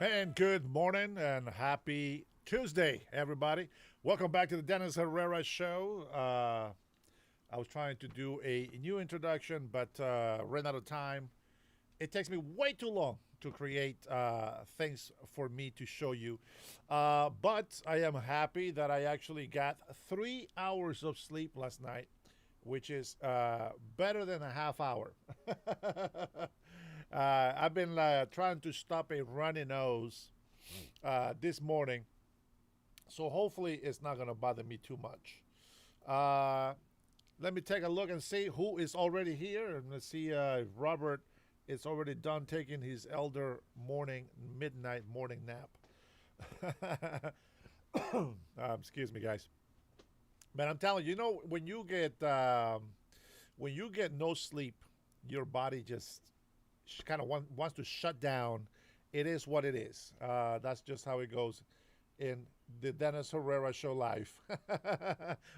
And good morning and happy Tuesday, everybody. Welcome back to the Dennis Herrera Show. I was trying to do a new introduction, but ran out of time. It takes me way too long to create things for me to show you. But I am happy that I actually got 3 hours of sleep last night, which is better than a half hour. I've been trying to stop a runny nose this morning, so hopefully it's not going to bother me too much. Uh, Let me take a look and see who is already here, and let's see if Robert is already done taking his elder midnight morning nap. Excuse me, guys. But I'm telling you, when you get no sleep, your body just kind of wants to shut down. It is what it is. That's just how it goes in the Dennis Herrera Show life.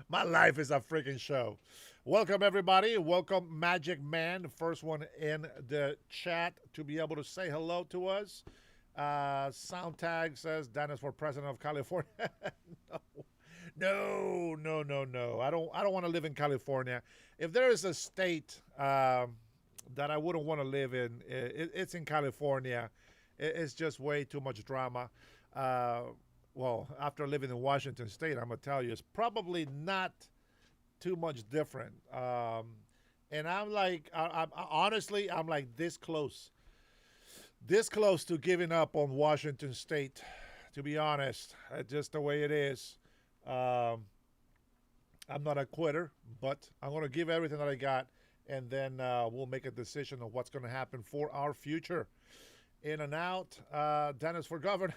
My life is a freaking show. Welcome, everybody. Welcome, Magic Man, the first one in the chat to be able to say hello to us. Sound tag says Dennis for president of California. No. I don't want to live in California. If there is a state that I wouldn't want to live in, it's in California. It's just way too much drama. Uh, well, after living in Washington State, I'm gonna tell you, it's probably not too much different. And I'm like, honestly, I'm like this close to giving up on Washington State. To be honest, just the way it is. Um, I'm not a quitter, but I'm going to give everything that I got, and then we'll make a decision on what's going to happen for our future. In and out, Dennis for governor.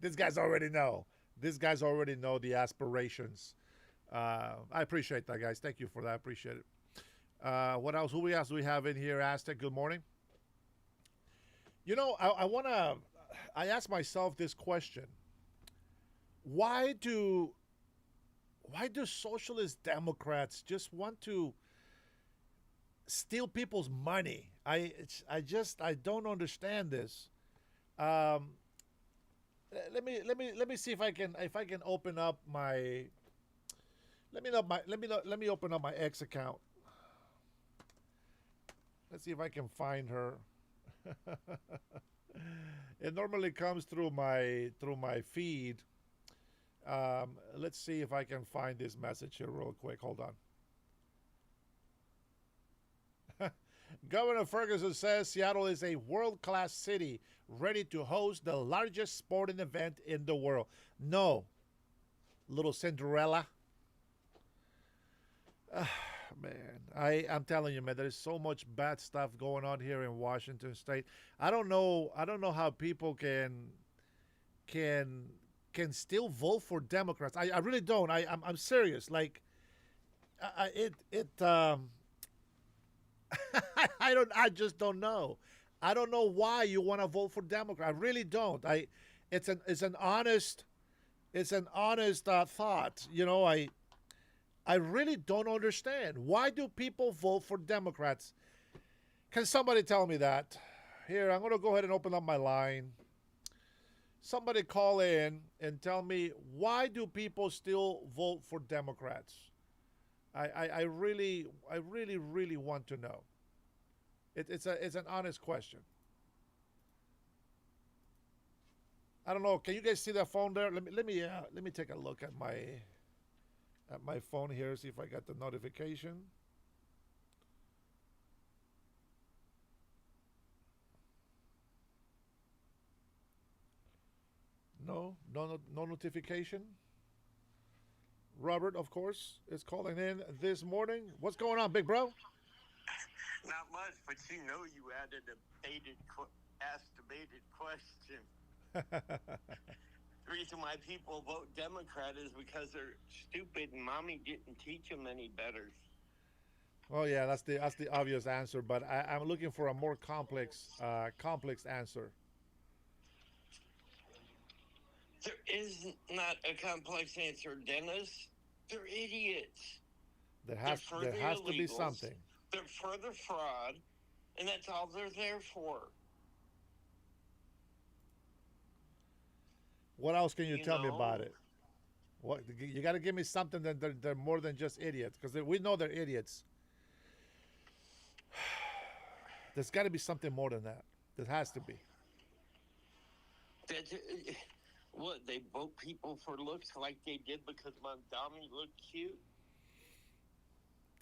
These guys already know. These guys already know the aspirations. I appreciate that, guys. Thank you for that. I appreciate it. What else? Who else do we have in here? Aztec, good morning. I want to. I ask myself this question: Why do socialist Democrats just want to steal people's money? I don't understand this. Um, let me see if I can open up my let me open up my X account. Let's see if I can find her. It normally comes through my feed. Let's see if I can find this message here real quick. Hold on. Governor Ferguson says Seattle is a world class city ready to host the largest sporting event in the world. No, little Cinderella. Man, I'm telling you, man, there's so much bad stuff going on here in Washington State. I don't know how people can can still vote for Democrats. I really don't. I'm serious. Like I it it I don't. I just don't know. I don't know why you want to vote for Democrat. I really don't. It's an honest thought. I really don't understand. Why do people vote for Democrats? Can somebody tell me that? Here, I'm going to go ahead and open up my line. Somebody call in and tell me, why do people still vote for Democrats? I really want to know. It's an honest question. I don't know. Can you guys see that phone there? Let me take a look at my phone here. See if I got the notification. No notification. Robert, of course, is calling in this morning. What's going on, big bro? Not much, but you added a asked a baited question. The reason why people vote Democrat is because they're stupid and mommy didn't teach them any better. Well, yeah, that's the obvious answer, but I'm looking for a more complex answer. There is not a complex answer, Dennis. They're idiots. They're There further has to be illegals. something. They're further fraud, and that's all they're there for. What else can you You tell me about know, it? What you got to give me something that they're more than just idiots because we know they're idiots. There's got to be something more than that. There has to be. that what they vote people for looks like they did because Mondami looked cute.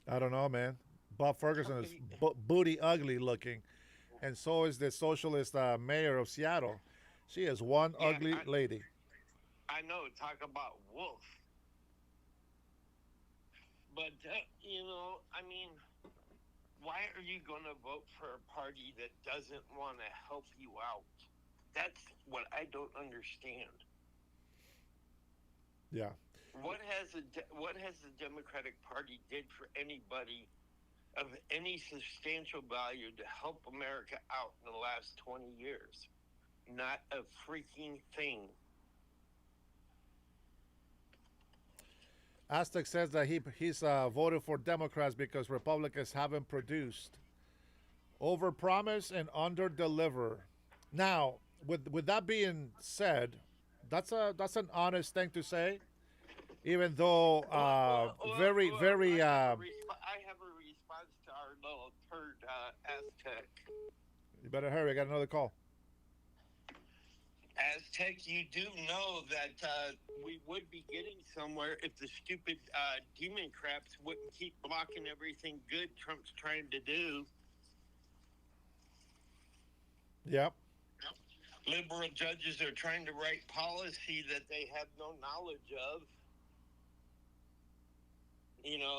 I don't know, man. Bob I Ferguson is mean, booty ugly looking, and so is the socialist mayor of Seattle. She is one yeah, ugly lady. I know. Talk about wolf, but I mean, why are you going to vote for a party that doesn't want to help you out? That's what I don't understand. Yeah. What has the Democratic Party did for anybody of any substantial value to help America out in the last 20 years? Not a freaking thing. Aztec says that he's voted for Democrats because Republicans haven't produced, overpromise and underdeliver. Now, with that being said, that's an honest thing to say, even though Well, well, well, very well very I have a response to our little third Aztec. you better hurry. I got another call. Aztec, you do know that we would be getting somewhere if the stupid Democrats wouldn't keep blocking everything good Trump's trying to do. Yep. Liberal judges are trying to write policy that they have no knowledge of.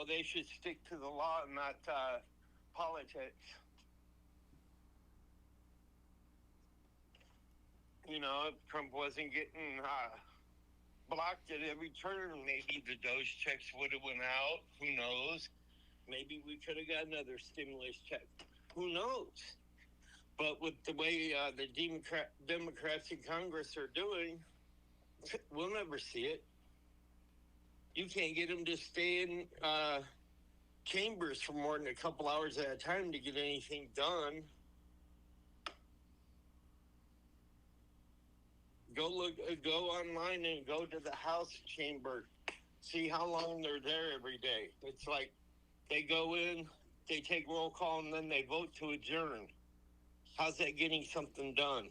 They should stick to the law and not politics. If Trump wasn't getting blocked at every turn, maybe the Doge checks would have went out. Who knows? Maybe we could have got another stimulus check. Who knows? But with the way the Democrats in Congress are doing, we'll never see it. You can't get them to stay in chambers for more than a couple hours at a time to get anything done. Go online and go to the House chamber. See how long they're there every day. It's like they go in, they take roll call, and then they vote to adjourn. How's that getting something done?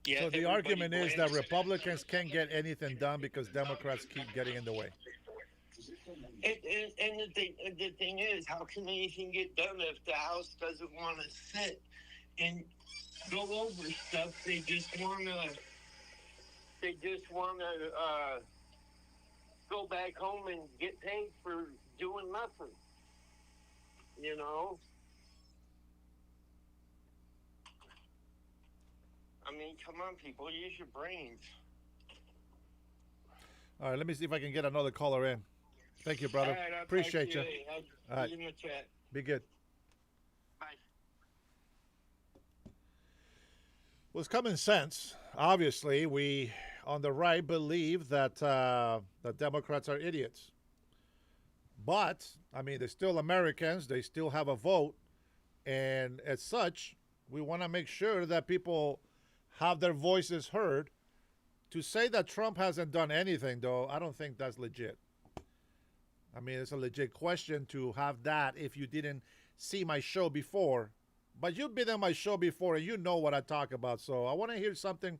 Yes, So the everybody argument is that Republicans can't get anything done because Democrats keep getting in the way. And the thing is, how can anything get done if the House doesn't want to sit and go over stuff? They just want to go back home and get paid for doing nothing. I mean, come on, people, use your brains. All right, let me see if I can get another caller in. Thank you, All brother. right, I'll Appreciate you. talk to you. All right, See you in the chat. be good. Bye. Well, it's common sense. Obviously, we on the right believe that the Democrats are idiots. But I mean, they're still Americans. They still have a vote, and as such, we want to make sure that people have their voices heard. To say that Trump hasn't done anything, though, I don't think that's legit. I mean, it's a legit question to have that if you didn't see my show before. But you've been on my show before and you know what I talk about. So I want to hear something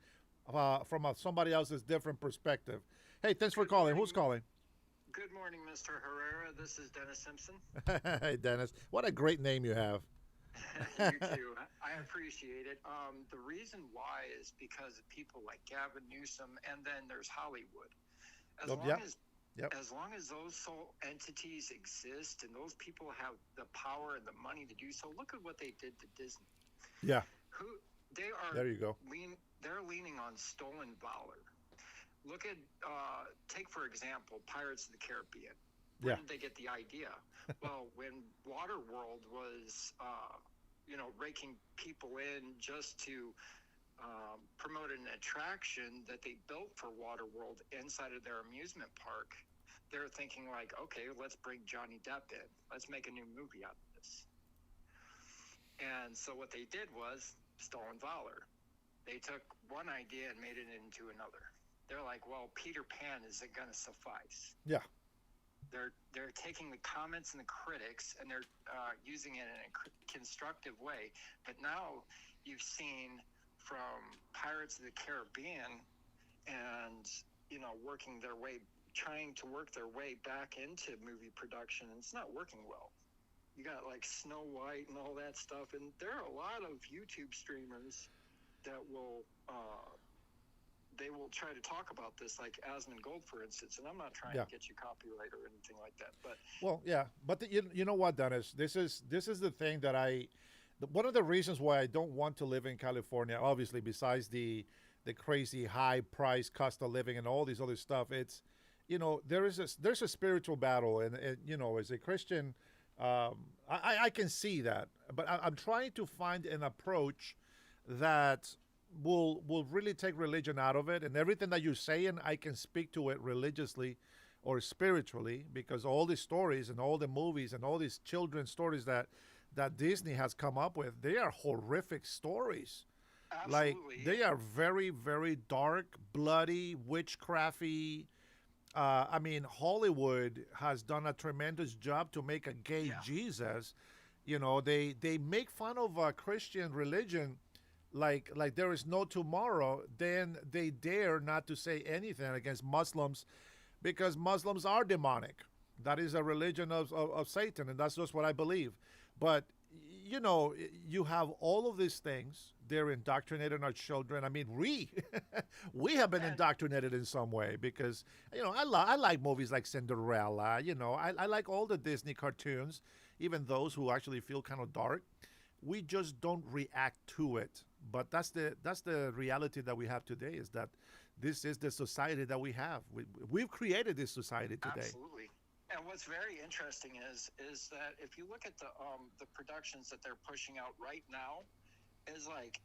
from somebody else's different perspective. Hey, thanks for calling. Who's calling? Good morning, Mr. Herrera. This is Dennis Simpson. Hey, Dennis. What a great name you have. You too. I appreciate it. The reason why is because of people like Gavin Newsom, and then there's Hollywood. As long as those sole entities exist and those people have the power and the money to do so, look at what they did to Disney. Yeah. There you go. They're leaning on stolen valor. Look at, take for example, Pirates of the Caribbean. Where did they get the idea? Well, when Waterworld was, raking people in just to promote an attraction that they built for Waterworld inside of their amusement park, they're thinking like, okay, let's bring Johnny Depp in. Let's make a new movie out of this. And so what they did was stolen valor. They took one idea and made it into another. They're like, well, Peter Pan isn't going to suffice. Yeah. They're taking the comments and the critics and they're using it in a constructive way. But now you've seen from Pirates of the Caribbean and trying to work their way back into movie production, and it's not working well. You got like Snow White and all that stuff, and there are a lot of YouTube streamers that will they will try to talk about this, like Asmund Gold, for instance. And I'm not trying to get you copyright or anything like that, but you know what, Dennis, this is the thing that one of the reasons why I don't want to live in California, obviously, besides the crazy high price cost of living and all these other stuff, it's, there's a spiritual battle, and as a Christian, I can see that, but I'm trying to find an approach that will really take religion out of it, and everything that you're saying, I can speak to it religiously or spiritually, because all these stories and all the movies and all these children's stories that Disney has come up with, they are horrific stories. Absolutely. Like, they are very, very dark, bloody, witchcrafty. I mean, Hollywood has done a tremendous job to make a gay Jesus. They make fun of Christian religion like there is no tomorrow. Then they dare not to say anything against Muslims, because Muslims are demonic. That is a religion of Satan, and that's just what I believe. But you have all of these things. They're indoctrinating our children. I mean, we have been indoctrinated in some way, because I like movies like Cinderella. I like all the Disney cartoons, even those who actually feel kind of dark. We just don't react to it. But that's the reality that we have today, is that this is the society that we have. We've created this society today. Absolutely. And what's very interesting is that if you look at the productions that they're pushing out right now, is like,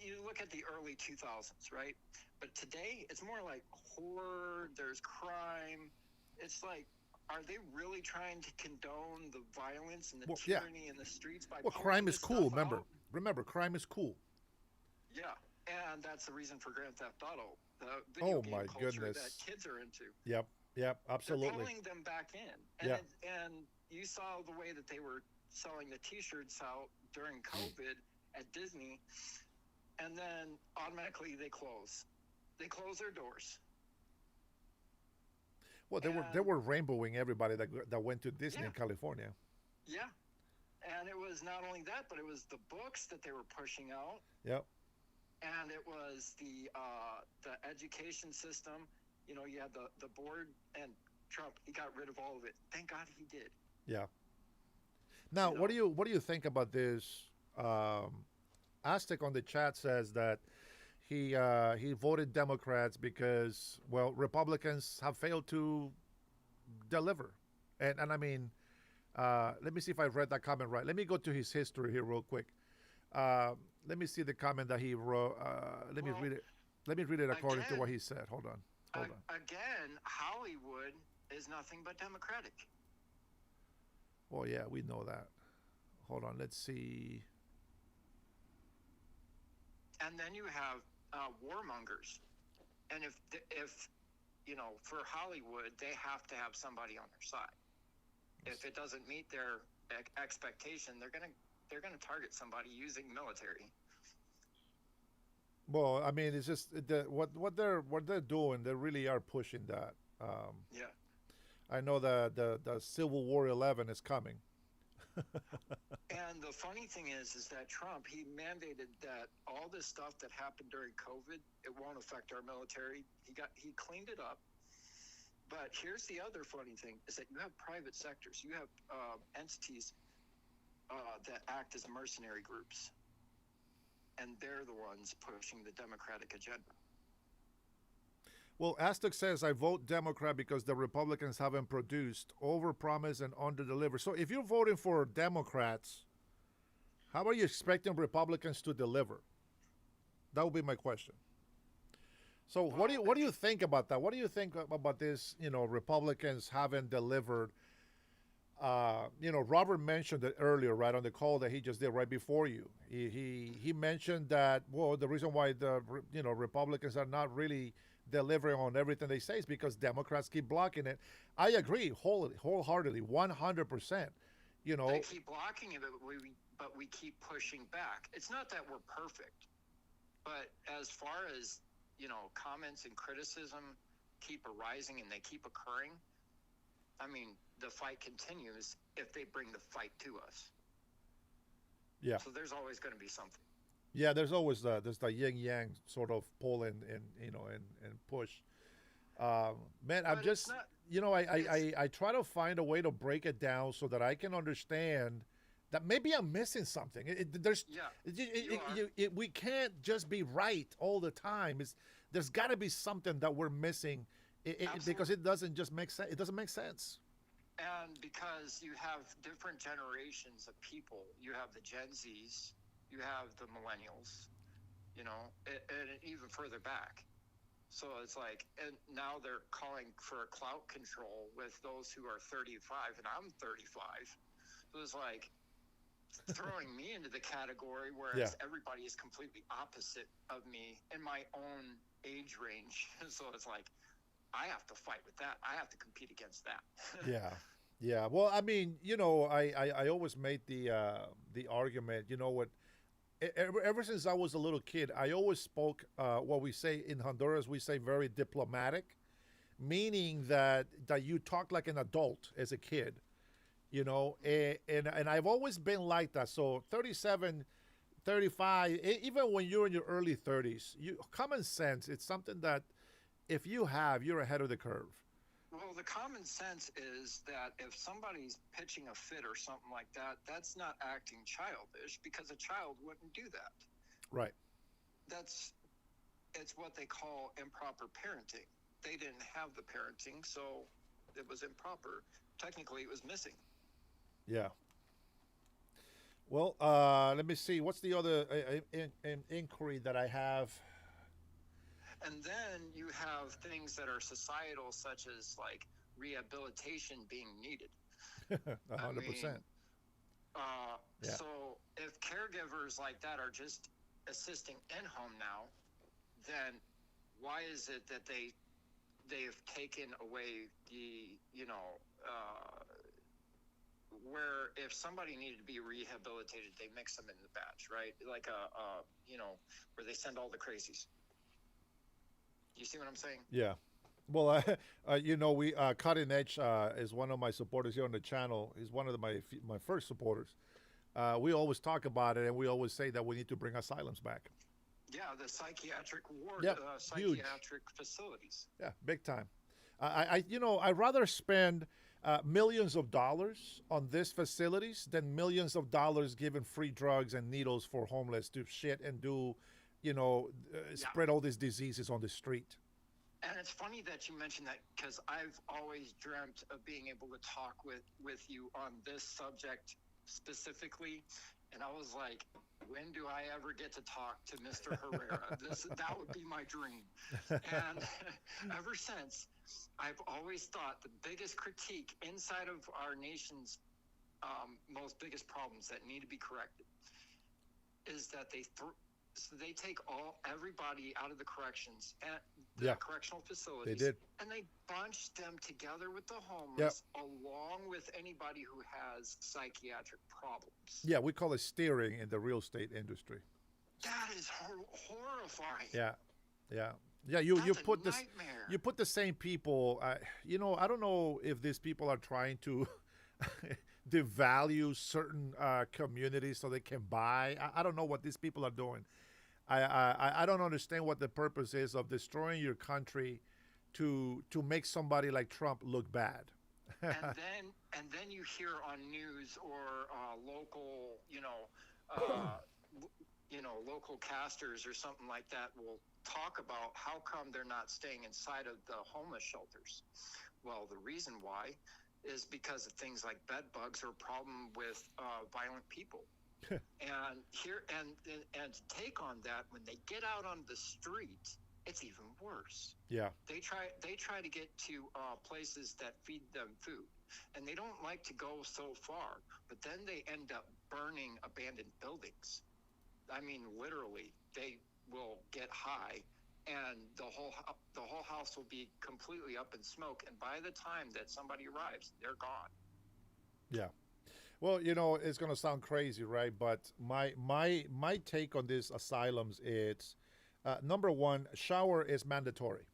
you look at the early 2000s, right? But today it's more like horror. There's crime. It's like, are they really trying to condone the violence and the tyranny in the streets by? Well, crime is cool. Remember, crime is cool. Yeah, and that's the reason for Grand Theft Auto, the video game culture that kids are into. Yep, absolutely. They're pulling them back in. And you saw the way that they were selling the T-shirts out during COVID at Disney, and then automatically they close. They close their doors. Well, they were rainbowing everybody that went to Disney in California. Yeah, and it was not only that, but it was the books that they were pushing out. Yep. And it was the education system. You had the board, and Trump, he got rid of all of it. Thank God he did. Yeah. Now, what do you think about this? Aztec on the chat says that he voted Democrats because, well, Republicans have failed to deliver, and I mean, let me see if I read that comment right. Let me go to his history here real quick. Let me see the comment that he wrote. Let me read it. Let me read it according to what he said. Hold on. Again, Hollywood is nothing but Democratic. Well, yeah, we know that. Hold on. Let's see. And then you have warmongers, and if for Hollywood, they have to have somebody on their side. If it doesn't meet their expectation, they're gonna target somebody using military. Well, I mean, it's just what they're doing. They really are pushing that. I know that the Civil War 11 is coming. And the funny thing is that Trump, he mandated that all this stuff that happened during COVID, it won't affect our military. He cleaned it up. But here's the other funny thing, is that you have private sectors. You have entities that act as mercenary groups. And they're the ones pushing the Democratic agenda. Well, Aztec says, I vote Democrat because the Republicans haven't produced, overpromise and underdeliver. So if you're voting for Democrats, how are you expecting Republicans to deliver? That would be my question. So what do you think about that? What do you think about this, Republicans haven't delivered Robert mentioned it earlier, right on the call that he just did right before you. He mentioned that, well, the reason why the Republicans are not really delivering on everything they say is because Democrats keep blocking it. I agree wholeheartedly, 100%. They keep blocking it, but we keep pushing back. It's not that we're perfect, but as far as comments and criticism keep arising and they keep occurring. I mean, the fight continues if they bring the fight to us. Yeah. So there's always going to be something. Yeah, there's always there's the yin yang sort of pull and push. Man, I'm just I try to find a way to break it down so that I can understand that maybe I'm missing something. We can't just be right all the time. There's got to be something that we're missing. Because it doesn't just make sense. It doesn't make sense. And because you have different generations of people, you have the Gen Zs, you have the millennials, and even further back. So it's like, and now they're calling for clout control with those who are 35, and I'm 35. So it's like throwing me into the category, whereas everybody is completely opposite of me in my own age range. So it's like, I have to fight with that. I have to compete against that. Yeah. Well, I mean, I always made the argument. Ever since I was a little kid, I always spoke what we say in Honduras. We say very diplomatic, meaning that you talk like an adult as a kid. And I've always been like that. So 37, 35, even when you're in your early 30s, common sense. It's something that, if you're ahead of the curve. Well, the common sense is that if somebody's pitching a fit or something like that, that's not acting childish, because a child wouldn't do that. Right. It's what they call improper parenting. They didn't have the parenting, so it was improper. Technically, it was missing. Yeah. Well, let me see. What's the other inquiry that I have? And then you have things that are societal, such as like rehabilitation being needed. 100%. So if caregivers like that are just assisting in home now, then why is it that they've taken away the where if somebody needed to be rehabilitated, they mix them in the batch, right? Like where they send all the crazies. You see what I'm saying? Yeah. Well, we Cutting Edge is one of my supporters here on the channel. He's one of my first supporters. We always talk about it, and we always say that we need to bring asylums back. Yeah, the psychiatric ward, psychiatric facilities. Yeah, big time. I'd rather spend millions of dollars on these facilities than millions of dollars giving free drugs and needles for homeless to shit and do. Spread all these diseases on the street. And it's funny that you mentioned that, because I've always dreamt of being able to talk with you on this subject specifically. And I was like, when do I ever get to talk to Mr. Herrera? That would be my dream. And ever since, I've always thought the biggest critique inside of our nation's most biggest problems that need to be corrected is that so they take everybody out of the corrections and the correctional facilities. They did. And they bunch them together with the homeless, along with anybody who has psychiatric problems. Yeah, we call it steering in the real estate industry. That is horrifying. Yeah. You put the same people. I don't know if these people are trying to devalue certain communities so they can buy. I don't know what these people are doing. I don't understand what the purpose is of destroying your country to make somebody like Trump look bad. and then you hear on news or local, local casters or something like that will talk about how come they're not staying inside of the homeless shelters. Well, the reason why is because of things like bed bugs or a problem with violent people. And to take on that, when they get out on the street, it's even worse. Yeah. They try to get to places that feed them food. and they don't like to go so far, but then they end up burning abandoned buildings. I mean, literally, they will get high, and the whole house will be completely up in smoke. And by the time that somebody arrives, they're gone. Yeah. Well, you know, it's gonna sound crazy, right? But my take on these asylums is, number one, shower is mandatory.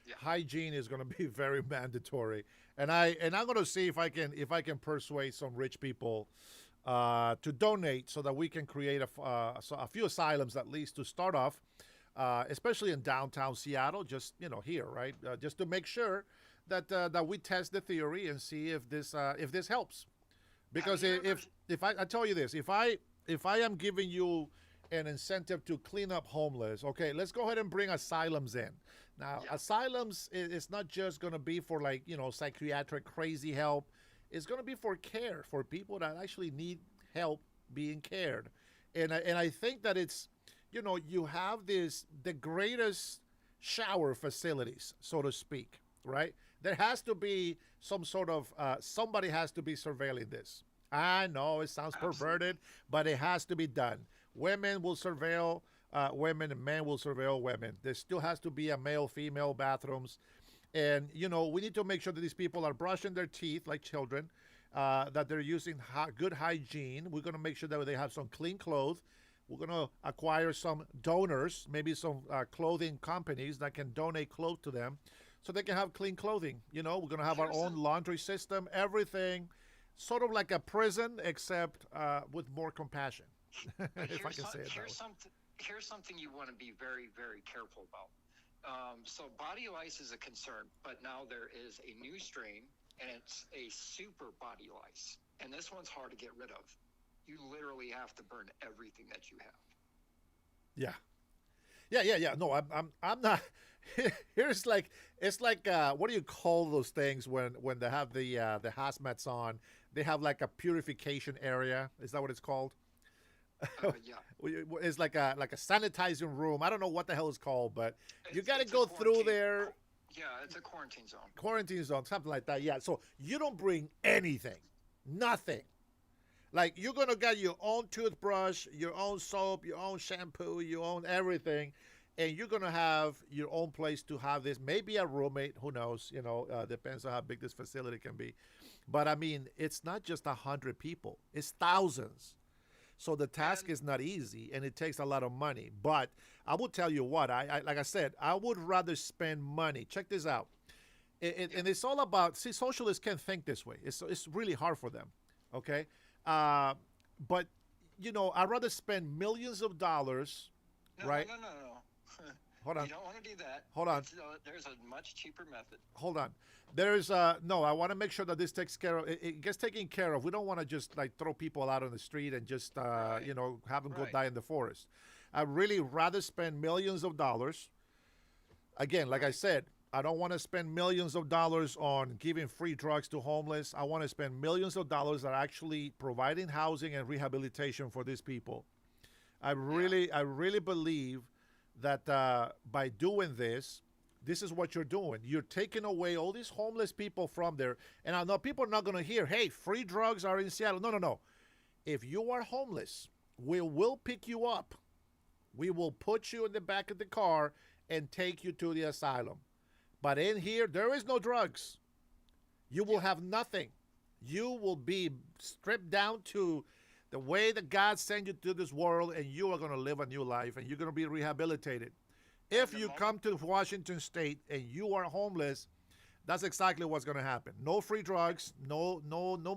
Yeah. Hygiene is going to be very mandatory, and I'm going to see if I can persuade some rich people to donate so that we can create a few asylums at least to start off, especially in downtown Seattle, just here, right, just to make sure that we test the theory and see if this helps. Because if I tell you this, if I am giving you an incentive to clean up homeless, okay, let's go ahead and bring asylums in. Now, Yeah. asylums is not just going to be for like psychiatric crazy help. It's going to be for care for people that actually need help being cared, and I think that it's you have the greatest shower facilities, so to speak, right? There has to be some sort of somebody has to be surveilling this. I know it sounds perverted, but it has to be done. Women will surveil women, and men will surveil women. There still has to be a male female bathrooms, and we need to make sure that these people are brushing their teeth like children, that they're using good hygiene. We're going to make sure that they have some clean clothes. We're going to acquire some donors, maybe some clothing companies that can donate clothes to them so they can have clean clothing. We're going to have our own laundry system, everything sort of like a prison, except with more compassion, if I can say it that way. Here's something you want to be very, very careful about. So body lice is a concern, but now there is a new strain, and it's a super body lice. And this one's hard to get rid of. You literally have to burn everything that you have. Yeah. No, I'm not. Here's like it's like what do you call those things when they have the hazmats on? They have like a purification area. Is that what it's called? Yeah. It's like a sanitizing room. I don't know what the hell it's called, but you got to It's a go through quarantine- there. Yeah, it's a quarantine zone. Quarantine zone, something like that. Yeah. So you don't bring anything, nothing. Like you're gonna get your own toothbrush, your own soap, your own shampoo, your own everything, and you're gonna have your own place to have this. Maybe a roommate, who knows? Depends on how big this facility can be. But I mean, it's not just 100 people; it's thousands. So the task is not easy, and it takes a lot of money. But I will tell you what, I like I said, I would rather spend money. Check this out, and it's all about. See, socialists can't think this way. It's really hard for them. Okay, but I'd rather spend millions of dollars, No, right? no. Hold on. You don't want to do that. Hold on. There's a much cheaper method. Hold on. There's no. I want to make sure that this takes care of. It gets taken care of. We don't want to just like throw people out on the street and just Right. have them go Right. die in the forest. I'd really rather spend millions of dollars. Again, like I said, I don't want to spend millions of dollars on giving free drugs to homeless. I want to spend millions of dollars that are actually providing housing and rehabilitation for these people. I really believe that by doing this is what you're doing. You're taking away all these homeless people from there. And I know people are not going to hear, hey, free drugs are in Seattle. No. If you are homeless, we will pick you up. We will put you in the back of the car and take you to the asylum. But in here, there is no drugs. You will have nothing. You will be stripped down to the way that God sent you to this world, and you are going to live a new life, and you're going to be rehabilitated. If you come to Washington State and you are homeless, that's exactly what's going to happen. No free drugs, no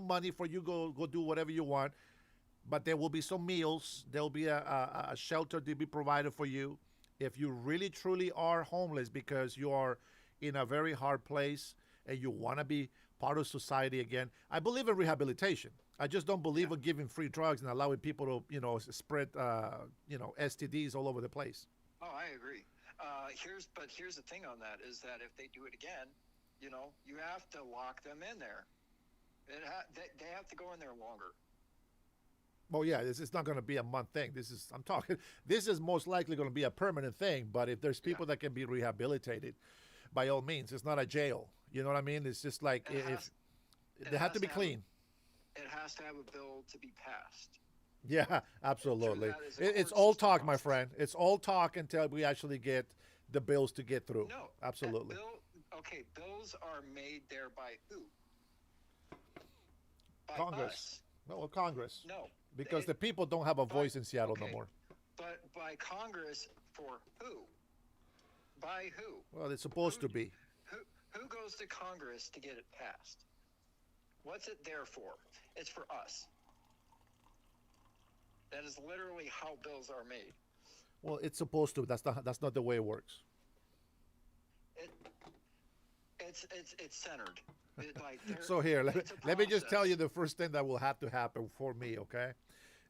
money for you go do whatever you want, but there will be some meals. There will be a shelter to be provided for you. If you really truly are homeless because you are in a very hard place and you want to be part of society again, I believe in rehabilitation. I just don't believe in giving free drugs and allowing people to, spread, STDs all over the place. Oh, I agree. Here's the thing on that is that if they do it again, you have to lock them in there. They have to go in there longer. Well, yeah, this is not going to be a month thing. This is most likely going to be a permanent thing. But if there's people that can be rehabilitated, by all means, it's not a jail. You know what I mean? It's just like It They have to has be to have a, clean. it has to have a bill to be passed. Yeah, Through absolutely. that is a It's court all system talk, my process. friend. It's all talk until we actually get the bills to get through. No, Absolutely. bills are made there by who? By Congress. us. No, well, Congress. No, Because it, the people don't have a by voice in Seattle no okay, more. but by Congress for who? By who? Well, it's Who supposed to be. who who goes to Congress to get it passed? What's it there for? It's for us. That is literally how bills are made. Well, it's supposed to. That's not the way it works. It it's centered. So here, It's a let me just tell you process. the first thing that will have to happen for me, okay?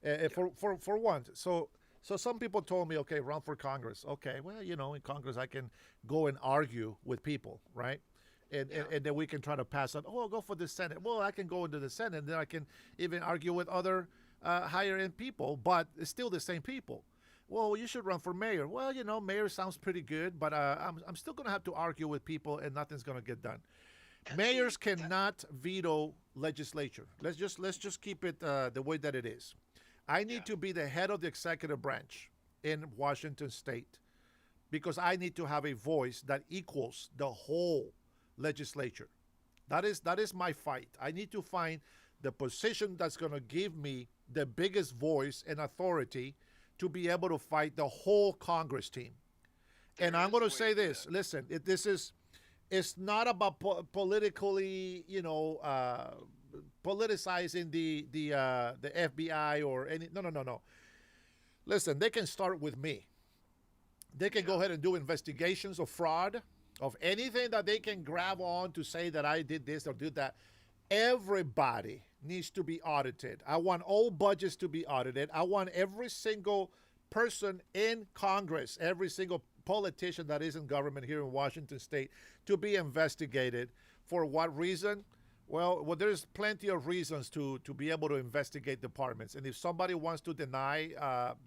Yeah. For one, so some people told me, okay, run for Congress. Okay, well, in Congress I can go and argue with people, right? Yeah. And then we can try to pass on. Oh, I'll go for the Senate. Well, I can go into the Senate, and then I can even argue with other higher end people, but it's still the same people. Well, you should run for mayor. Well, mayor sounds pretty good, but I'm still going to have to argue with people, and nothing's going to get done. And Mayors see that cannot veto legislature. Let's just keep it the way that it is. I yeah. need to be the head of the executive branch in Washington State because I need to have a voice that equals the whole legislature. That is my fight. I need to find the position that's going to give me the biggest voice and authority to be able to fight the whole Congress team. And There I'm is going a to way to say do this. that. Listen, this is it's not about politically, politicizing the FBI or any. No, no, no, no. Listen, they can start with me. They can Yeah. go ahead and do investigations of fraud, of anything that they can grab on to say that I did this or did that. Everybody needs to be audited. I want all budgets to be audited. I want every single person in Congress, every single politician that is in government here in Washington State to be investigated. For what reason? Well, there's plenty of reasons to be able to investigate departments. And if somebody wants to deny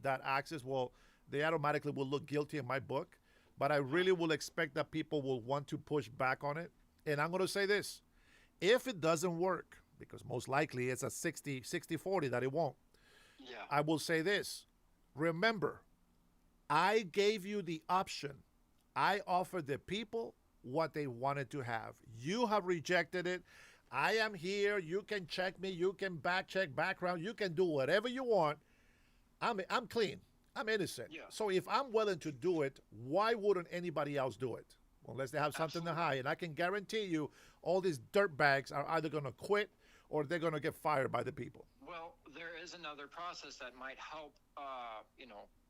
that access, well, they automatically will look guilty in my book. But I really will expect that people will want to push back on it. And I'm going to say this. If it doesn't work, because most likely it's a 60-40 that it won't, Yeah. I will say this. Remember, I gave you the option. I offered the people what they wanted to have. You have rejected it. I am here. You can check me. You can back check background. You can do whatever you want. I'm clean. I'm innocent. Yeah. So if I'm willing to do it, why wouldn't anybody else do it? Unless they have something to Absolutely. hide. And I can guarantee you all these dirtbags are either going to quit or they're going to get fired by the people. Well, there is another process that might help,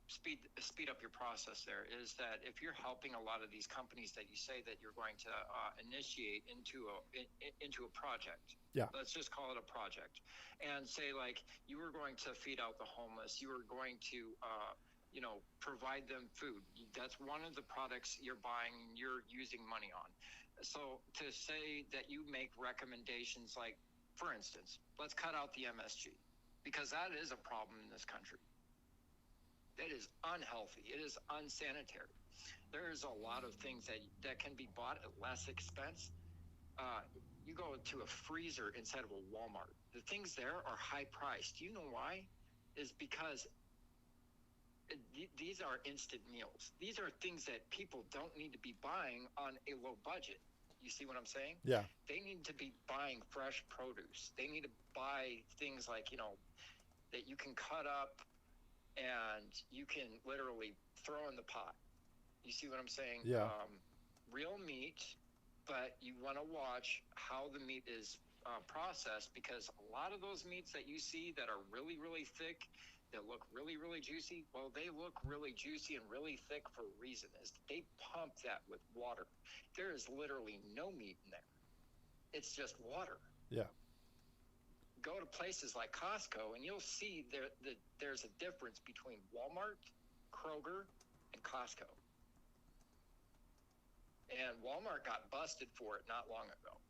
speed up your process. There is that if you're helping a lot of these companies that you say that you're going to initiate into a project. Yeah. Let's just call it a project, and say like you were going to feed out the homeless. You were going to, provide them food. That's one of the products you're buying. You're using money on. So to say that you make recommendations like, for instance, let's cut out the MSG because that is a problem in this country. It is unhealthy. It is unsanitary. There is a lot of things that can be bought at less expense. You go to a freezer inside of a Walmart. The things there are high priced. Do you know why? Is because these are instant meals. These are things that people don't need to be buying on a low budget. You see what I'm saying? Yeah. They need to be buying fresh produce. They need to buy things like, that you can cut up and you can literally throw in the pot. You see what I'm saying? Yeah. Real meat, but you want to watch how the meat is processed, because a lot of those meats that you see that are really, really thick, that look really, really juicy, well, they look really juicy and really thick for a reason. Is they pump that with water. There is literally no meat in there. It's just water. Yeah. Go to places like Costco and you'll see there's a difference between Walmart, Kroger, and Costco. And Walmart got busted for it not long ago.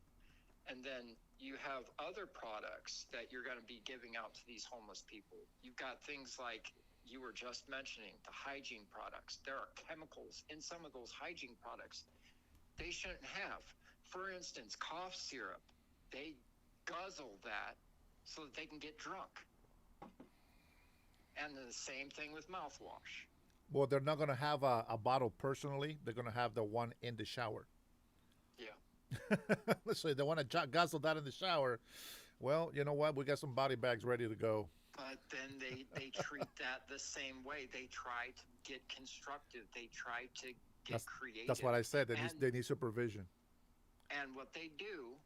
And then you have other products that you're going to be giving out to these homeless people. You've got things like you were just mentioning, the hygiene products. There are chemicals in some of those hygiene products they shouldn't have. For instance, cough syrup. guzzle that so that they can get drunk. And the same thing with mouthwash. Well, they're not going to have a bottle personally. They're going to have the one in the shower. Yeah. So they want to guzzle that in the shower. Well, you know what? We got some body bags ready to go. But then they treat that the same way. They try to get constructive. They try to get creative. That's what I said. They need supervision. And what they do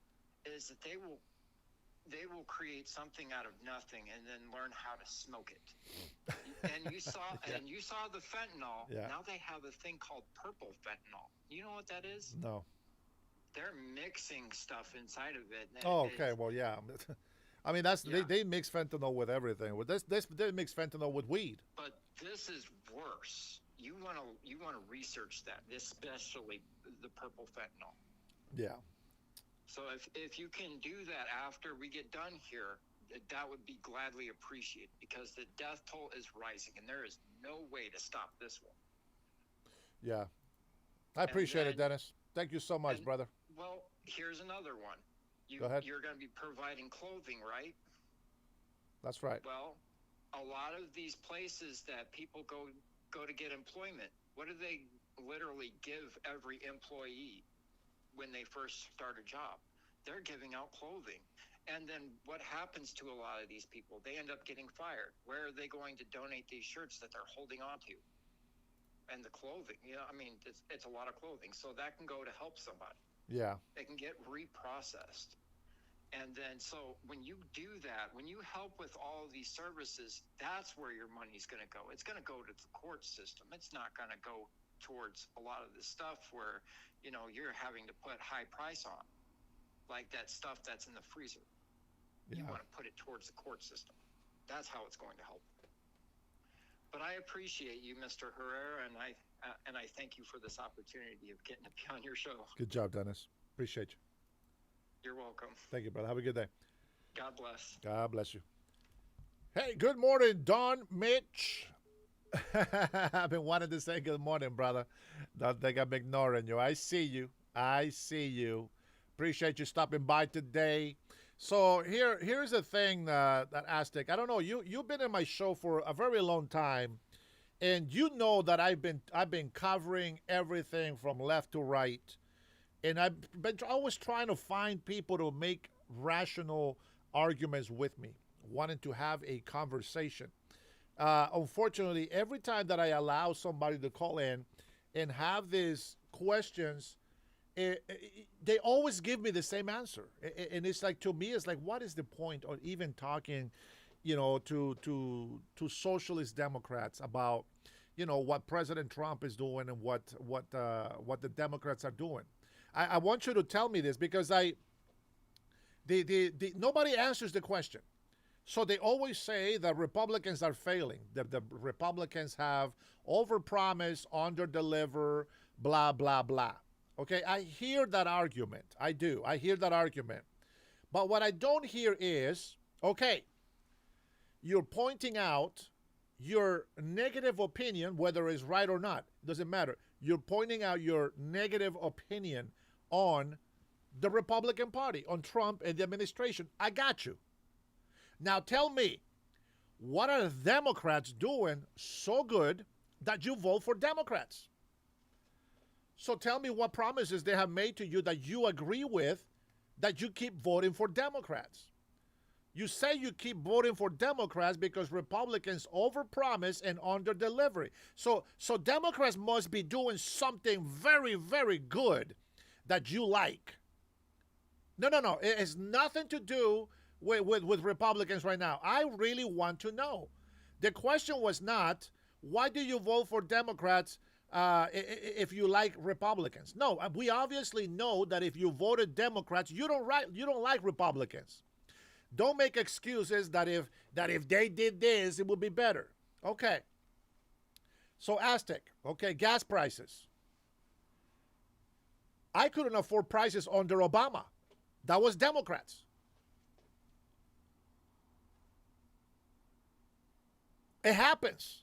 is that they will create something out of nothing and then learn how to smoke it. And you saw Yeah. and you saw the fentanyl. Yeah. Now they have a thing called purple fentanyl. You know what that is? No. They're mixing stuff inside of it. Oh, okay. Well, yeah. I mean, Yeah. they mix fentanyl with everything. With this they mix fentanyl with weed. But this is worse. You want to research that, especially the purple fentanyl. Yeah. So if you can do that after we get done here, that would be gladly appreciated, because the death toll is rising and there is no way to stop this one. Yeah. I appreciate it, Dennis. Thank you so much, brother. Well, here's another one. Go ahead. You're going to be providing clothing, right? That's right. Well, a lot of these places that people go to get employment, what do they literally give every employee when they first start a job? They're giving out clothing. And then what happens to a lot of these people? They end up getting fired. Where are they going to donate these shirts that they're holding on to? And the clothing, I mean, it's a lot of clothing. So that can go to help somebody. Yeah. They can get reprocessed. And then, so when you do that, when you help with all of these services, that's where your money's going to go. It's going to go to the court system. It's not going to go towards a lot of this stuff where, you're having to put high price on, like that stuff that's in the freezer. Yeah. You want to put it towards the court system. That's how it's going to help. But I appreciate you, Mr. Herrera, and I thank you for this opportunity of getting to be on your show. Good job, Dennis. Appreciate you. You're welcome. Thank you, brother. Have a good day. God bless. God bless you. Hey, good morning, Don Mitch. I've been wanting to say good morning, brother. Don't think I'm ignoring you. I see you. Appreciate you stopping by today. So here's the thing, that Aztec. I don't know. You've been in my show for a very long time, and you know that I've been covering everything from left to right, and I've been always trying to find people to make rational arguments with me, wanting to have a conversation. Unfortunately, every time that I allow somebody to call in and have these questions, they always give me the same answer. And it's like, to me, it's like, what is the point of even talking, to socialist Democrats about, what President Trump is doing and what the Democrats are doing. I want you to tell me this, because nobody answers the question. So they always say that Republicans are failing. The Republicans have overpromised, underdeliver, blah, blah, blah. Okay, I hear that argument. I do. I hear that argument. But what I don't hear is, okay, you're pointing out your negative opinion, whether it's right or not. Doesn't matter. You're pointing out your negative opinion on the Republican Party, on Trump and the administration. I got you. Now tell me, what are the Democrats doing so good that you vote for Democrats? So tell me what promises they have made to you that you agree with, that you keep voting for Democrats. You say you keep voting for Democrats because Republicans overpromise and underdeliver. So Democrats must be doing something very, very good that you like. No. It has nothing to do with Republicans right now. I really want to know. The question was not, why do you vote for Democrats if you like Republicans? No, we obviously know that if you voted Democrats, you don't like Republicans. Don't make excuses that if they did this, it would be better. Okay. So Aztec, okay, gas prices. I couldn't afford prices under Obama. That was Democrats. It happens.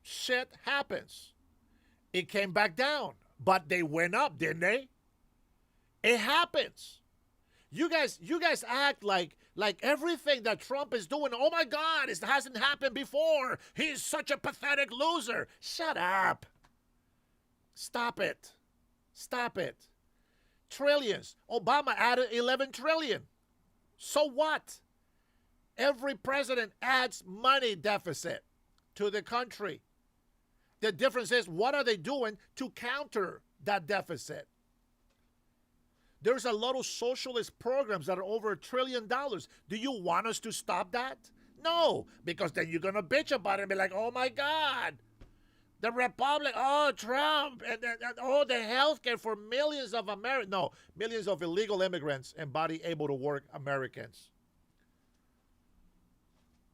Shit happens. It came back down, but they went up, didn't they? It happens. You guys act like everything that Trump is doing, oh my God, it hasn't happened before. He's such a pathetic loser. Shut up. Stop it. Stop it. Trillions. Obama added 11 trillion. So what? Every president adds money deficit to the country. The difference is, what are they doing to counter that deficit? There's a lot of socialist programs that are over $1 trillion. Do you want us to stop that? No, because then you're going to bitch about it and be like, oh my God, the Republic, oh, Trump, and oh, the health care for millions of Americans. No, millions of illegal immigrants and body able to work Americans.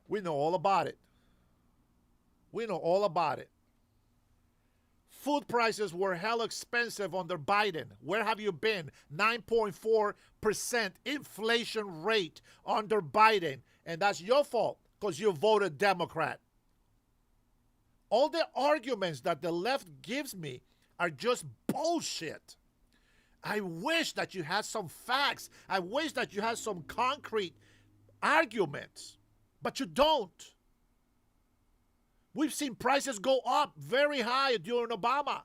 We know all about it. We know all about it. Food prices were hell expensive under Biden. Where have you been? 9.4% inflation rate under Biden. And that's your fault because you voted Democrat. All the arguments that the left gives me are just bullshit. I wish that you had some facts. I wish that you had some concrete arguments. But you don't. We've seen prices go up very high during Obama.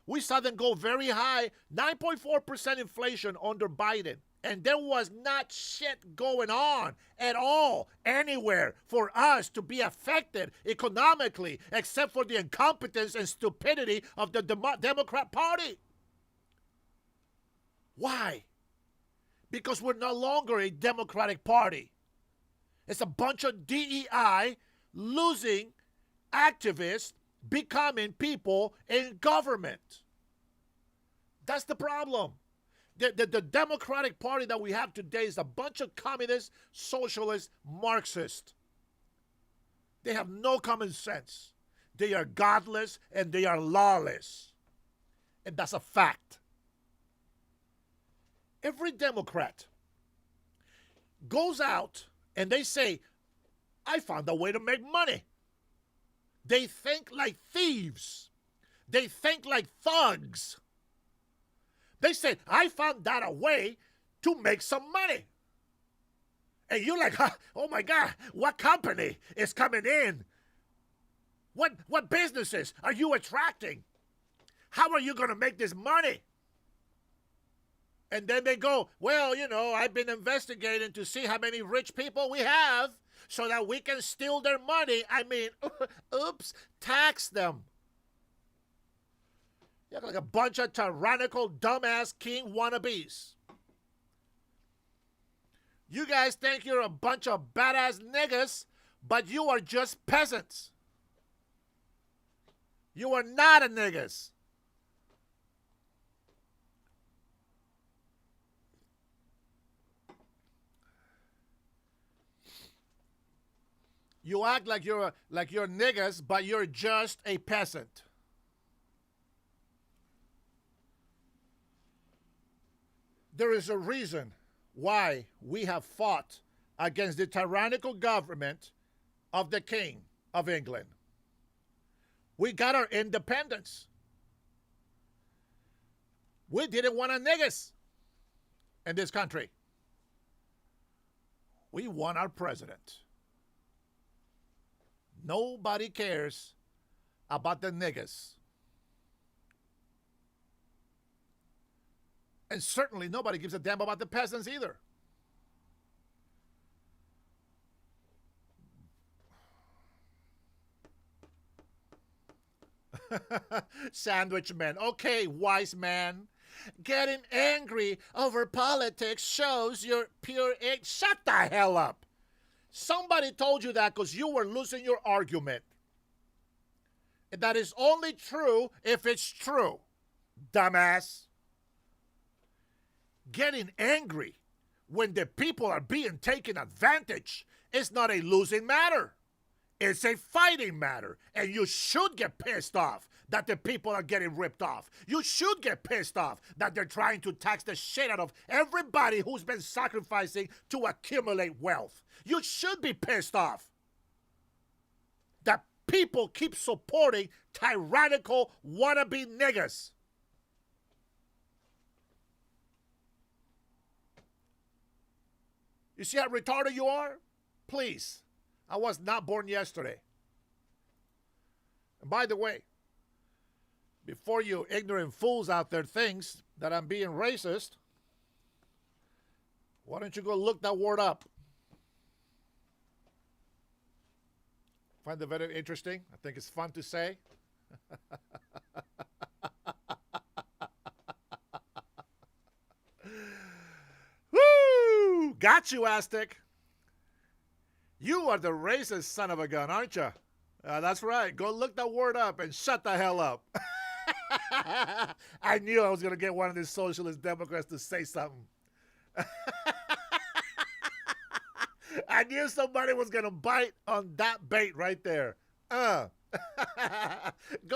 We saw them go very high, 9.4% inflation under Biden. And there was not shit going on at all, anywhere, for us to be affected economically, except for the incompetence and stupidity of the Democrat Party. Why? Because we're no longer a Democratic Party. It's a bunch of DEI losing activists becoming people in government. That's the problem. The Democratic Party that we have today is a bunch of communists, socialists, Marxists. They have no common sense. They are godless and they are lawless. And that's a fact. Every Democrat goes out and they say, I found a way to make money. They think like thieves. They think like thugs. They say, I found out a way to make some money. And you're like, oh my God, what company is coming in? What businesses are you attracting? How are you going to make this money? And then they go, well, I've been investigating to see how many rich people we have so that we can steal their money. I mean, oops, tax them. You're like a bunch of tyrannical, dumbass king wannabes. You guys think you're a bunch of badass niggas, but you are just peasants. You are not a niggas. You act like you're niggas, but you're just a peasant. There is a reason why we have fought against the tyrannical government of the King of England. We got our independence. We didn't want a niggas in this country. We want our president. Nobody cares about the niggas. And certainly nobody gives a damn about the peasants either. Sandwich man. Okay, wise man. Getting angry over politics shows you're pure ignorant. Shut the hell up. Somebody told you that because you were losing your argument. And that is only true if it's true, dumbass. Getting angry when the people are being taken advantage is not a losing matter. It's a fighting matter. And you should get pissed off that the people are getting ripped off. You should get pissed off that they're trying to tax the shit out of everybody who's been sacrificing to accumulate wealth. You should be pissed off that people keep supporting tyrannical wannabe niggas. You see how retarded you are? Please. I was not born yesterday. And by the way, before you ignorant fools out there thinks that I'm being racist, why don't you go look that word up? Find it very interesting. I think it's fun to say. Woo! Got you, Aztec. You are the racist son of a gun, aren't you? That's right. Go look that word up and shut the hell up. I knew I was going to get one of these socialist Democrats to say something. I knew somebody was going to bite on that bait right there. Go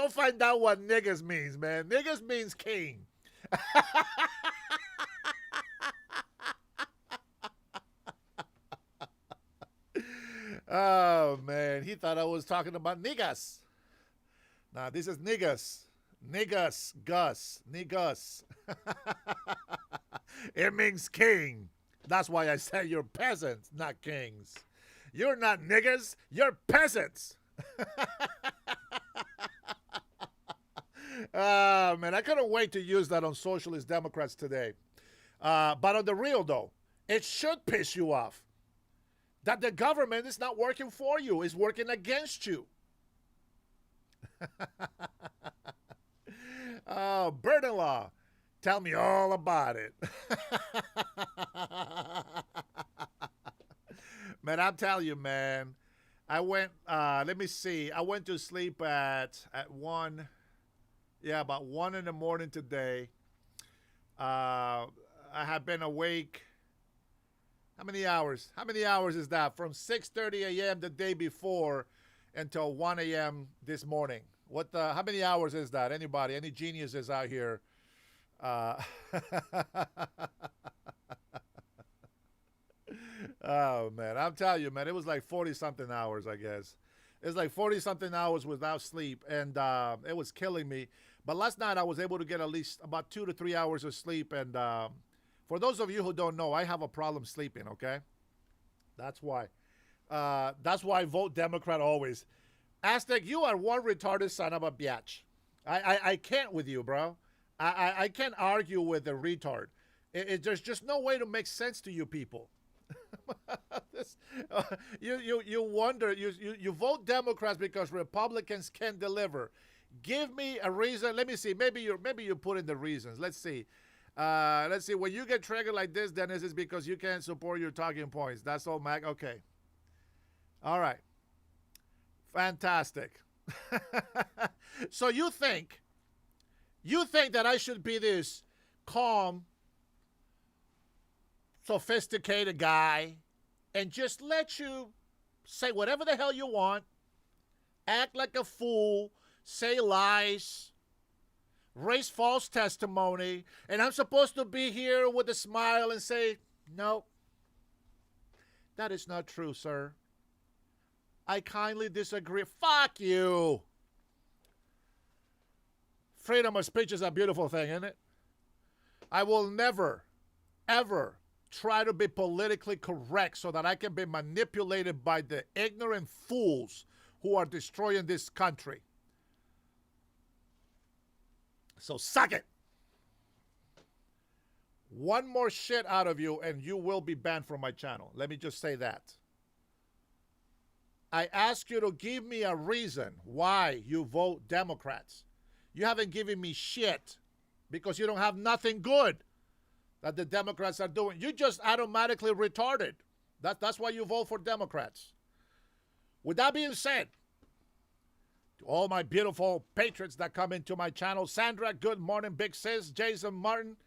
find out what niggas means, man. Niggas means king. Oh, man. He thought I was talking about niggas. Nah, this is niggas. Niggas. Gus. Niggas. It means king. That's why I said you're peasants, not kings. You're not niggas. You're peasants. Man, I couldn't wait to use that on socialist Democrats today. But on the real, though, it should piss you off that the government is not working for you, it's working against you. Oh, bird-in-law, tell me all about it. Man, I'm telling you, man, I went, let me see, I went to sleep at 1, about 1 in the morning today. I have been awake. How many hours? How many hours is that? From 6:30 a.m. the day before until 1 a.m. this morning. How many hours is that? Anybody? Any geniuses out here? Oh, man. I'm telling you, man, it was like 40-something hours, I guess. It's like 40-something hours without sleep, and it was killing me. But last night I was able to get at least about 2 to 3 hours of sleep, and for those of you who don't know, I have a problem sleeping, okay? That's why. That's why I vote Democrat always. Aztec, you are one retarded son of a bitch. I can't with you, bro. I can't argue with a retard. There's just no way to make sense to you people. You wonder, you vote Democrats because Republicans can deliver. Give me a reason. Let me see. Maybe you put in the reasons. Let's see. When you get triggered like this, Dennis, it's because you can't support your talking points. That's all, Mac. Okay. All right. Fantastic. So you think that I should be this calm, sophisticated guy and just let you say whatever the hell you want, act like a fool, say lies, raise false testimony, and I'm supposed to be here with a smile and say, no, that is not true, sir. I kindly disagree. Fuck you. Freedom of speech is a beautiful thing, isn't it? I will never, ever try to be politically correct so that I can be manipulated by the ignorant fools who are destroying this country. So suck it. One more shit out of you and you will be banned from my channel. Let me just say that. I ask you to give me a reason why you vote Democrats. You haven't given me shit because you don't have nothing good that the Democrats are doing. You just automatically retarded. That's why you vote for Democrats. With that being said, to all my beautiful patrons that come into my channel, Sandra, good morning, Big Sis, Jason Martin,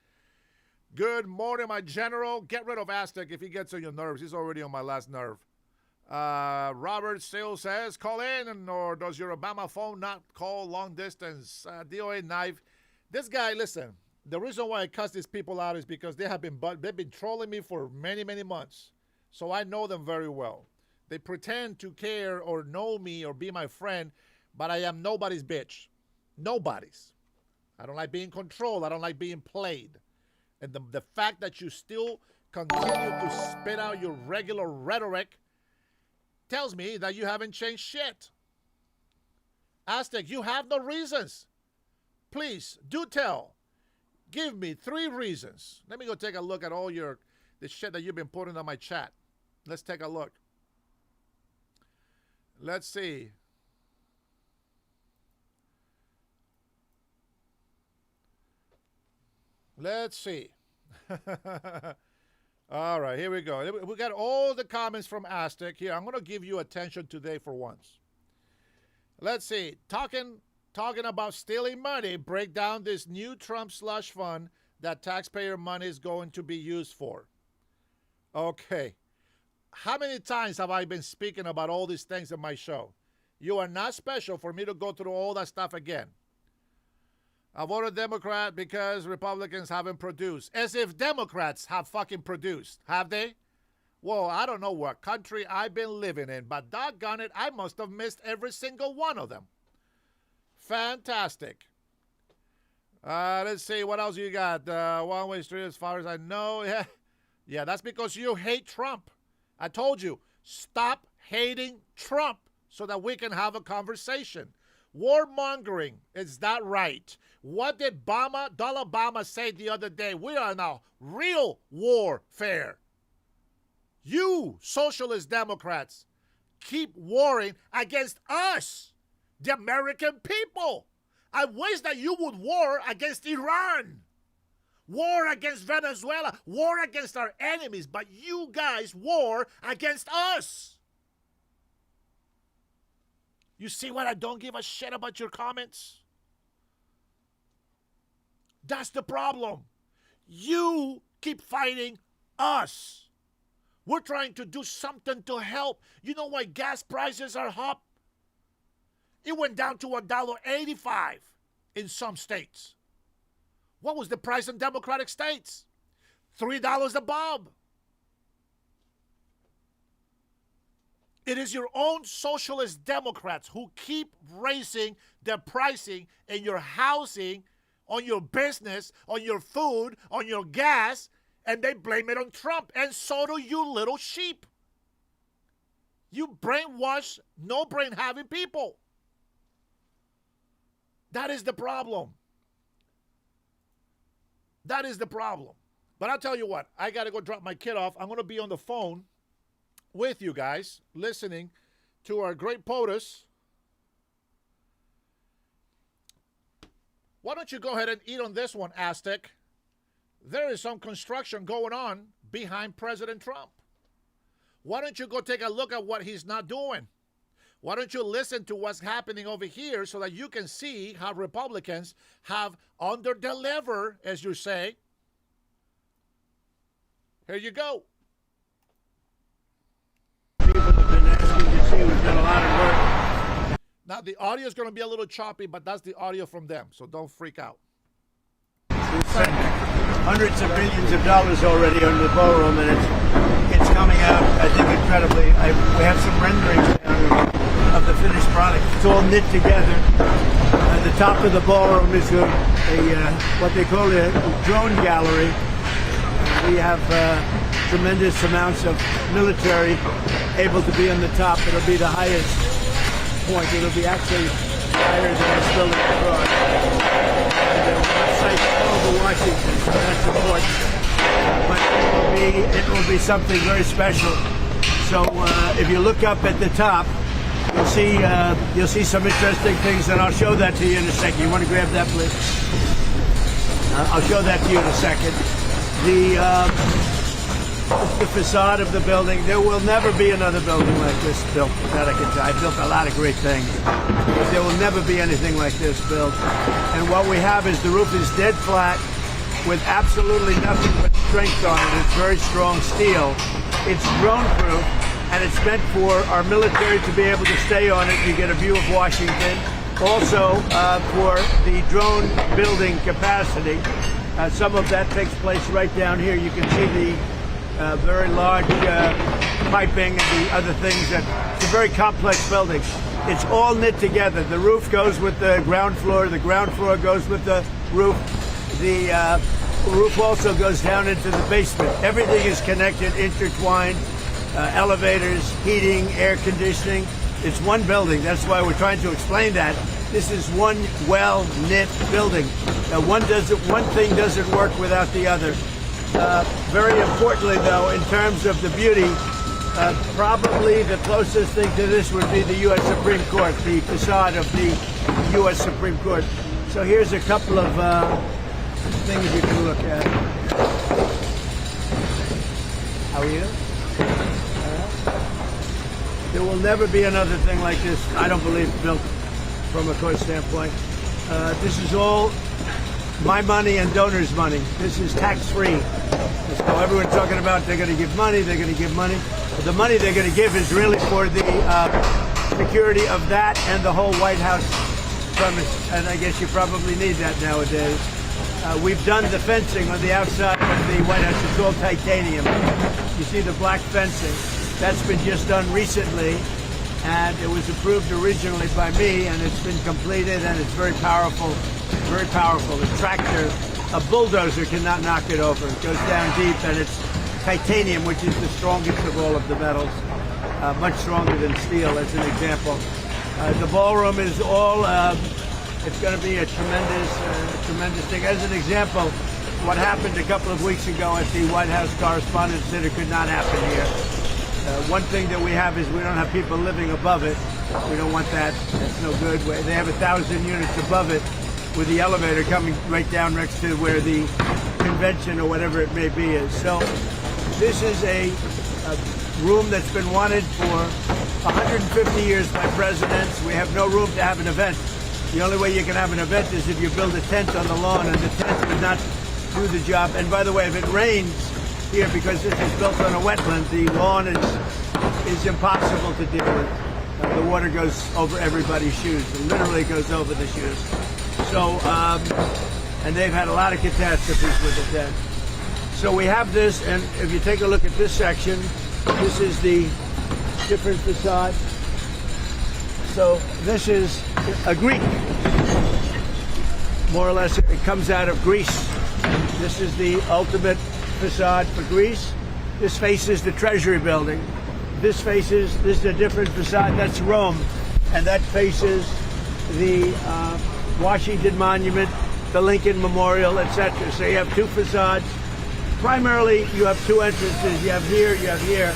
good morning, my general. Get rid of Aztec if he gets on your nerves. He's already on my last nerve. Robert still says, call in, or does your Obama phone not call long distance? DOA knife. This guy, listen, the reason why I cuss these people out is because they've been trolling me for many, many months. So I know them very well. They pretend to care or know me or be my friend, but I am nobody's bitch. Nobody's. I don't like being controlled. I don't like being played. And the fact that you still continue to spit out your regular rhetoric tells me that you haven't changed shit. Aztec, you have no reasons. Please, do tell. Give me 3 reasons. Let me go take a look at all the shit that you've been putting on my chat. Let's take a look. Let's see. Let's see. All right, here we go. We got all the comments from Aztec. Here, I'm going to give you attention today for once. Let's see. Talking about stealing money, break down this new Trump slush fund that taxpayer money is going to be used for. Okay. How many times have I been speaking about all these things in my show? You are not special for me to go through all that stuff again. I voted Democrat because Republicans haven't produced. As if Democrats have fucking produced. Have they? Well, I don't know what country I've been living in, but doggone it, I must have missed every single one of them. Fantastic. Let's see, what else you got? One-way street as far as I know. Yeah, that's because you hate Trump. I told you, stop hating Trump so that we can have a conversation. Warmongering, is that right? What did Donald Obama say the other day? We are now real warfare. You, socialist Democrats, keep warring against us, the American people. I wish that you would war against Iran, war against Venezuela, war against our enemies, but you guys war against us. You see what I don't give a shit about your comments? That's the problem. You keep fighting us. We're trying to do something to help. You know why gas prices are up? It went down to $1.85 in some states. What was the price in Democratic states? $3 a bulb. It is your own socialist Democrats who keep raising the pricing in your housing, on your business, on your food, on your gas, and they blame it on Trump. And so do you little sheep. You brainwash, no brain having people. That is the problem. That is the problem. But I'll tell you what, I got to go drop my kid off. I'm going to be on the phone with you guys, listening to our great POTUS. Why don't you go ahead and eat on this one, Aztec? There is some construction going on behind President Trump. Why don't you go take a look at what he's not doing? Why don't you listen to what's happening over here so that you can see how Republicans have under-delivered, as you say. Here you go. People have been asking to see. We've done a lot of work. Now, the audio is going to be a little choppy, but that's the audio from them, so don't freak out. We've spent hundreds of millions of dollars already on the ballroom, and it's coming out, I think, incredibly. We have some renderings of the finished product. It's all knit together. At the top of the ballroom is what they call a drone gallery. We have tremendous amounts of military able to be on the top. It'll be the highest point. It'll be actually higher than this building across. Site over Washington, so that's important. But it will be something very special. So if you look up at the top, you'll see some interesting things, and I'll show that to you in a second. You want to grab that, please? I'll show that to you in a second. The facade of the building. There will never be another building like this built. That I can tell. I built a lot of great things, but there will never be anything like this built. And what we have is the roof is dead flat with absolutely nothing but strength on it. It's very strong steel. It's drone-proof, and it's meant for our military to be able to stay on it. You get a view of Washington. Also, for the drone building capacity, some of that takes place right down here. You can see the very large piping and the other things. It's a very complex building. It's all knit together. The roof goes with the ground floor. The ground floor goes with the roof. roof also goes down into the basement. Everything is connected, intertwined. Elevators, heating, air conditioning. It's one building. That's why we're trying to explain that. This is one well-knit building. One thing doesn't work without the other. Very importantly, though, in terms of the beauty, probably the closest thing to this would be the U.S. Supreme Court, the facade of the U.S. Supreme Court. So here's a couple of things you can look at. How are you? There will never be another thing like this, I don't believe, built from a cost standpoint. This is all my money and donors' money. This is tax-free. So everyone's talking about they're going to give money, they're going to give money. But the money they're going to give is really for the security of that and the whole White House premise. And I guess you probably need that nowadays. We've done the fencing on the outside of the White House. It's all titanium. You see the black fencing. That's been just done recently, and it was approved originally by me, and it's been completed, and it's very powerful. Very powerful. A tractor, a bulldozer cannot knock it over. It goes down deep, and it's titanium, which is the strongest of all of the metals, much stronger than steel, as an example. The ballroom is all. It's going to be a tremendous thing. As an example, what happened a couple of weeks ago at the White House Correspondents' Center could not happen here. One thing that we have is we don't have people living above it. We don't want that. That's no good. They have 1,000 units above it with the elevator coming right down next to where the convention or whatever it may be is. So this is a room that's been wanted for 150 years by presidents. We have no room to have an event. The only way you can have an event is if you build a tent on the lawn, and the tent would not do the job. And by the way, if it rains here, because this is built on a wetland, the lawn is impossible to deal with. The water goes over everybody's shoes. It literally goes over the shoes. So, and they've had a lot of catastrophes with the tent. So we have this, and if you take a look at this section, this is the different facade. So this is a Greek. More or less, it comes out of Greece. This is the ultimate facade for Greece. This faces the Treasury building. This is a different facade. That's Rome, and that faces the Washington Monument, the Lincoln Memorial, etc. So you have two facades. Primarily, you have two entrances. You have here,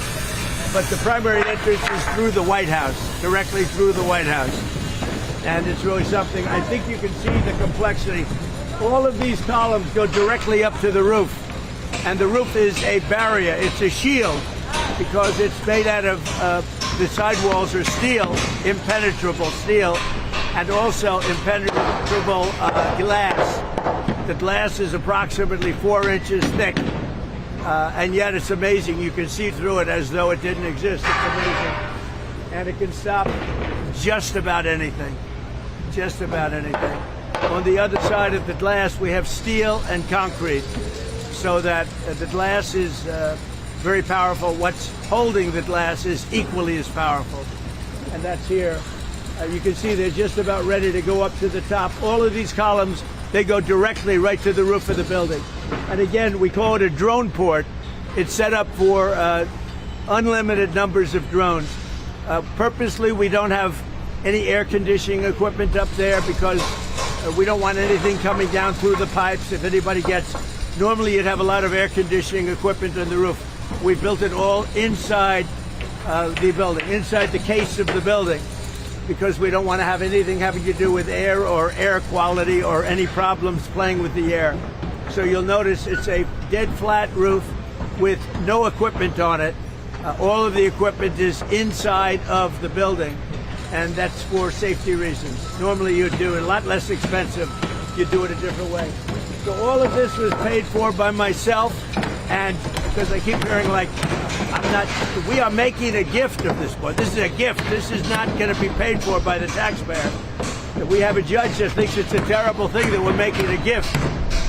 but the primary entrance is through the White House, directly through the White House, and it's really something. I think you can see the complexity. All of these columns go directly up to the roof. And the roof is a barrier. It's a shield because it's made out of the sidewalls are steel, impenetrable steel, and also impenetrable glass. The glass is approximately 4 inches thick, and yet it's amazing. You can see through it as though it didn't exist. It's amazing. And it can stop just about anything. Just about anything. On the other side of the glass, we have steel and concrete, so that the glass is very powerful. What's holding the glass is equally as powerful. And that's here. You can see they're just about ready to go up to the top. All of these columns, they go directly right to the roof of the building. And again, we call it a drone port. It's set up for unlimited numbers of drones. Purposely, we don't have any air conditioning equipment up there because we don't want anything coming down through the pipes. If anybody gets, normally you'd have a lot of air conditioning equipment on the roof. We built it all inside the building, inside the case of the building, because we don't want to have anything having to do with air or air quality or any problems playing with the air. So you'll notice it's a dead flat roof with no equipment on it. All of the equipment is inside of the building, and that's for safety reasons. Normally you'd do it a lot less expensive. You'd do it a different way. So all of this was paid for by myself, and because I keep hearing like, we are making a gift of this point. This is a gift. This is not going to be paid for by the taxpayer. We have a judge that thinks it's a terrible thing that we're making a gift.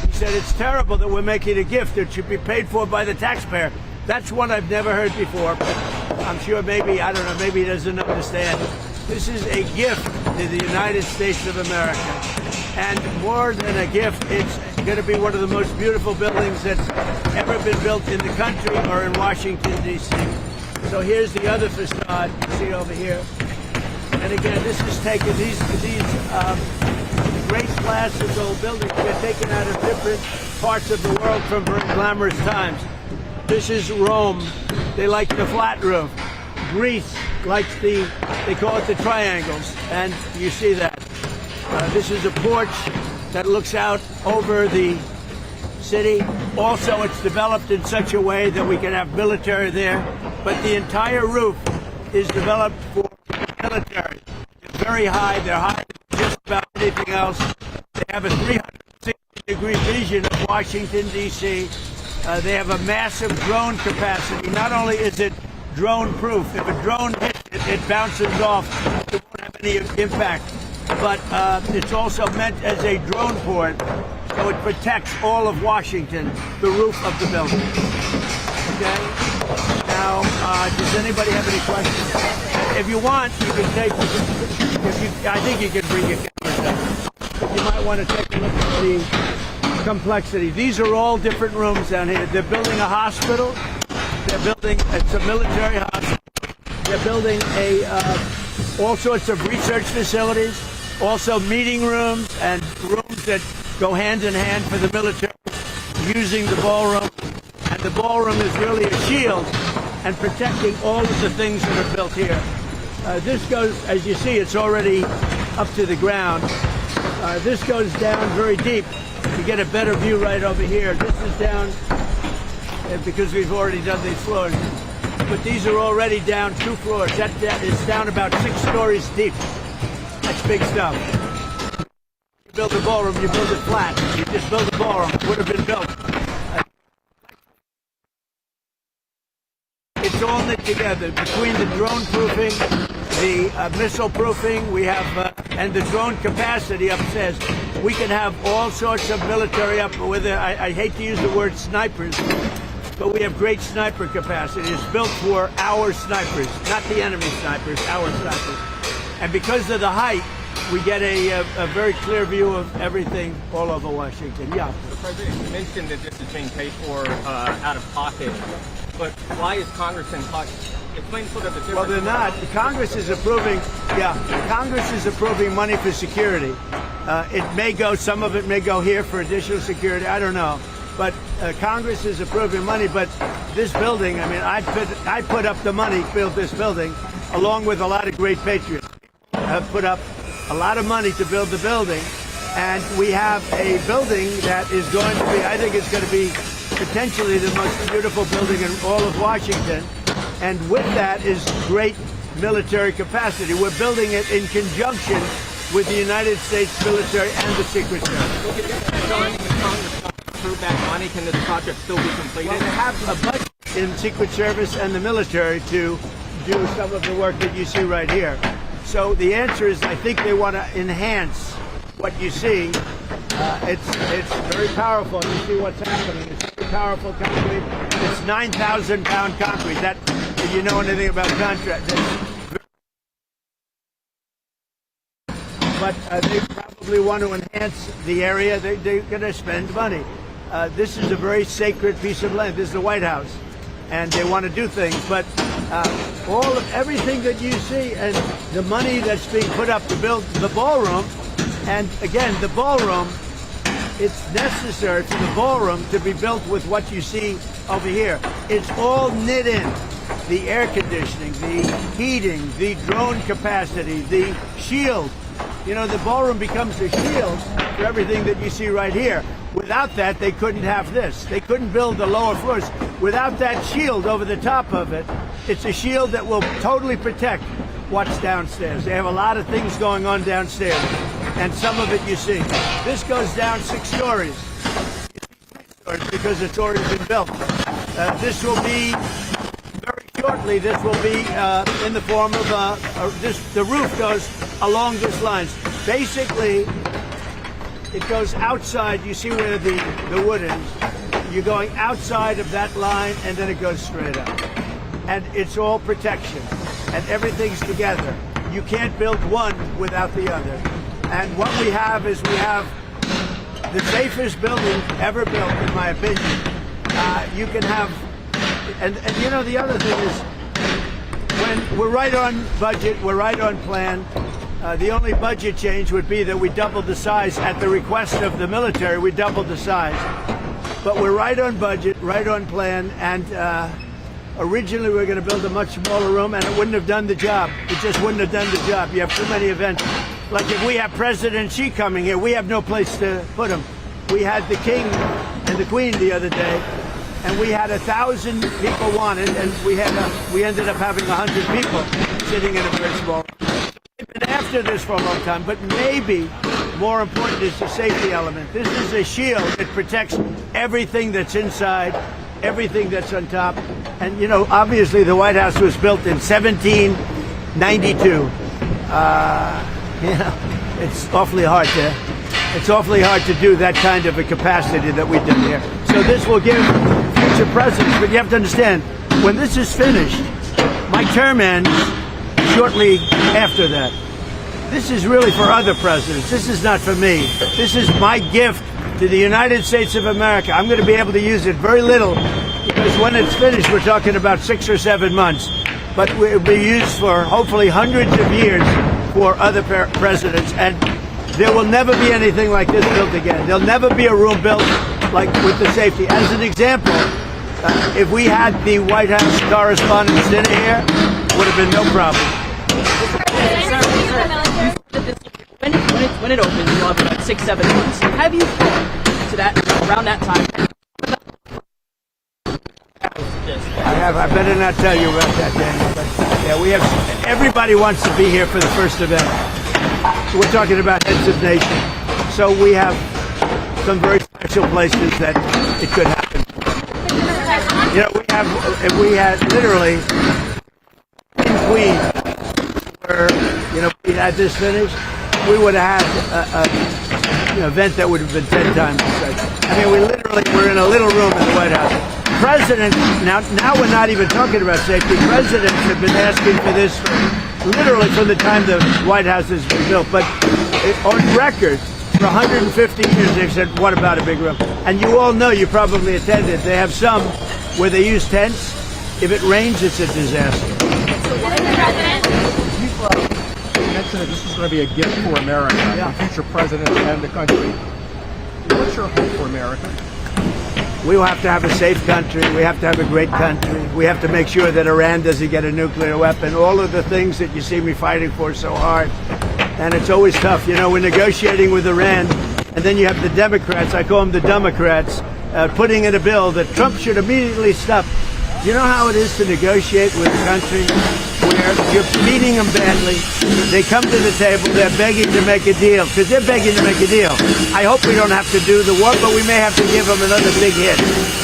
He said it's terrible that we're making a gift. It should be paid for by the taxpayer. That's one I've never heard before, but I'm sure maybe, I don't know, maybe he doesn't understand. This is a gift to the United States of America. And more than a gift, it's going to be one of the most beautiful buildings that's ever been built in the country or in Washington, D.C. So here's the other facade you see over here. And again, this is taken, these great classical buildings get taken out of different parts of the world from very glamorous times. This is Rome. They like the flat roof. Greece likes they call it the triangles, and you see that. This is a porch that looks out over the city. Also, it's developed in such a way that we can have military there, but the entire roof is developed for military. It's very high. They're higher than just about anything else. They have a 360-degree vision of Washington, D.C. They have a massive drone capacity. Not only is it drone-proof, if a drone hits it, it bounces off. It won't have any impact. But it's also meant as a drone port, so it protects all of Washington, the roof of the building. Okay? Now, does anybody have any questions? If you want, you can take. I think you can bring your cameras down. You might want to take a look at the complexity. These are all different rooms down here. They're building a hospital. They're building. It's a military hospital. They're building all sorts of research facilities. Also meeting rooms and rooms that go hand in hand for the military, using the ballroom. And the ballroom is really a shield and protecting all of the things that are built here. This goes, as you see, it's already up to the ground. This goes down very deep. You get a better view right over here. This is down, because we've already done these floors. But these are already down 2 floors. That is down about 6 stories deep. That's big stuff. You build a ballroom, you build it flat. You just build a ballroom. It would have been built. It's all knit together. Between the drone proofing, the missile proofing, we have, and the drone capacity upstairs. We can have all sorts of military up with it. I hate to use the word snipers, but we have great sniper capacity. It's built for our snipers, not the enemy snipers, our snipers. And because of the height, we get a very clear view of everything all over Washington. Yeah. The President, you mentioned that this is being paid for out of pocket, but why is Congress in pocket? Explain sort of the difference. Well, they're not. Congress is approving. Yeah, Congress is approving money for security. It may go. Some of it may go here for additional security. I don't know. But Congress is approving money. But this building, I mean, I put up the money, built this building, along with a lot of great patriots. Have put up a lot of money to build the building, and we have a building that is going to be, I think it's going to be potentially the most beautiful building in all of Washington, and with that is great military capacity. We're building it in conjunction with the United States military and the Secret Service. Approve that money, can this project still be completed? Well, they have a budget in Secret Service and the military to do some of the work that you see right here. So the answer is, I think they want to enhance what you see. It's very powerful. You see what's happening. It's very powerful concrete. It's 9,000-pound concrete. That, if you know anything about contract. But they probably want to enhance the area. They're going to spend money. This is a very sacred piece of land. This is the White House, and they want to do things. But everything that you see and the money that's being put up to build the ballroom, and again, the ballroom, it's necessary for the ballroom to be built with what you see over here. It's all knit in. The air conditioning, the heating, the drone capacity, the shield. You know, the ballroom becomes a shield for everything that you see right here. Without that, they couldn't have this. They couldn't build the lower floors. Without that shield over the top of it, it's a shield that will totally protect what's downstairs. They have a lot of things going on downstairs, and some of it you see. This goes down 6 stories because it's already been built. This will be, very shortly, this will be in the form of, the roof goes along this lines. Basically, it goes outside. You see where the wood is. You're going outside of that line, and then it goes straight up. And it's all protection, and everything's together. You can't build one without the other. And what we have is we have the safest building ever built, in my opinion. You can have, and you know, the other thing is, when we're right on budget, we're right on plan. The only budget change would be that we doubled the size at the request of the military. We doubled the size, but we're right on budget, right on plan. And originally we were going to build a much smaller room, and it wouldn't have done the job. It just wouldn't have done the job. You have too many events. Like if we have President Xi coming here, we have no place to put him. We had the King and the Queen the other day, and we had 1,000 people wanted, and we ended up having 100 people sitting in a very small room. We've been after this for a long time, but maybe more important is the safety element. This is a shield that protects everything that's inside, everything that's on top. And you know, obviously the White House was built in 1792. You know, it's awfully hard to do that kind of a capacity that we did here. So this will give future presidents, but you have to understand, when this is finished, my term ends shortly after that. This is really for other presidents. This is not for me. This is my gift to the United States of America. I'm going to be able to use it very little, because when it's finished, we're talking about 6 or 7 months. But it will be used for hopefully hundreds of years for other presidents, and there will never be anything like this built again. There'll never be a room built like with the safety. As an example, if we had the White House Correspondents' Dinner here, would have been no problem. When it opens, you'll have about 6-7 months. Have you thought to that around that time? I better not tell you about that, Daniel. But yeah, we have. Everybody wants to be here for the first event. We're talking about heads of nation, so we have some very special places that it could happen. You know, if we had literally Queen, where we had this finished, we would have had an event that would have been 10 times the size. I mean, we're in a little room in the White House. Presidents, now we're not even talking about safety. Presidents have been asking for this literally from the time the White House has been built. But on record, for 150 years, they've said, what about a big room? And you all know, you probably attended, they have some where they use tents. If it rains, it's a disaster. You mentioned that this is going to be a gift for America, Yeah. the future president and the country. What's your hope for America? We will have to have a safe country. We have to have a great country. We have to make sure that Iran doesn't get a nuclear weapon. All of the things that you see me fighting for so hard. And it's always tough. You know, we're negotiating with Iran, and then you have the Democrats, I call them the Democrats, putting in a bill that Trump should immediately stop. You know how it is to negotiate with a country where you're beating them badly? They come to the table, they're begging to make a deal, because they're begging to make a deal. I hope we don't have to do the war, but we may have to give them another big hit.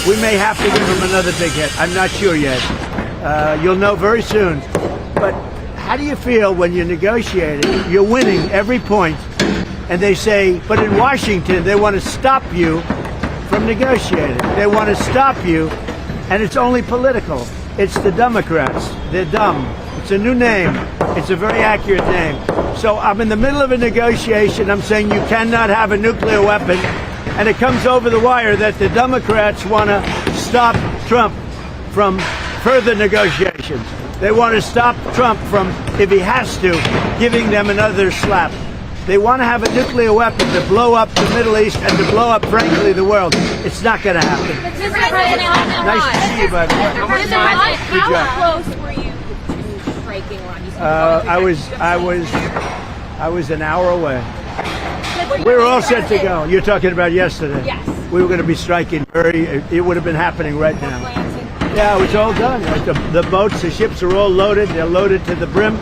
We may have to give them another big hit. I'm not sure yet. You'll know very soon. But how do you feel when you're negotiating? You're winning every point, and they say, but in Washington, they want to stop you from negotiating. They want to stop you. And it's only political. It's the Democrats. They're dumb. It's a new name. It's a very accurate name. So I'm in the middle of a negotiation. I'm saying you cannot have a nuclear weapon. And it comes over the wire that the Democrats want to stop Trump from further negotiations. They want to stop Trump from, if he has to, giving them another slap. They want to have a nuclear weapon to blow up the Middle East and to blow up, frankly, the world. It's not going to happen. Nice to see you, buddy. How close were you to striking Iran? I was an hour away. We were all set to go. You're talking about yesterday. Yes. We were going to be striking it would have been happening right now. Yeah, it was all done. Like the boats, the ships are all loaded. They're loaded to the brim.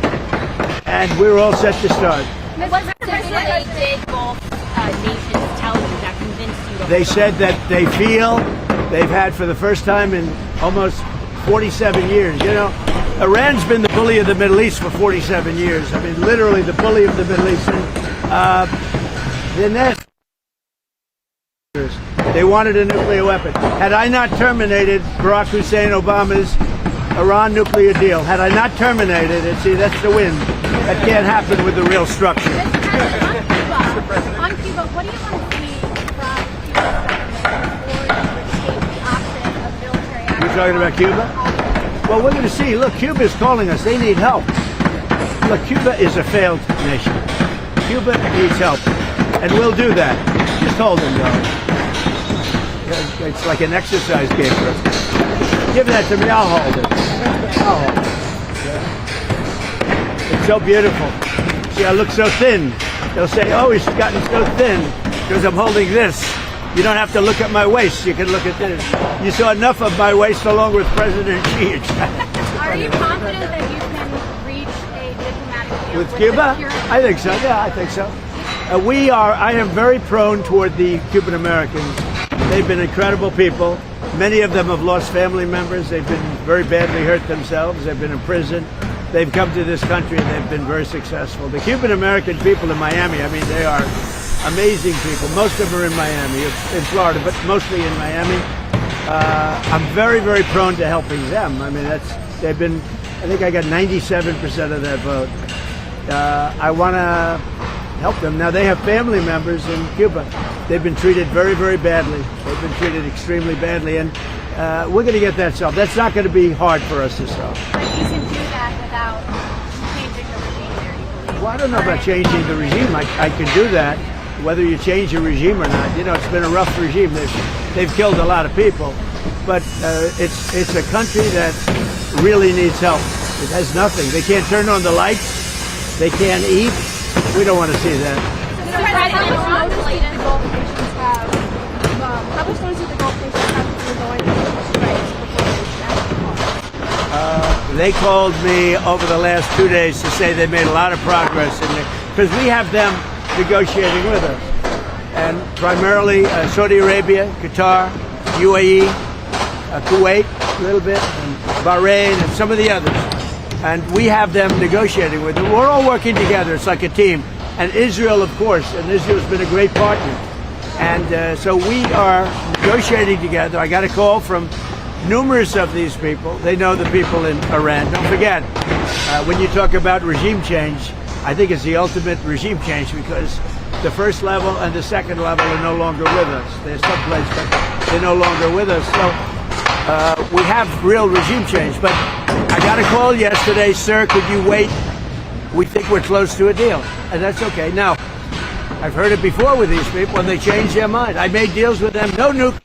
And we were all set to start. What specifically did both nations tell you that convinced you? They said that they feel they've had for the first time in almost 47 years. You know, Iran's been the bully of the Middle East for 47 years. I mean, literally the bully of the Middle East. They wanted a nuclear weapon. Had I not terminated Barack Hussein Obama's Iran nuclear deal, had I not terminated it, see, that's the win. That can't happen with the real structure. talking about Cuba? Well, we're going to see. Look, Cuba is calling us. They need help. Look, Cuba is a failed nation. Cuba needs help, and we'll do that. Just hold them, though. It's like an exercise game for us. Give that to me. I'll hold it. I'll hold it. It's so beautiful. See, I look so thin. They'll say, "Oh, he's gotten so thin because I'm holding this." You don't have to look at my waist. You can look at this. You saw enough of my waist along with President Xi. Are you confident that you can reach a diplomatic deal With Cuba? I think so. Yeah, I think so. I am very prone toward the Cuban Americans. They've been incredible people. Many of them have lost family members. They've been very badly hurt themselves. They've been in prison. They've come to this country and they've been very successful. The Cuban American people in Miami, I mean, they are amazing people. Most of them are in Miami, in Florida, but mostly in Miami. I'm very, very prone to helping them. I mean, I think I got 97% of that vote. I want to help them. Now, they have family members in Cuba. They've been treated very, very badly. They've been treated extremely badly, and we're going to get that solved. That's not going to be hard for us to solve. But you can do that without changing the regime there, you believe? Well, I don't know about changing the regime. I can do that. Whether you change the regime or not, you know, it's been a rough regime. They've killed a lot of people, but it's a country that really needs help. It has nothing. They can't turn on the lights. They can't eat. We don't want to see that. So President Trump the Gulf nations have, how much notice did the Gulf nations have to join the strikes before They called me over the last 2 days to say they made a lot of progress because we have them negotiating with us, and primarily Saudi Arabia, Qatar, UAE, Kuwait, a little bit, and Bahrain, and some of the others. And we have them negotiating with them. We're all working together. It's like a team. And Israel, of course, and Israel's been a great partner. And so we are negotiating together. I got a call from numerous of these people. They know the people in Iran. Don't forget, when you talk about regime change, I think it's the ultimate regime change because the first level and the second level are no longer with us. They're someplace, but they're no longer with us. So we have real regime change. But I got a call yesterday, sir, could you wait? We think we're close to a deal. And that's okay. Now, I've heard it before with these people, and they change their mind. I made deals with them, no nuclear.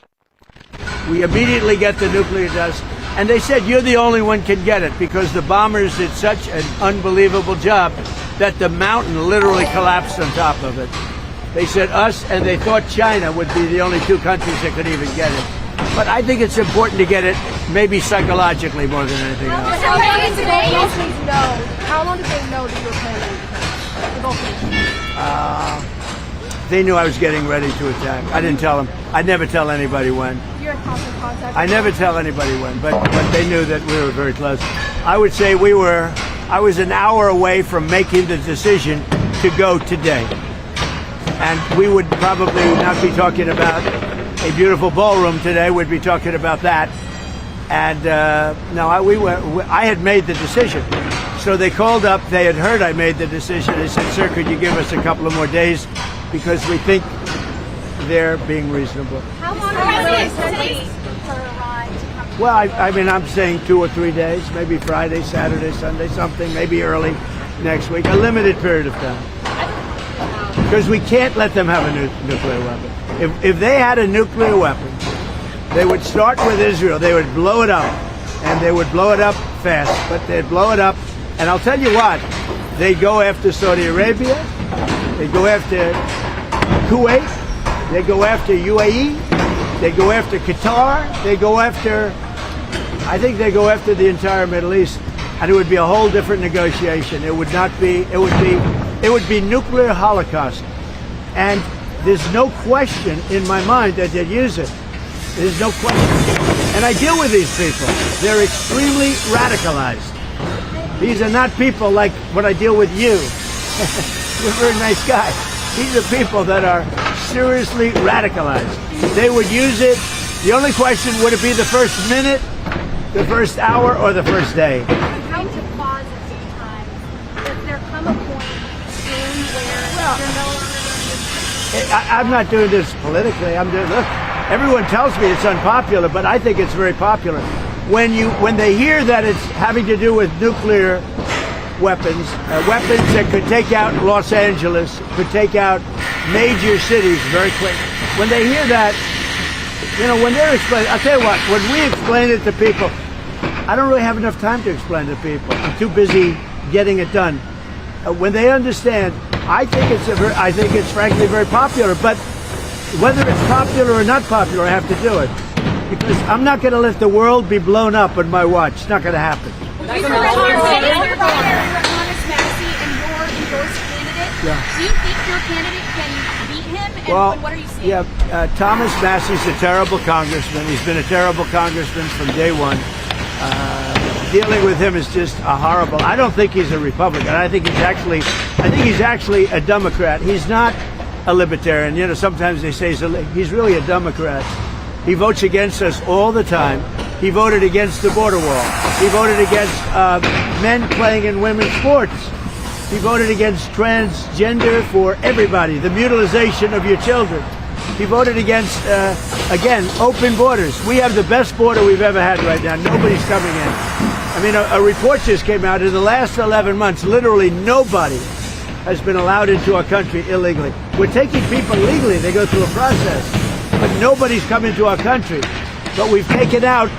We immediately get the nuclear dust. And they said, you're the only one can get it because the bombers did such an unbelievable job that the mountain literally collapsed on top of it. They said us, and they thought China would be the only two countries that could even get it. But I think it's important to get it, maybe psychologically more than anything else. How long did they know that you were planning the Gulf nations? They knew I was getting ready to attack. I didn't tell them. I never tell anybody when. You're in constant contact. I never tell anybody when, but they knew that we were very close. I would say I was an hour away from making the decision to go today. And we would probably not be talking about a beautiful ballroom today. We'd be talking about that. And I had made the decision. So they called up. They had heard I made the decision. They said, sir, could you give us a couple of more days because we think they're being reasonable. How long does it take for Iran to come? Well, I mean, I'm saying 2 or 3 days, maybe Friday, Saturday, Sunday, something, maybe early next week, a limited period of time. Because we can't let them have a nuclear weapon. If they had a nuclear weapon, they would start with Israel. They would blow it up, and they would blow it up fast, but they'd blow it up. And I'll tell you what, they'd go after Saudi Arabia, they'd go after Kuwait, they'd go after UAE, they'd go after Qatar, I think they go after the entire Middle East, and it would be a whole different negotiation. It would be nuclear holocaust. And there's no question in my mind that they'd use it. There's no question. And I deal with these people. They're extremely radicalized. These are not people like what I deal with you. You're a very nice guy. These are people that are seriously radicalized. They would use it. The only question, would it be the first minute, the first hour, or the first day? How to pause at some time? Does there come a point soon where you're no longer going to... I'm not doing this politically. Look, everyone tells me it's unpopular, but I think it's very popular. when they hear that it's having to do with nuclear weapons, weapons that could take out Los Angeles, could take out major cities very quick. When they hear that, when they're explaining, I'll tell you what, when we explain it to people, I don't really have enough time to explain it to people. I'm too busy getting it done. When they understand, I think it's frankly very popular. But whether it's popular or not popular, I have to do it because I'm not going to let the world be blown up on my watch. It's not going to happen. Honest Massey and your endorsed candidate. Yeah. Do you think your candidate can beat him? And Well, what are you seeing? Thomas Massey's a terrible congressman. He's been a terrible congressman from day one. Dealing with him is just a horrible. I don't think he's a Republican. I think he's actually a Democrat. He's not a libertarian. Sometimes they say he's really a Democrat. He votes against us all the time. He voted against the border wall. He voted against men playing in women's sports. He voted against transgender for everybody, the mutilization of your children. He voted against, again, open borders. We have the best border we've ever had right now. Nobody's coming in. I mean, a report just came out. In the last 11 months, literally nobody has been allowed into our country illegally. We're taking people legally. They go through a process. But nobody's come into our country. But we've taken out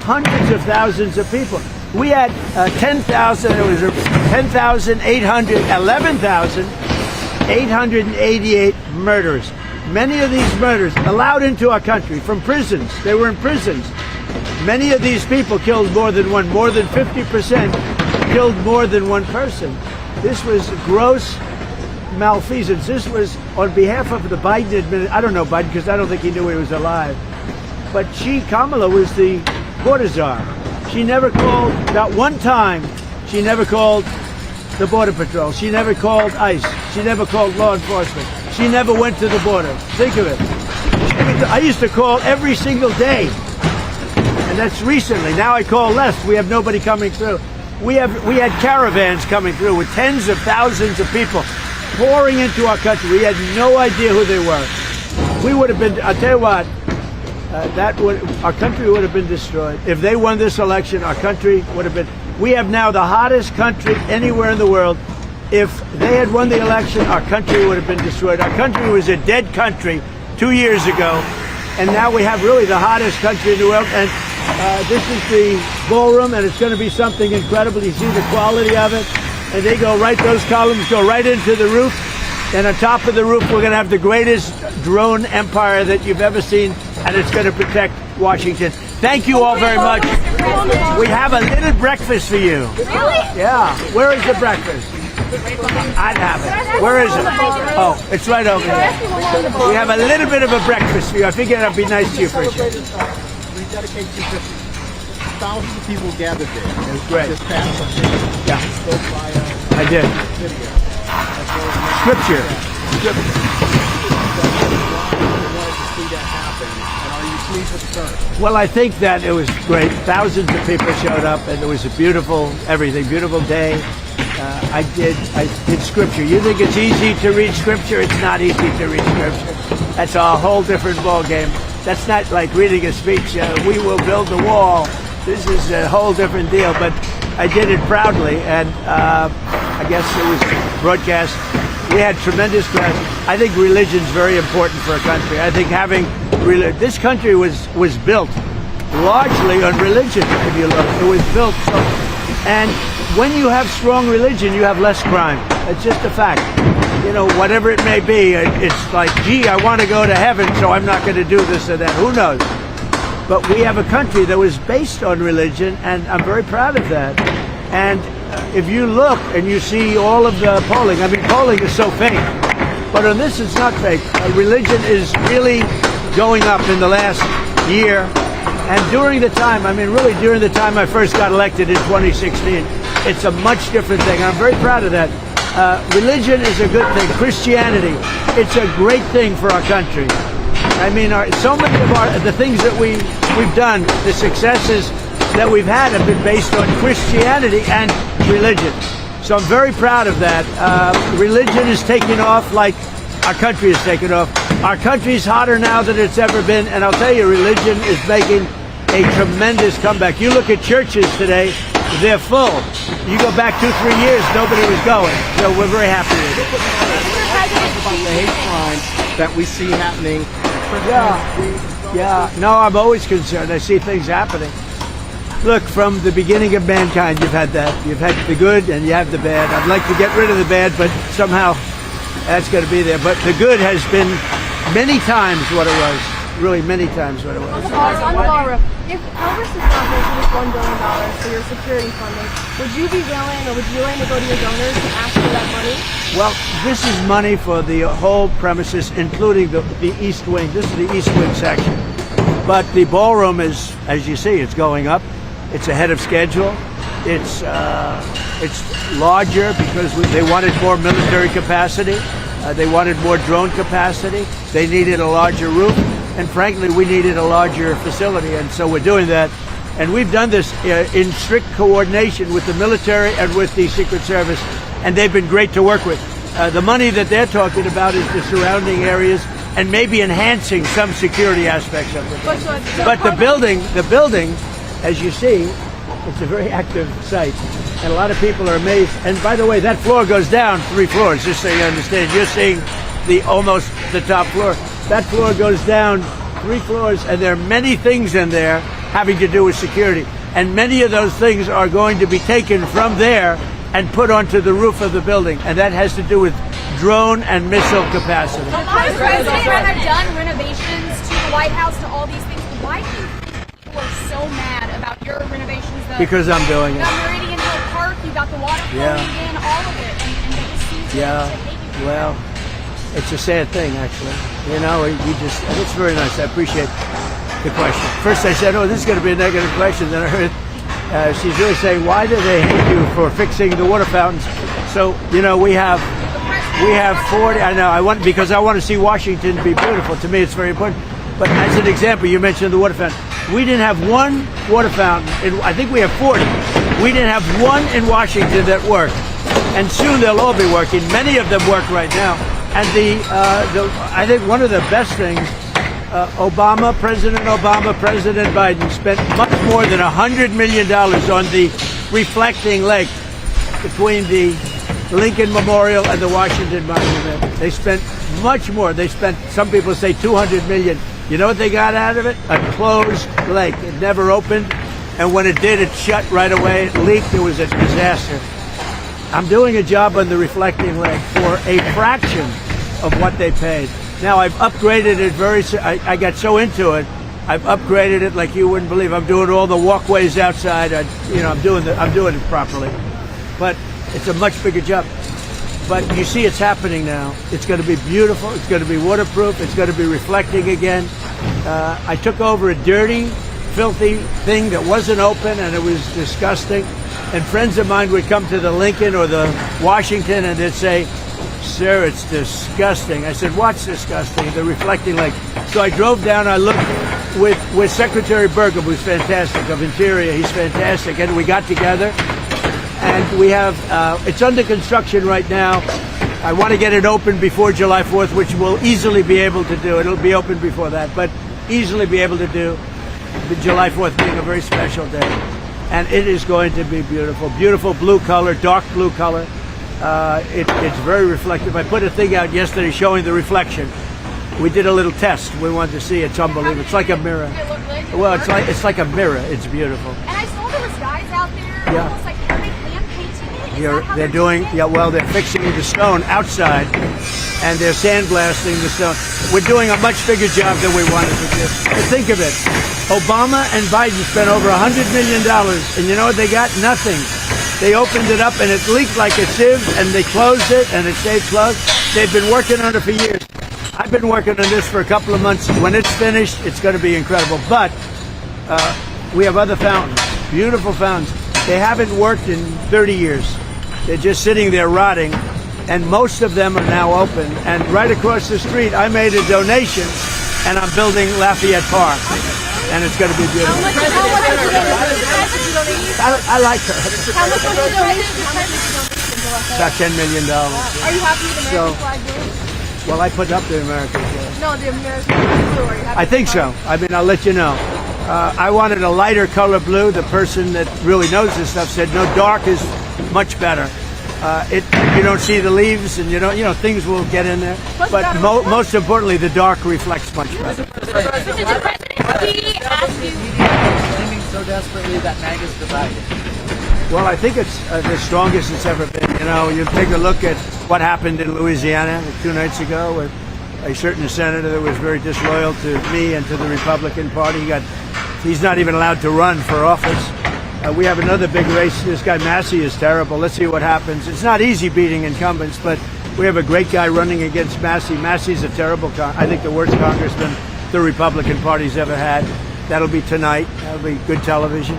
hundreds of thousands of people. We had 11,888 murders. Many of these murders allowed into our country from prisons. They were in prisons. Many of these people killed more than one. More than 50% killed more than one person. This was gross malfeasance. This was on behalf of the Biden administration. I don't know Biden because I don't think he knew he was alive. But Kamala was the border czar. She never called, not one time, she never called the Border Patrol. She never called ICE. She never called law enforcement. She never went to the border. Think of it. I used to call every single day. And that's recently. Now I call less. We have nobody coming through. We had caravans coming through with tens of thousands of people pouring into our country. We had no idea who they were. We would have been, I'll tell you what, our country would have been destroyed. If they won this election, our country would have been, we have now the hottest country anywhere in the world. If they had won the election, our country would have been destroyed. Our country was a dead country 2 years ago, and now we have really the hottest country in the world. And this is the ballroom, and it's going to be something incredible. You see the quality of it, and they go right, those columns go right into the roof, and on top of the roof, we're going to have the greatest drone empire that you've ever seen, and it's going to protect Washington. Thank you all very much. We have a little breakfast for you. Really? Yeah. Where is the breakfast? I'd have it. Where is it? Oh, it's right over there. We have a little bit of a breakfast for you. I figured I'd be nice to you for a change. We dedicate to thousands of people gathered there. It was great. This past Sunday. Yeah. Spoke by I did. video. Scripture. Well, I think that it was great. Thousands of people showed up, and it was a beautiful day. I did scripture. You think it's easy to read scripture? It's not easy to read scripture. That's a whole different ball game. That's not like reading a speech. We will build the wall. This is a whole different deal. But I did it proudly, and I guess it was broadcast. We had tremendous crowds. I think religion's very important for a country. I think having this country was built largely on religion. If you look, it was built so. And when you have strong religion, you have less crime. It's just a fact. Whatever it may be, it's like, gee, I want to go to heaven, so I'm not going to do this or that. Who knows? But we have a country that was based on religion, and I'm very proud of that. And if you look and you see all of the polling, polling is so fake. But on this, it's not fake. Religion is really going up in the last year. And during the time, during the time I first got elected in 2016, it's a much different thing. I'm very proud of that. Religion is a good thing. Christianity, it's a great thing for our country. So many of the things that we've done, the successes that we've had have been based on Christianity and religion. So I'm very proud of that. Religion is taking off like our country is taking off. Our country's hotter now than it's ever been, and I'll tell you, religion is making a tremendous comeback. You look at churches today, they're full. You go back 2-3 years, nobody was going. So we're very happy with it. About the hate crimes that we see happening. Yeah. No, I'm always concerned. I see things happening. Look, from the beginning of mankind, you've had that. You've had the good and you have the bad. I'd like to get rid of the bad, but somehow that's going to be there. But the good has been many times what it was. Really, many times what it was. On the ballroom, if Congress is not going to this $1 billion for your security funding, would you be willing, or would you willing to go to your donors and ask for that money? Well, this is money for the whole premises, including the East Wing. This is the East Wing section. But the ballroom is, as you see, it's going up. It's ahead of schedule. It's larger because they wanted more military capacity. They wanted more drone capacity. They needed a larger roof. And frankly, we needed a larger facility. And so we're doing that. And we've done this in strict coordination with the military and with the Secret Service. And they've been great to work with. The money that they're talking about is the surrounding areas and maybe enhancing some security aspects of it. But the building, as you see, it's a very active site. And a lot of people are amazed. And by the way, that floor goes down 3 floors, just so you understand. You're seeing almost the top floor. That floor goes down 3 floors, and there are many things in there having to do with security. And many of those things are going to be taken from there and put onto the roof of the building. And that has to do with drone and missile capacity. A lot of presidents have done renovations to the White House, to all these things. Why do you think people are so mad about your renovations? Because I'm doing it. You got Meridian Hill Park, you got the water flowing in, all of it. And they just seem to hate you. Well, it's a sad thing, actually. You know, and it's very nice. I appreciate the question. First I said, oh, this is going to be a negative question. Then I heard she's really saying, why do they hate you for fixing the water fountains? So, you know, we have 40. I know. Because I want to see Washington be beautiful. To me, it's very important. But as an example, you mentioned the water fountain. We didn't have one water fountain. I think we have 40. We didn't have one in Washington that worked. And soon they'll all be working. Many of them work right now. And I think one of the best things, President Obama, President Biden spent much more than $100 million on the reflecting lake between the Lincoln Memorial and the Washington Monument. They spent much more. They spent, some people say, $200 million. You know what they got out of it? A closed lake. It never opened. And when it did, it shut right away. It leaked. It was a disaster. I'm doing a job on the reflecting lake for a fraction of what they paid. Now I've upgraded it I got so into it. I've upgraded it like you wouldn't believe. I'm doing all the walkways outside. I'm doing it properly. But it's a much bigger job. But you see it's happening now. It's going to be beautiful. It's going to be waterproof. It's going to be reflecting again. I took over a dirty, filthy thing that wasn't open, and it was disgusting. And friends of mine would come to the Lincoln or the Washington and they'd say, sir, it's disgusting. I said, what's disgusting? The reflecting lake. So I drove down, I looked with Secretary Burgum, who's fantastic, of Interior. He's fantastic. And we got together and we have, it's under construction right now. I want to get it open before July 4th, which we'll easily be able to do. It'll be open before that, but easily be able to do. The July 4th being a very special day. And it is going to be beautiful. Beautiful blue color, dark blue color. It's very reflective. I put a thing out yesterday showing the reflection. We did a little test. We wanted to see. It's unbelievable. It's like a mirror. Well, it's like a mirror. It's beautiful. And I saw there was guys out there almost like are they hand painting it? They're doing, they're fixing the stone outside and they're sandblasting the stone. We're doing a much bigger job than we wanted to do. But think of it. Obama and Biden spent over $100 million, and you know what they got? Nothing. They opened it up, and it leaked like a sieve, and they closed it, and it stayed closed. They've been working on it for years. I've been working on this for a couple of months. When it's finished, it's going to be incredible. But we have other fountains, beautiful fountains. They haven't worked in 30 years. They're just sitting there rotting, and most of them are now open. And right across the street, I made a donation, and I'm building Lafayette Park. And it's going to be beautiful. How much did you donate? I like her. How much did you donate? About $10 million. Are you happy with the American flag blue? Well, I put up the American flag. No, the American flag blue. Are you happy I think so. I mean, I'll let you know. I wanted a lighter color blue. The person that really knows this stuff said, no, dark is much better. You don't see the leaves, and things will get in there. But most importantly, the dark reflects much better. Mr. President, he asked you. Claiming so desperately that MAGA's divided. Well, I think it's the strongest it's ever been. You take a look at what happened in Louisiana 2 nights ago with a certain senator that was very disloyal to me and to the Republican Party. He's not even allowed to run for office. We have another big race. This guy Massey is terrible. Let's see what happens. It's not easy beating incumbents, but we have a great guy running against Massey. Massey's a terrible, I think the worst congressman the Republican Party's ever had. That'll be tonight. That'll be good television,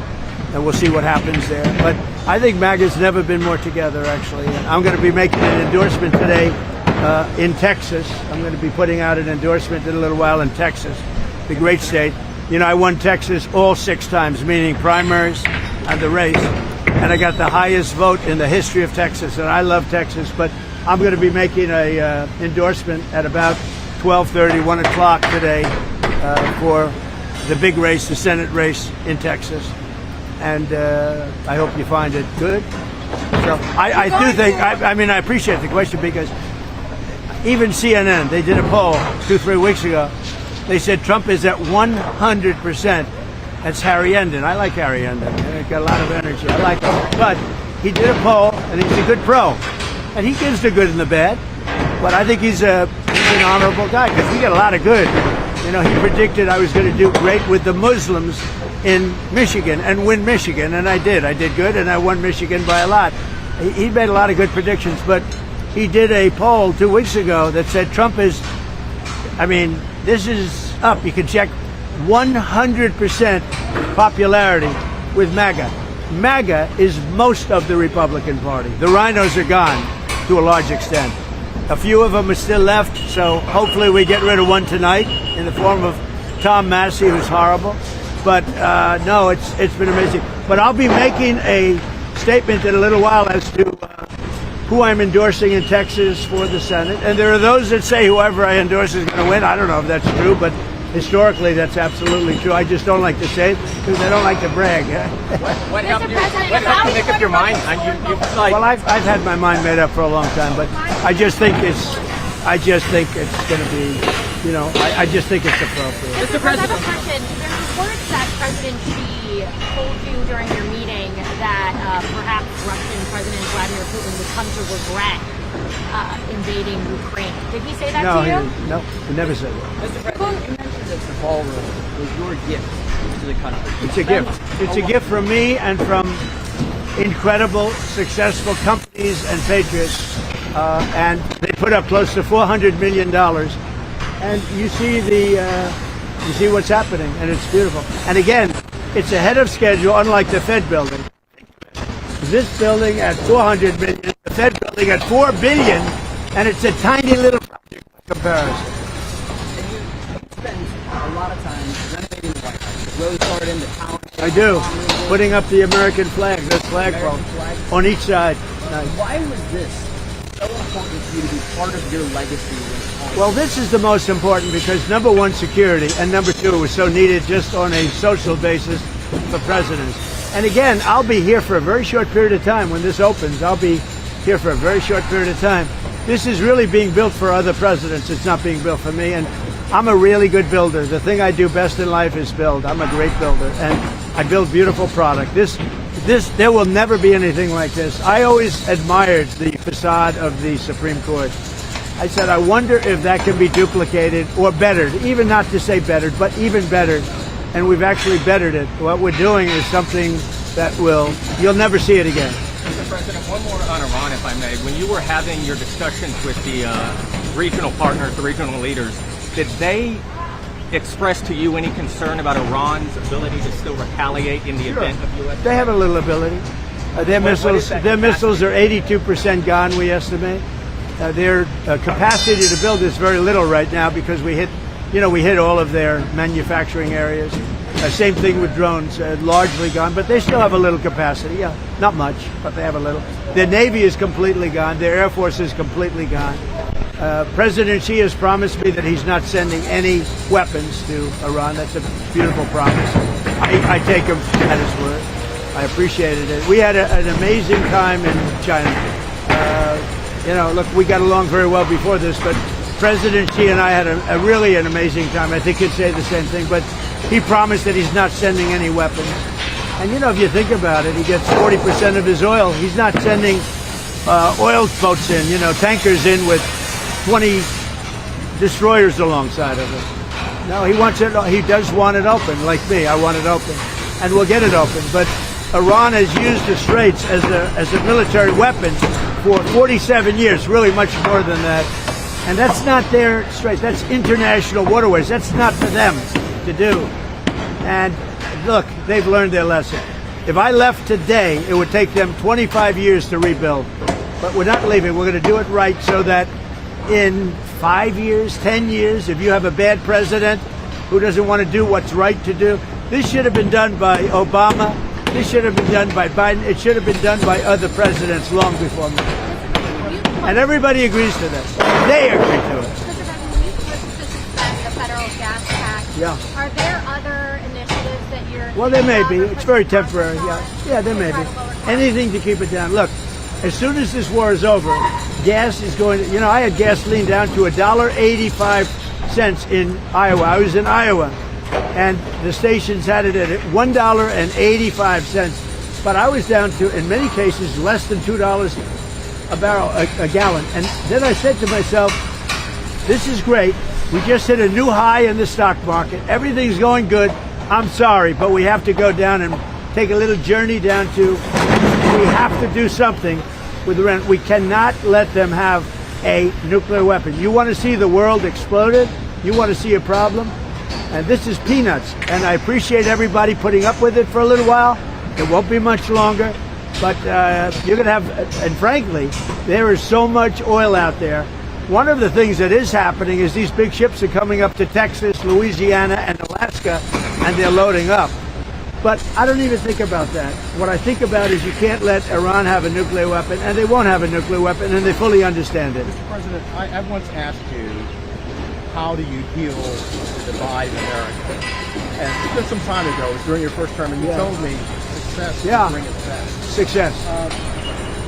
and we'll see what happens there. But I think MAGA's never been more together, actually. And I'm going to be making an endorsement today in Texas. I'm going to be putting out an endorsement in a little while in Texas, the great state. I won Texas all 6 times, meaning primaries and the race, and I got the highest vote in the history of Texas, and I love Texas. But I'm going to be making a endorsement at about 12:30, 1 o'clock today for the big race, the Senate race in Texas, and I hope you find it good. So I do think, I appreciate the question, because even CNN, they did a poll 2-3 weeks ago. They said Trump is at 100%. That's Harry Endon. I like Harry Endon. He's got a lot of energy. I like him. But he did a poll, and he's a good pro. And he gives the good and the bad. But I think he's an honorable guy, because we get a lot of good. He predicted I was going to do great with the Muslims in Michigan and win Michigan, and I did. I did good, and I won Michigan by a lot. He made a lot of good predictions, but he did a poll 2 weeks ago that said Trump is, this is up. You can check 100% popularity with MAGA. MAGA is most of the Republican Party. The rhinos are gone to a large extent. A few of them are still left, so hopefully we get rid of one tonight in the form of Tom Massey, who's horrible. But no, it's been amazing. But I'll be making a statement in a little while as to who I'm endorsing in Texas for the Senate. And there are those that say whoever I endorse is going to win. I don't know if that's true, but historically that's absolutely true. I just don't like to say it because I don't like to brag. What helped you make up your mind? Well, I've had my mind made up for a long time, but I just think it's going to be, I just think it's appropriate. Mr. President, I have a question. There's reports that President Xi told you during your meeting that perhaps Russian President Vladimir Putin would come to regret invading Ukraine. Did he say that to you? No, he never said that. Mr. President, you mentioned that the ballroom was your gift to the country. It's a gift. It's a gift from me and from incredible, successful companies and patriots. And they put up close to $400 million. And you see what's happening, and it's beautiful. And again, it's ahead of schedule, unlike the Fed building. This building at $400 million, the Fed building at $4 billion, and it's a tiny little project by comparison. And you spend a lot of time renovating the White House. You really started in the town. I do, putting up the American flag, this flagpole, on each side. Why was this so important to you to be part of your legacy? Well, this is the most important because, number one, security, and number two, it was so needed just on a social basis for presidents. And again, I'll be here for a very short period of time. When this opens, I'll be here for a very short period of time. This is really being built for other presidents. It's not being built for me. And I'm a really good builder. The thing I do best in life is build. I'm a great builder. And I build beautiful product. There will never be anything like this. I always admired the facade of the Supreme Court. I said, I wonder if that can be duplicated or bettered, even not to say bettered, but even better. And we've actually bettered it. What we're doing is something that you'll never see it again. Mr. President, one more on Iran, if I may. When you were having your discussions with the regional partners, the regional leaders, did they express to you any concern about Iran's ability to still retaliate in the event of U.S.? They have a little ability. Their missiles are 82% gone, we estimate. Their capacity to build is very little right now because we hit all of their manufacturing areas. Same thing with drones, largely gone, but they still have a little capacity. Yeah, not much, but they have a little. Their Navy is completely gone. Their Air Force is completely gone. President Xi has promised me that he's not sending any weapons to Iran. That's a beautiful promise. I take him at his word. I appreciated it. We had an amazing time in China. Look, we got along very well before this, but President Xi and I had a really an amazing time. I think he'd say the same thing, but he promised that he's not sending any weapons. And if you think about it, he gets 40% of his oil. He's not sending oil boats in, tankers in with 20 destroyers alongside of it. No, he wants it. He does want it open, like me. I want it open, and we'll get it open. But Iran has used the Straits as a military weapon for 47 years, really much more than that. And that's not their Straits. That's international waterways. That's not for them to do. And look, they've learned their lesson. If I left today, it would take them 25 years to rebuild. But we're not leaving. We're going to do it right so that in 5 years, 10 years, if you have a bad president who doesn't want to do what's right to do, this should have been done by Obama. This should have been done by Biden. It should have been done by other presidents long before me. And everybody agrees to this. They agree to it. Mr. President, when you purchased to suspend the federal gas tax, are there other initiatives that you're... Well, there may be. It's very temporary. Yeah, there may be. Anything to keep it down. Look, as soon as this war is over, gas is going to... I had gasoline down to $1.85 in Iowa. I was in Iowa, and the stations had it at $1.85. But I was down to, in many cases, less than $2 a barrel, a gallon. And then I said to myself, this is great. We just hit a new high in the stock market. Everything's going good. I'm sorry, but we have to go down and take a little journey down to, we have to do something with Iran. We cannot let them have a nuclear weapon. You want to see the world exploded? You want to see a problem? And this is peanuts. And I appreciate everybody putting up with it for a little while. It won't be much longer. But you're going to have, and frankly, there is so much oil out there. One of the things that is happening is these big ships are coming up to Texas, Louisiana, and Alaska, and they're loading up. But I don't even think about that. What I think about is you can't let Iran have a nuclear weapon, and they won't have a nuclear weapon, and they fully understand it. Mr. President, I once asked you, how do you heal the divide in America? And it's been some time ago, it was during your first term, and you told me success will bring it back. Success.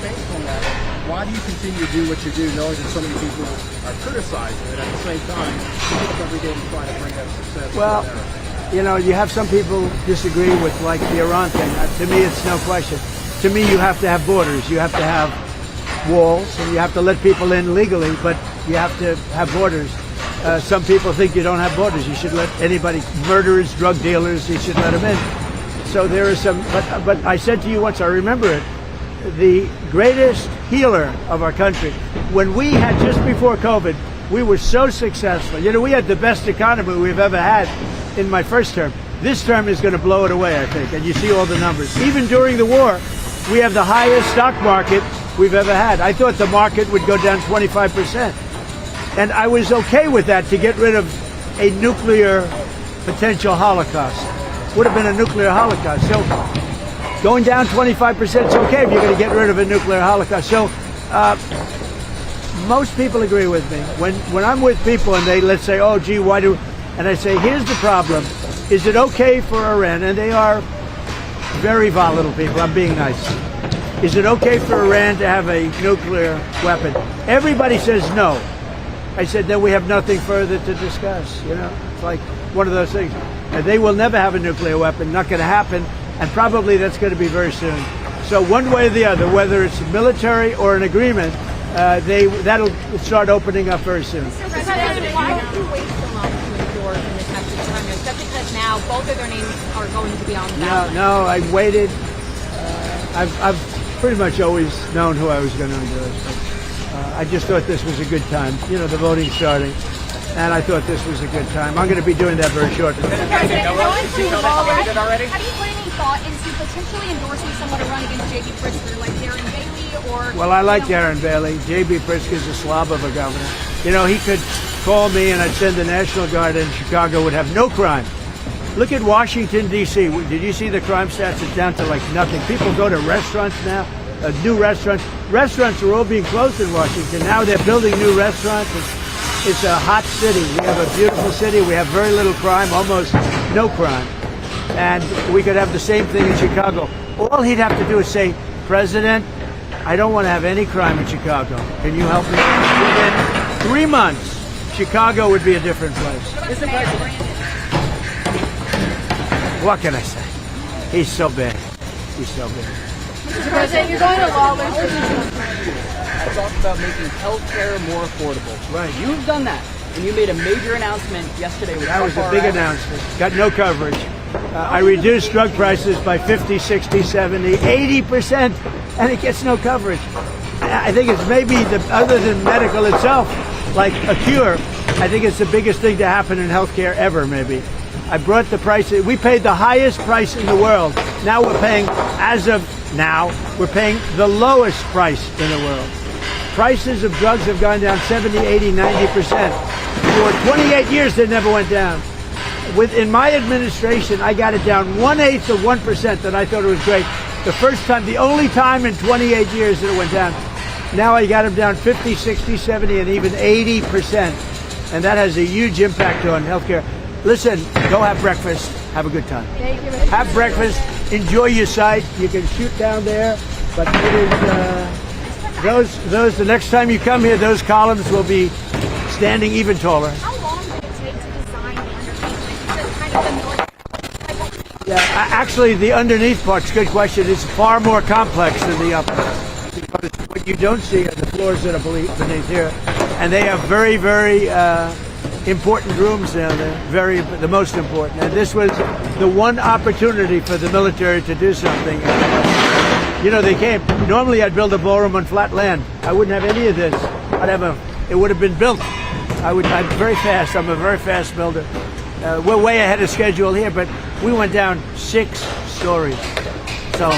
Based on that, why do you continue to do what you do, knowing that so many people are criticizing it at the same time? You get up every day to try to bring that success to America. You have some people disagree with, like, the Iran thing. To me, it's no question. To me, you have to have borders. You have to have walls, and you have to let people in legally, but you have to have borders. Some people think you don't have borders. You should let anybody, murderers, drug dealers, you should let them in. So there is some, but I said to you once, I remember it, the greatest healer of our country, when we had, just before COVID, we were so successful. We had the best economy we've ever had in my first term. This term is going to blow it away, I think, and you see all the numbers. Even during the war, we have the highest stock market we've ever had. I thought the market would go down 25%. And I was okay with that, to get rid of a nuclear potential holocaust. Would have been a nuclear holocaust. So going down 25% is okay if you're going to get rid of a nuclear holocaust. So most people agree with me. When I'm with people and they, let's say, oh, gee, why do... And I say, here's the problem. Is it okay for Iran? And they are very volatile people. I'm being nice. Is it okay for Iran to have a nuclear weapon? Everybody says no. I said, then we have nothing further to discuss. It's like one of those things. And they will never have a nuclear weapon. Not going to happen. And probably that's going to be very soon. So one way or the other, whether it's military or an agreement, that'll start opening up very soon. Mr. President, why did you wait so long to endorse in the Texas primary? Especially because now both of their names are going to be on the ballot. No, I waited. I've pretty much always known who I was going to endorse. I just thought this was a good time. The voting's starting, and I thought this was a good time. I'm going to be doing that very shortly. Mr. President, have you put any thought into potentially endorsing someone to run against J.B. Pritzker, like Darren Bailey or... Well, I like Darren Bailey. J.B. Pritzker's a slob of a governor. He could call me and I'd send the National Guard, and Chicago would have no crime. Look at Washington, D.C. Did you see the crime stats? It's down to like nothing. People go to restaurants now. new restaurants. Restaurants are all being closed in Washington. Now they're building new restaurants. It's a hot city. We have a beautiful city. We have very little crime, almost no crime. And we could have the same thing in Chicago. All he'd have to do is say, President, I don't want to have any crime in Chicago. Can you help me? Within 3 months, Chicago would be a different place. Mr. President. What can I say? He's so big. He's so big. Mr. President, you're going to Lawler's. I talked about making healthcare more affordable. Right. You've done that, and you made a major announcement yesterday. With That was a big Herrera. announcement. Got no coverage. I reduced drug prices by 50, 60, 70, 80%, and it gets no coverage. I think it's maybe, other than medical itself, like a cure, I think it's the biggest thing to happen in healthcare ever, maybe. I brought the price. We paid the highest price in the world. Now we're paying, as of now, we're paying the lowest price in the world. Prices of drugs have gone down 70, 80, 90%. For 28 years, they never went down. In my administration, I got it down 1/8 of 1%, and I thought it was great. The first time, the only time in 28 years that it went down. Now I got them down 50, 60, 70, and even 80%. And that has a huge impact on healthcare. Listen, go have breakfast. Have a good time. Thank you, Mr. Have breakfast. Enjoy your site. You can shoot down there, but it is those. The next time you come here, those columns will be standing even taller. How long did it take to design the underneath? Is it kind of the north? Yeah, actually, the underneath part's a good question. It's far more complex than the upper. Because what you don't see are the floors that are beneath here, and they have very, very important rooms down there. The most important. And this was the one opportunity for the military to do something. You know, they came. Normally, I'd build a ballroom on flat land. I wouldn't have any of this. It would have been built. I'm very fast. I'm a very fast builder. We're way ahead of schedule here, but we went down 6 stories. So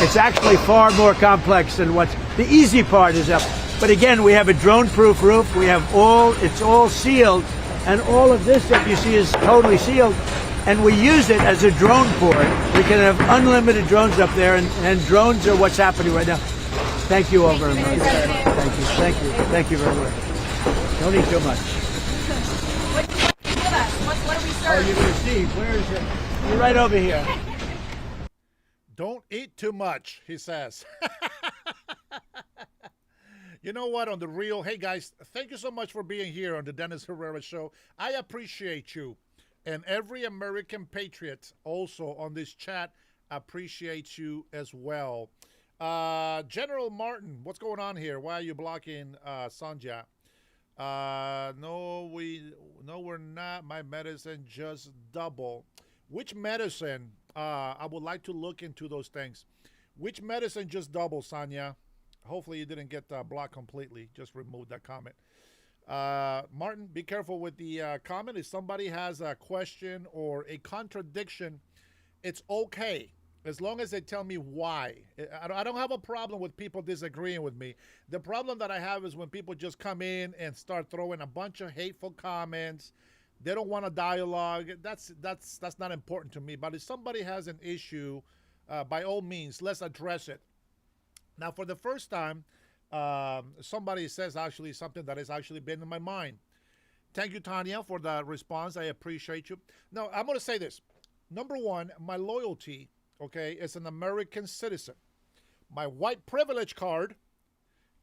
it's actually far more complex than the easy part is up. But again, we have a drone-proof roof. It's all sealed, and all of this that you see is totally sealed. And we use it as a drone port. We can have unlimited drones up there, and drones are what's happening right now. Thank you all very much. Thank you very much. Don't eat too much. What do we Oh, serve? you're going to see. Where is it? You're right over here. Don't eat too much, he says. You know what? On the real, hey guys, thank you so much for being here on the Dennis Herrera Show. I appreciate you. And every American patriot also on this chat appreciates you as well. General Martin, what's going on here? Why are you blocking Sanja? No, we're not. My medicine just double. Which medicine? I would like to look into those things. Which medicine just double, Sanya? Hopefully you didn't get blocked completely. Just remove that comment. Martin, be careful with the comment. If somebody has a question or a contradiction, it's okay. As long as they tell me why. I don't have a problem with people disagreeing with me. The problem that I have is when people just come in and start throwing a bunch of hateful comments. They don't want a dialogue. That's not important to me. But if somebody has an issue, by all means, let's address it. Now, for the first time, somebody says actually something that has actually been in my mind. Thank you, Tanya, for the response. I appreciate you. Now, I'm going to say this. Number one, my loyalty, okay, is an American citizen. My white privilege card,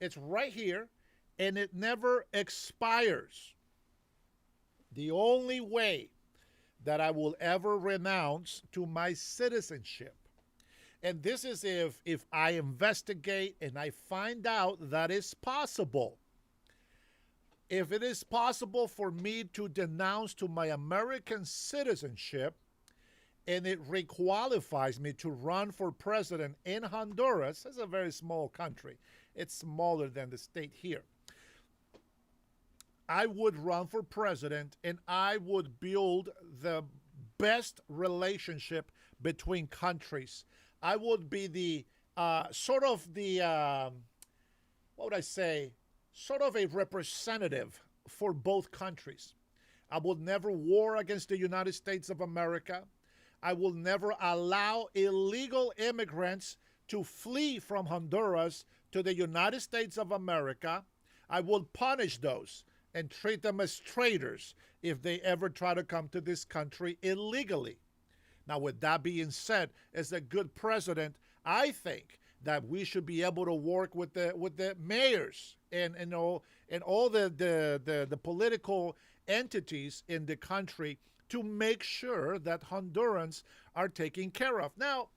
it's right here, and it never expires. The only way that I will ever renounce to my citizenship, and this is if I investigate and I find out that it's possible. If it is possible for me to denounce to my American citizenship, and it requalifies me to run for president in Honduras, it's a very small country. It's smaller than the state here. I would run for president, and I would build the best relationship between countries. I would be the sort of a representative for both countries. I would never war against the United States of America. I will never allow illegal immigrants to flee from Honduras to the United States of America, I will punish those and treat them as traitors if they ever try to come to this country illegally. Now, with that being said, as a good president, I think that we should be able to work with the mayors and all the political entities in the country to make sure that Hondurans are taken care of. Now,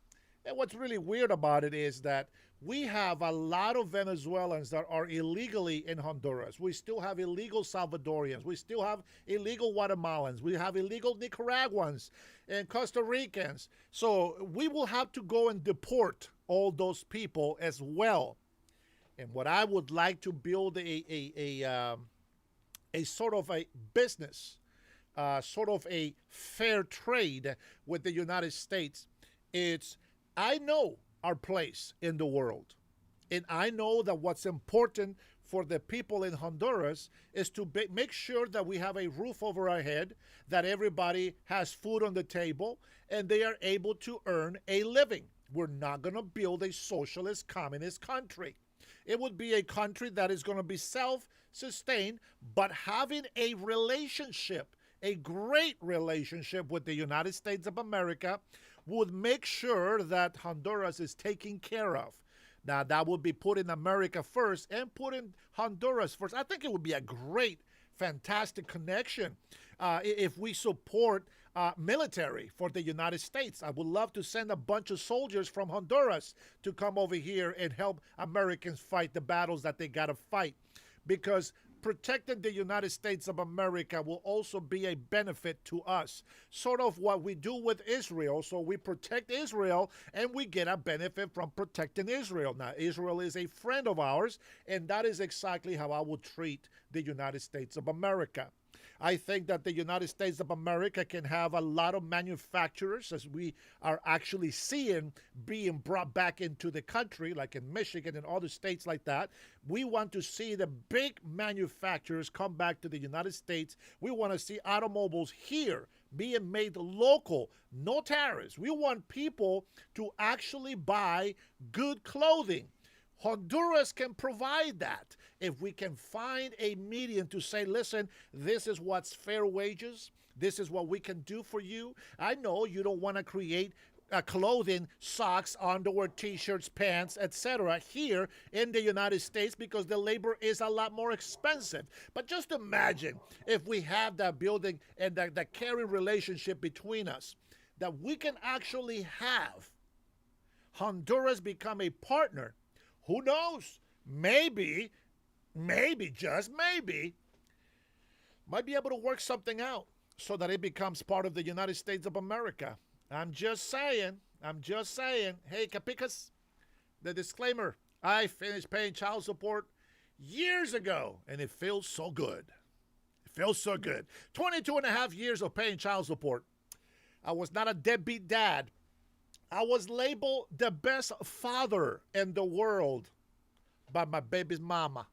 and what's really weird about it is that we have a lot of Venezuelans that are illegally in Honduras. We still have illegal Salvadorians. We still have illegal Guatemalans. We have illegal Nicaraguans and Costa Ricans. So we will have to go and deport all those people as well. And what I would like to build a sort of a business, sort of a fair trade with the United States. I know our place in the world. And I know that what's important for the people in Honduras is to make sure that we have a roof over our head, that everybody has food on the table, and they are able to earn a living. We're not going to build a socialist, communist country. It would be a country that is going to be self-sustained, but having a relationship, a great relationship with the United States of America, would make sure that Honduras is taken care of. Now, that would be putting America first and putting Honduras first. I think it would be a great, fantastic connection if we support military for the United States. I would love to send a bunch of soldiers from Honduras to come over here and help Americans fight the battles that they got to fight, because protecting the United States of America will also be a benefit to us. Sort of what we do with Israel. So we protect Israel and we get a benefit from protecting Israel. Now, Israel is a friend of ours, and that is exactly how I would treat the United States of America. I think that the United States of America can have a lot of manufacturers, as we are actually seeing being brought back into the country, like in Michigan and other states like that. We want to see the big manufacturers come back to the United States. We want to see automobiles here being made local, no tariffs. We want people to actually buy good clothing. Honduras can provide that. If we can find a medium to say, listen, this is what's fair wages, this is what we can do for you. I know you don't want to create clothing, socks, underwear, t-shirts, pants, etc. here in the United States because the labor is a lot more expensive. But just imagine if we have that building and that caring relationship between us, that we can actually have Honduras become a partner. Who knows? Maybe, just maybe, might be able to work something out so that it becomes part of the United States of America. I'm just saying. Hey, Capicas, the disclaimer, I finished paying child support years ago, and it feels so good. It feels so good. 22 and a half years of paying child support. I was not a deadbeat dad. I was labeled the best father in the world by my baby's mama.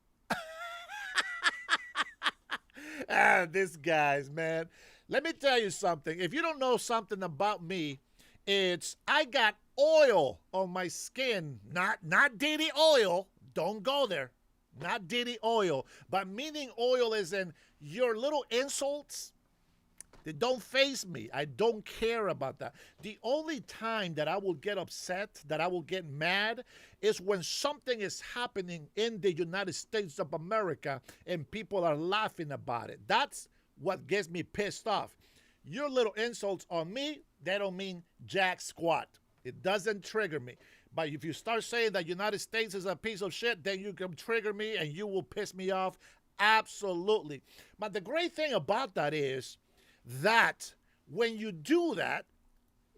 These guys, man. Let me tell you something. If you don't know something about me, it's I got oil on my skin. Not Diddy oil. Don't go there. Not Diddy oil. But meaning oil is in your little insults. They don't faze me. I don't care about that. The only time that I will get upset, that I will get mad, is when something is happening in the United States of America and people are laughing about it. That's what gets me pissed off. Your little insults on me, they don't mean jack squat. It doesn't trigger me. But if you start saying that United States is a piece of shit, then you can trigger me and you will piss me off. Absolutely. But the great thing about that is that when you do that,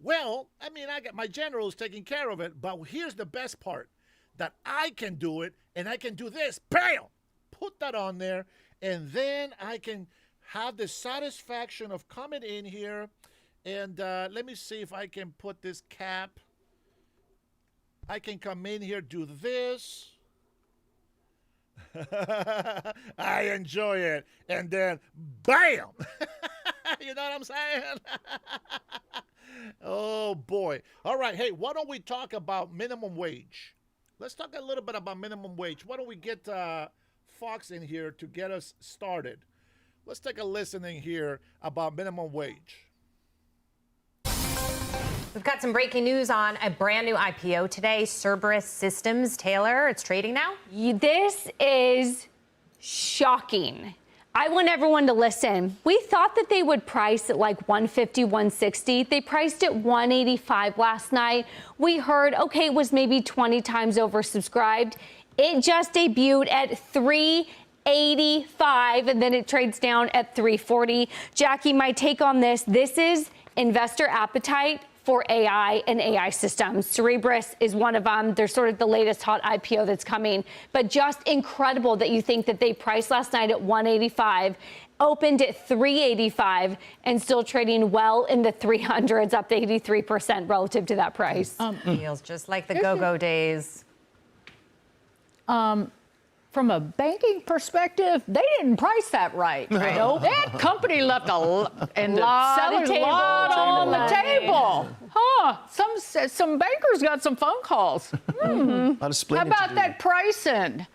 well, I mean, I got my generals taking care of it, but here's the best part, that I can do it, and I can do this, bam, put that on there, and then I can have the satisfaction of coming in here, and let me see if I can put this cap. I can come in here, do this. I enjoy it, and then bam. You know what I'm saying? Oh boy. All right, hey, why don't we talk about minimum wage? Let's talk a little bit about minimum wage. Why don't we get Fox in here to get us started? Let's take a listening here about minimum wage. We've got some breaking news on a brand new IPO today, Cerberus Systems. Taylor, it's trading now? This is shocking. I want everyone to listen. We thought that they would price at like 150, 160. They priced at 185 last night. We heard, okay, it was maybe 20 times oversubscribed. It just debuted at 385, and then it trades down at 340. Jackie, my take on this is investor appetite for AI and AI systems. Cerberus is one of them. They're sort of the latest hot IPO that's coming, but just incredible that you think that they priced last night at 185, opened at 385, and still trading well in the 300s, up to 83% relative to that price. Feels just like the go-go days. From a banking perspective, they didn't price that right. No, that company left a lot on the table. Huh? Some bankers got some phone calls. How about that pricing?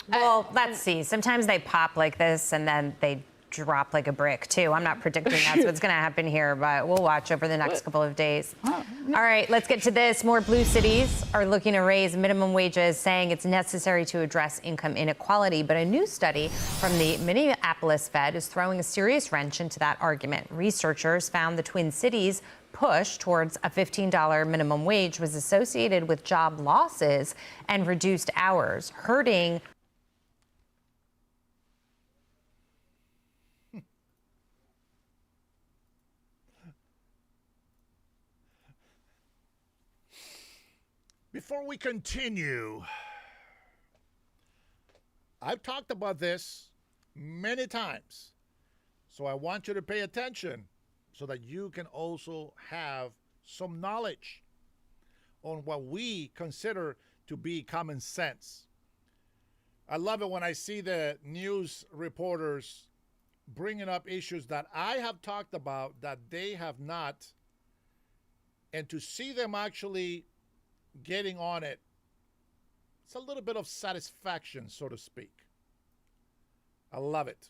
Well, let's see. Sometimes they pop like this and then they drop like a brick too. I'm not predicting that's what's going to happen here, but we'll watch over the next couple of days. All right, let's get to this. More blue cities are looking to raise minimum wages, saying it's necessary to address income inequality. But a new study from the Minneapolis Fed is throwing a serious wrench into that argument. Researchers found the Twin Cities push towards a $15 minimum wage was associated with job losses and reduced hours, hurting Before we continue, I've talked about this many times, so I want you to pay attention so that you can also have some knowledge on what we consider to be common sense. I love it when I see the news reporters bringing up issues that I have talked about that they have not, and to see them actually getting on it, it's a little bit of satisfaction, so to speak. I love it.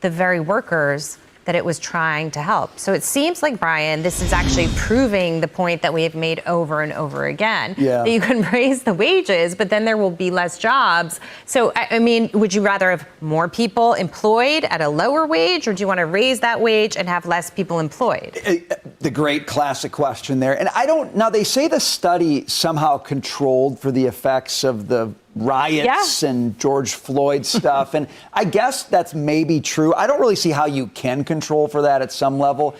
the very workers that it was trying to help. So it seems like, Brian, this is actually proving the point that we have made over and over again, that you can raise the wages, but then there will be less jobs. So, I mean, would you rather have more people employed at a lower wage, or do you want to raise that wage and have less people employed? The great classic question there. And I don't, now they say the study somehow controlled for the effects of the riots and George Floyd stuff. And I guess that's maybe true. I don't really see how you can control for that at some level.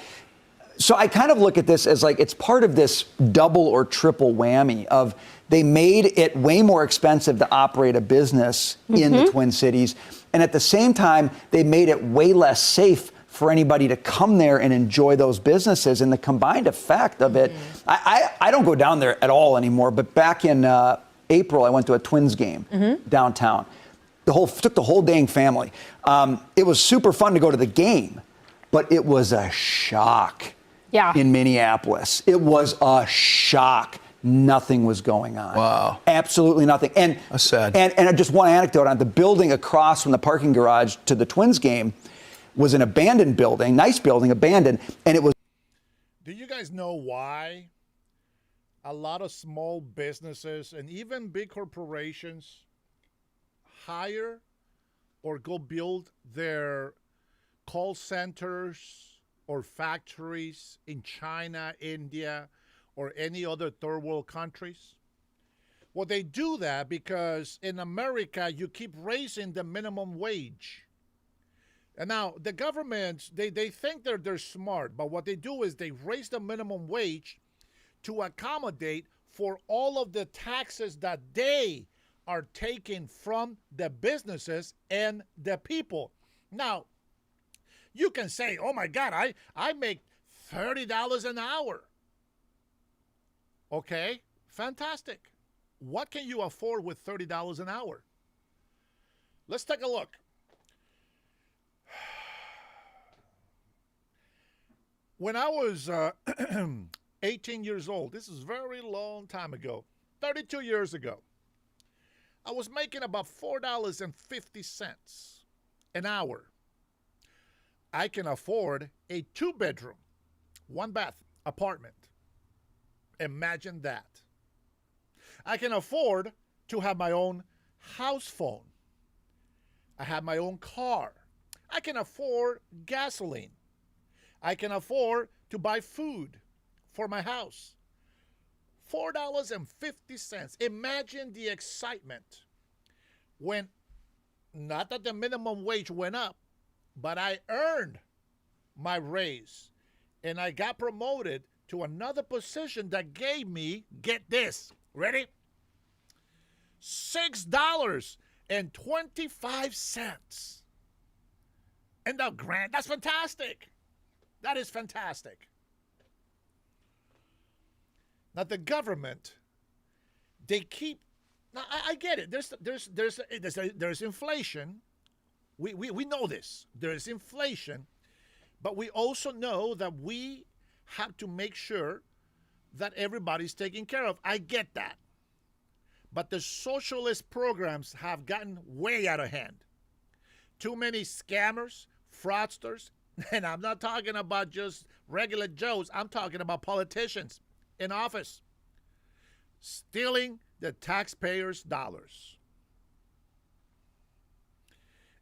So I kind of look at this as like it's part of this double or triple whammy of they made it way more expensive to operate a business in the Twin Cities. And at the same time, they made it way less safe for anybody to come there and enjoy those businesses. And the combined effect of it, I don't go down there at all anymore. But back in April, I went to a Twins game downtown. Took the whole dang family. It was super fun to go to the game, but it was a shock in Minneapolis. It was a shock. Nothing was going on. Wow. Absolutely nothing. And that's sad. And just one anecdote on the building across from the parking garage to the Twins game was an abandoned building, nice building, abandoned, and it was. Do you guys know why a lot of small businesses and even big corporations hire or go build their call centers or factories in China, India, or any other third world countries? Well, they do that because in America, you keep raising the minimum wage. And now the government, they think they're smart, but what they do is they raise the minimum wage to accommodate for all of the taxes that they are taking from the businesses and the people. Now, you can say, oh my God, I make $30 an hour. Okay, fantastic. What can you afford with $30 an hour? Let's take a look. When I was 18 years old, this is a very long time ago, 32 years ago, I was making about $4.50 an hour. I can afford a 2-bedroom, 1-bath apartment. Imagine that. I can afford to have my own house phone. I have my own car. I can afford gasoline. I can afford to buy food for my house. $4.50. Imagine the excitement when, not that the minimum wage went up, but I earned my raise and I got promoted to another position that gave me, get this, ready? $6.25. And the grant, that's fantastic. That is fantastic. Now the government, they keep. Now I get it. There's inflation. We know this. There is inflation, but we also know that we have to make sure that everybody's taken care of. I get that. But the socialist programs have gotten way out of hand. Too many scammers, fraudsters, and I'm not talking about just regular Joes. I'm talking about politicians in office stealing the taxpayers' dollars.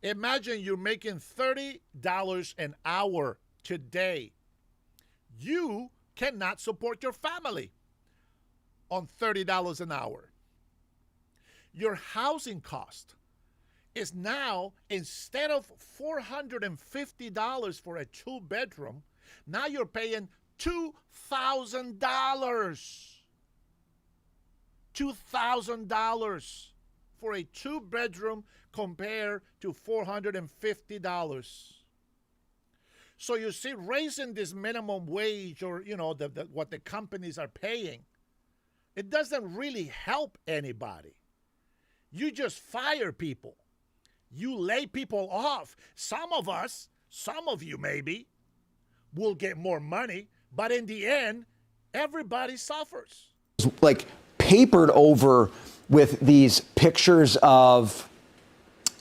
Imagine you're making $30 an hour today. You cannot support your family on $30 an hour. Your housing cost is now, instead of $450 for a 2-bedroom, now you're paying $2,000. $2,000 for a 2-bedroom compared to $450. So you see, raising this minimum wage, or what the companies are paying, it doesn't really help anybody. You just fire people. You lay people off. Some of us, some of you maybe, will get more money, but in the end, everybody suffers. Like papered over with these pictures of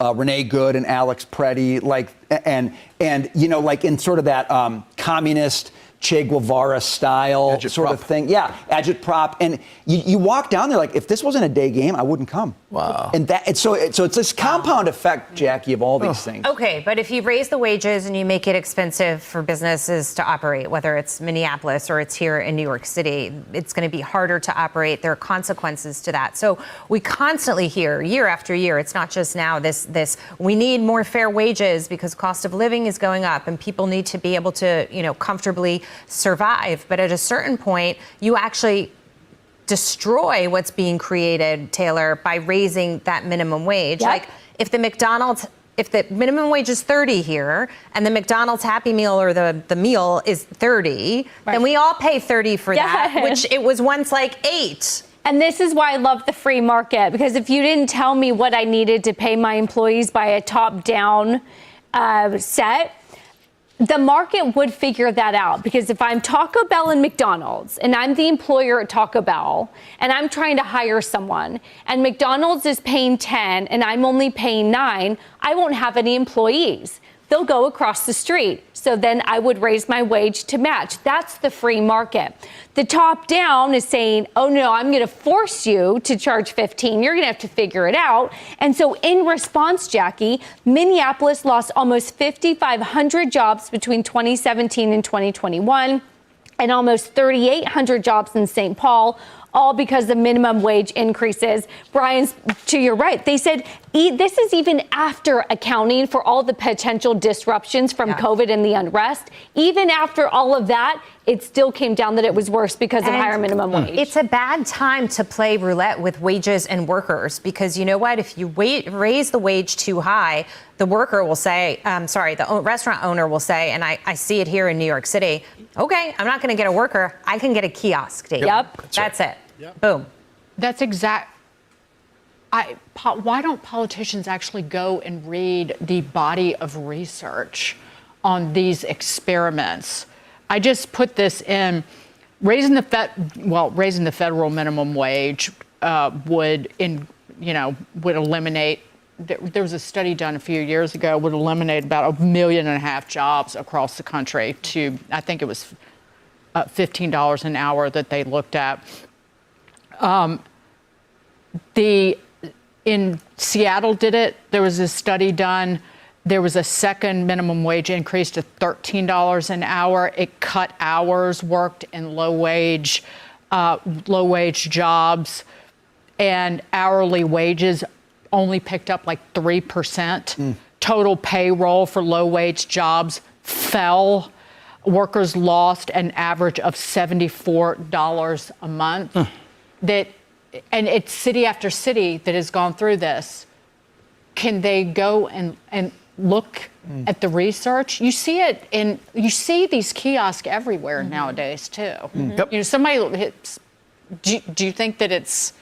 Renee Good and Alex Preddy, like, and like in sort of that communist Che Guevara style sort of thing. Yeah, agitprop. And you walk down there like, if this wasn't a day game, I wouldn't come. Wow. And so it's this compound effect, Jackie, of all these things. Okay, but if you raise the wages and you make it expensive for businesses to operate, whether it's Minneapolis or it's here in New York City, it's going to be harder to operate. There are consequences to that. So we constantly hear, year after year, it's not just now, this we need more fair wages because cost of living is going up and people need to be able to, comfortably survive. But at a certain point, you actually destroy what's being created, Taylor, by raising that minimum wage. Yep. Like if the minimum wage is 30 here and the McDonald's Happy Meal or the meal is 30, then we all pay 30 for that, which it was once like 8. And this is why I love the free market, because if you didn't tell me what I needed to pay my employees by a top-down set, the market would figure that out. Because if I'm Taco Bell and McDonald's and I'm the employer at Taco Bell and I'm trying to hire someone and McDonald's is paying 10 and I'm only paying 9, I won't have any employees. They'll go across the street. So then I would raise my wage to match. That's the free market. The top down is saying, oh no, I'm going to force you to charge 15. You're going to have to figure it out. And so in response, Jackie, Minneapolis lost almost 5,500 jobs between 2017 and 2021 and almost 3,800 jobs in St. Paul, all because the minimum wage increases. Brian, to your right, they said this is even after accounting for all the potential disruptions from COVID and the unrest. Even after all of that, it still came down that it was worse because of higher minimum wage. It's a bad time to play roulette with wages and workers because you know what? If you raise the wage too high, the worker will say, the restaurant owner will say, and I see it here in New York City, okay, I'm not going to get a worker. I can get a kiosk. Dave. Yep. That's it. Yep. Boom. That's exact. Why don't politicians actually go and read the body of research on these experiments? I just put this in. Raising the federal minimum wage would eliminate. There was a study done a few years ago, would eliminate about 1.5 million jobs across the country to, I think it was $15 an hour that they looked at. In Seattle did it. There was a study done. There was a second minimum wage increase to $13 an hour. It cut hours worked in low wage jobs, and hourly wages only picked up like 3%. Total payroll for low wage jobs fell. Workers lost an average of $74 a month. And it's city after city that has gone through this. Can they go and look at the research? You see it you see these kiosks everywhere nowadays too. Somebody do you think that it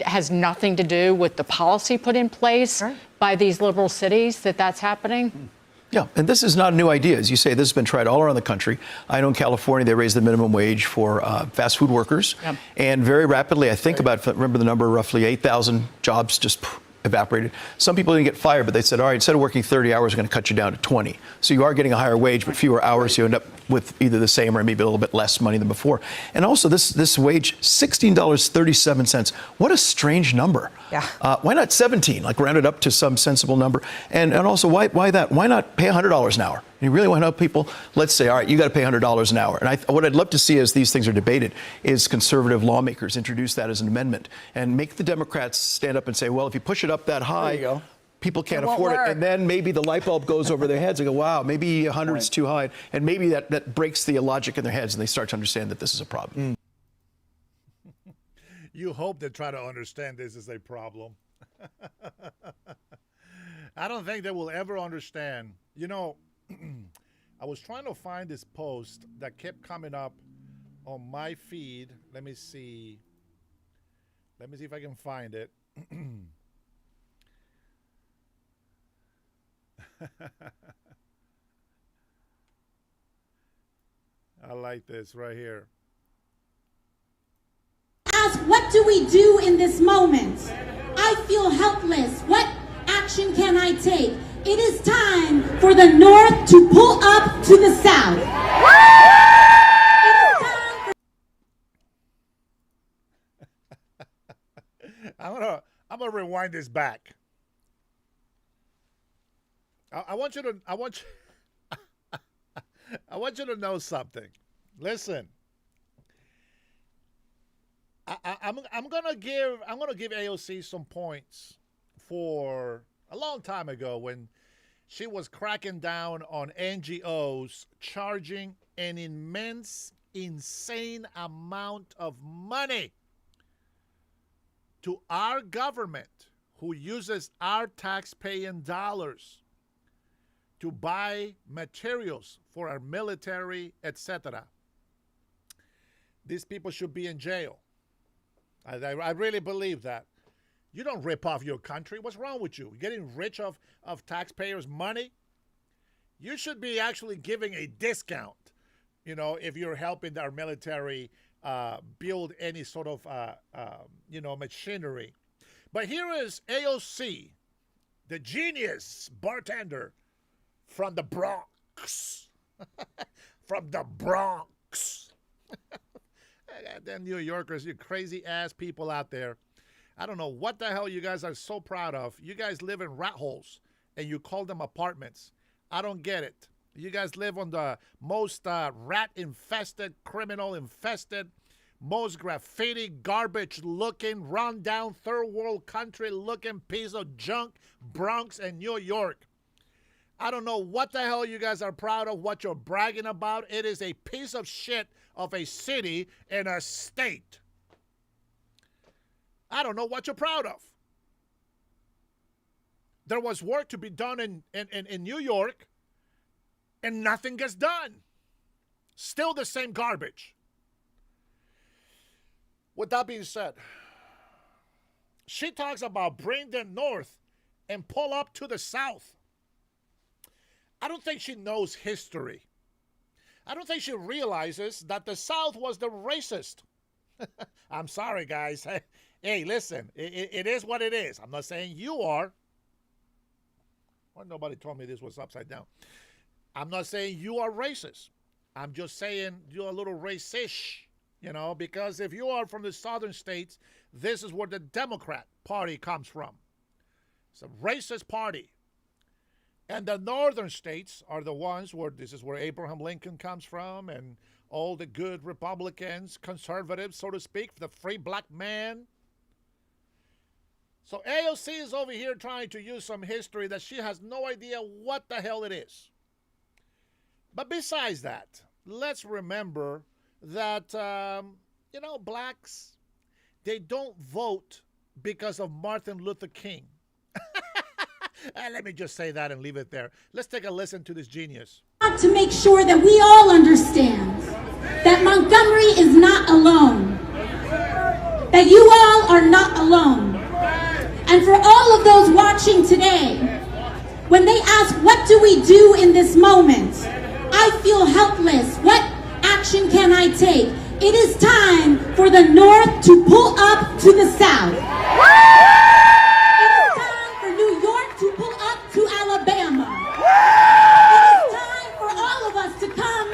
has nothing to do with the policy put in place by these liberal cities that's happening? Yeah, and this is not a new idea. As you say, this has been tried all around the country. I know in California, they raised the minimum wage for fast food workers. Yep. And very rapidly, I think remember the number, roughly 8,000 jobs just evaporated. Some people didn't get fired, but they said, all right, instead of working 30 hours, we're going to cut you down to 20. So you are getting a higher wage, but fewer hours. You end up with either the same or maybe a little bit less money than before. And also this wage, $16.37. What a strange number. Yeah. Why not 17? Like round it up to some sensible number. And also, why that? Why not pay $100 an hour? You really want to help people? Let's say, all right, you got to pay $100 an hour. And what I'd love to see as these things are debated is conservative lawmakers introduce that as an amendment and make the Democrats stand up and say, well, if you push it up that high, people can't afford it. And then maybe the light bulb goes over their heads and go, wow, maybe 100 is too high. And maybe that breaks the logic in their heads and they start to understand that this is a problem. You hope they try to understand this is a problem. I don't think they will ever understand. I was trying to find this post that kept coming up on my feed. Let me see if I can find it. I like this right here. Ask, what do we do in this moment? I feel helpless. What action can I take? It is time for the North to pull up to the South. I'm gonna rewind this back. I want you to know something. Listen. I'm gonna give AOC some points for a long time ago when she was cracking down on NGOs charging an insane amount of money to our government, who uses our tax-paying dollars to buy materials for our military, etc. These people should be in jail. I really believe that. You don't rip off your country. What's wrong with you? Getting rich of taxpayers' money? You should be actually giving a discount, if you're helping our military build any sort of, machinery. But here is AOC, the genius bartender from the Bronx. From the Bronx. Goddamn New Yorkers, you crazy ass people out there. I don't know what the hell you guys are so proud of. You guys live in rat holes and you call them apartments. I don't get it. You guys live on the most rat-infested, criminal-infested, most graffiti, garbage-looking, run-down, third-world country-looking piece of junk, Bronx and New York. I don't know what the hell you guys are proud of, what you're bragging about. It is a piece of shit of a city and a state. I don't know what you're proud of. There was work to be done in New York, and nothing gets done. Still the same garbage. With that being said, she talks about bring them north and pull up to the south. I don't think she knows history. I don't think she realizes that the South was the racist. I'm sorry, guys. Hey, listen, it is what it is. I'm not saying you are. Well, nobody told me this was upside down. I'm not saying you are racist. I'm just saying you're a little racish, because if you are from the southern states, this is where the Democrat Party comes from. It's a racist party. And the northern states are the ones where this is where Abraham Lincoln comes from and all the good Republicans, conservatives, so to speak, the free black man. So AOC is over here trying to use some history that she has no idea what the hell it is. But besides that, let's remember that, blacks, they don't vote because of Martin Luther King. Let me just say that and leave it there. Let's take a listen to this genius. To make sure that we all understand that Montgomery is not alone, that you all are not alone. And for all of those watching today, when they ask, what do we do in this moment? I feel helpless. What action can I take? It is time for the North to pull up to the South. It is time for New York to pull up to Alabama. It is time for all of us to come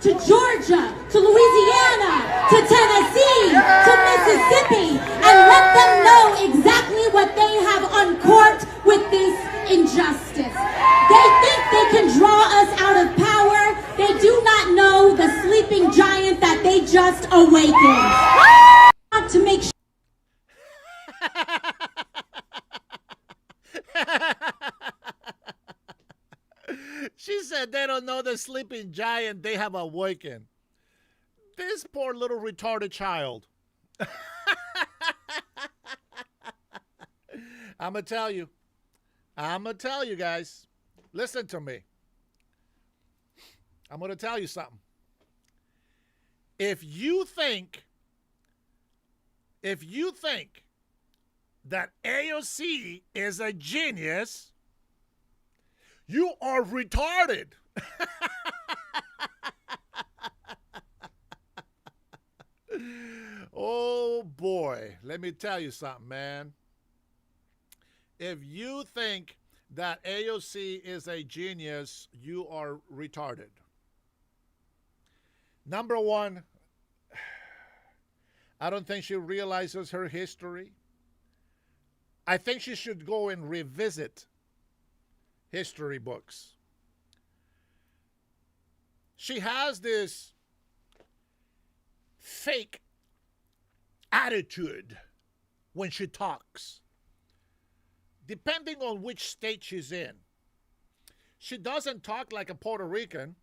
to Georgia, to Louisiana, to Tennessee, to Mississippi, and let them know exactly what they have uncorked with this injustice. They think they can draw us out of power. They do not know the sleeping giant that they just awakened. To make sure. She said they don't know the sleeping giant they have awakened. This poor little retarded child. I'm going to tell you guys. Listen to me. I'm going to tell you something. If you think that AOC is a genius, you are retarded. Oh boy, let me tell you something, man. If you think that AOC is a genius, you are retarded. Number one, I don't think she realizes her history. I think she should go and revisit history books. She has this fake attitude when she talks, depending on which state she's in. She doesn't talk like a Puerto Rican.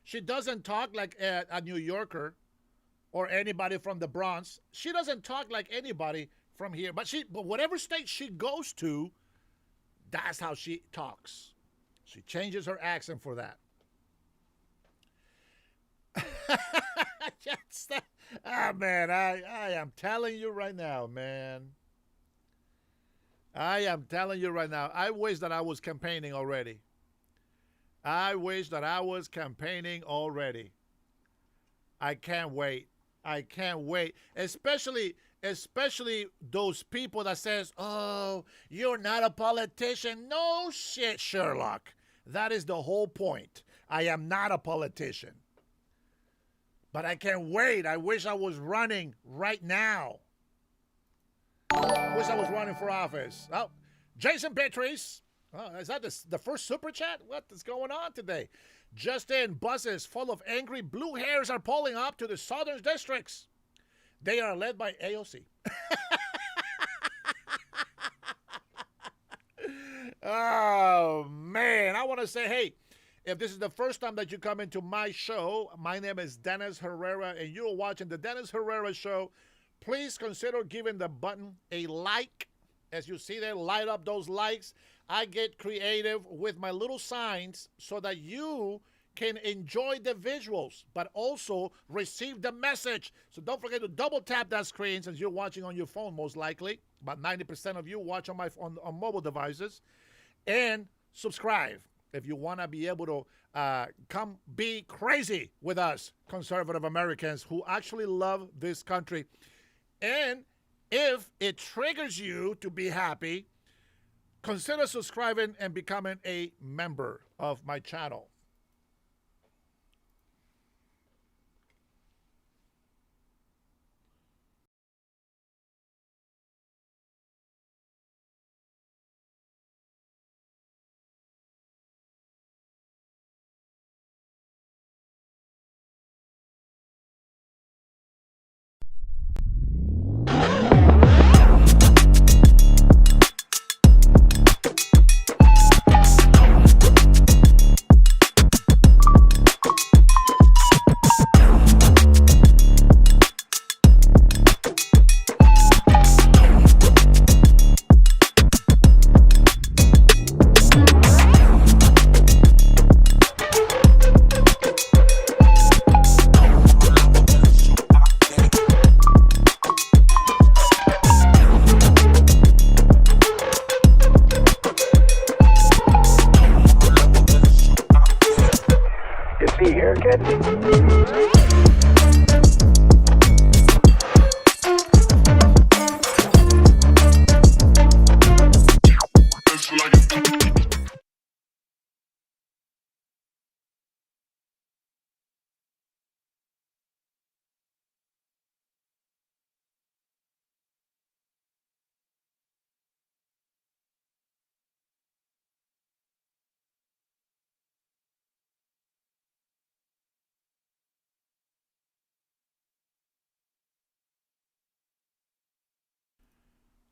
She doesn't talk like a New Yorker or anybody from the Bronx. She doesn't talk like anybody from here. But whatever state she goes to, that's how she talks. She changes her accent for that. Man, I am telling you right now, man. I am telling you right now. I wish that I was campaigning already. I can't wait. Especially those people that says, oh, you're not a politician. No shit, Sherlock. That is the whole point. I am not a politician. But I can't wait. I wish I was running right now. I wish I was running for office. Oh, Jason Petraeus. Oh, is that the first super chat? What is going on today? Just in, buses full of angry blue hairs are pulling up to the southern districts. They are led by AOC. Oh, man. I want to say, hey, if this is the first time that you come into my show, my name is Dennis Herrera, and you're watching the Dennis Herrera Show. Please consider giving the button a like. As you see there, light up those likes. I get creative with my little signs so that you can enjoy the visuals, but also receive the message. So don't forget to double tap that screen since you're watching on your phone, most likely. About 90% of you watch on mobile devices. And subscribe. if you want to be able to come be crazy with us, conservative Americans who actually love this country. And if it triggers you to be happy, consider subscribing and becoming a member of my channel.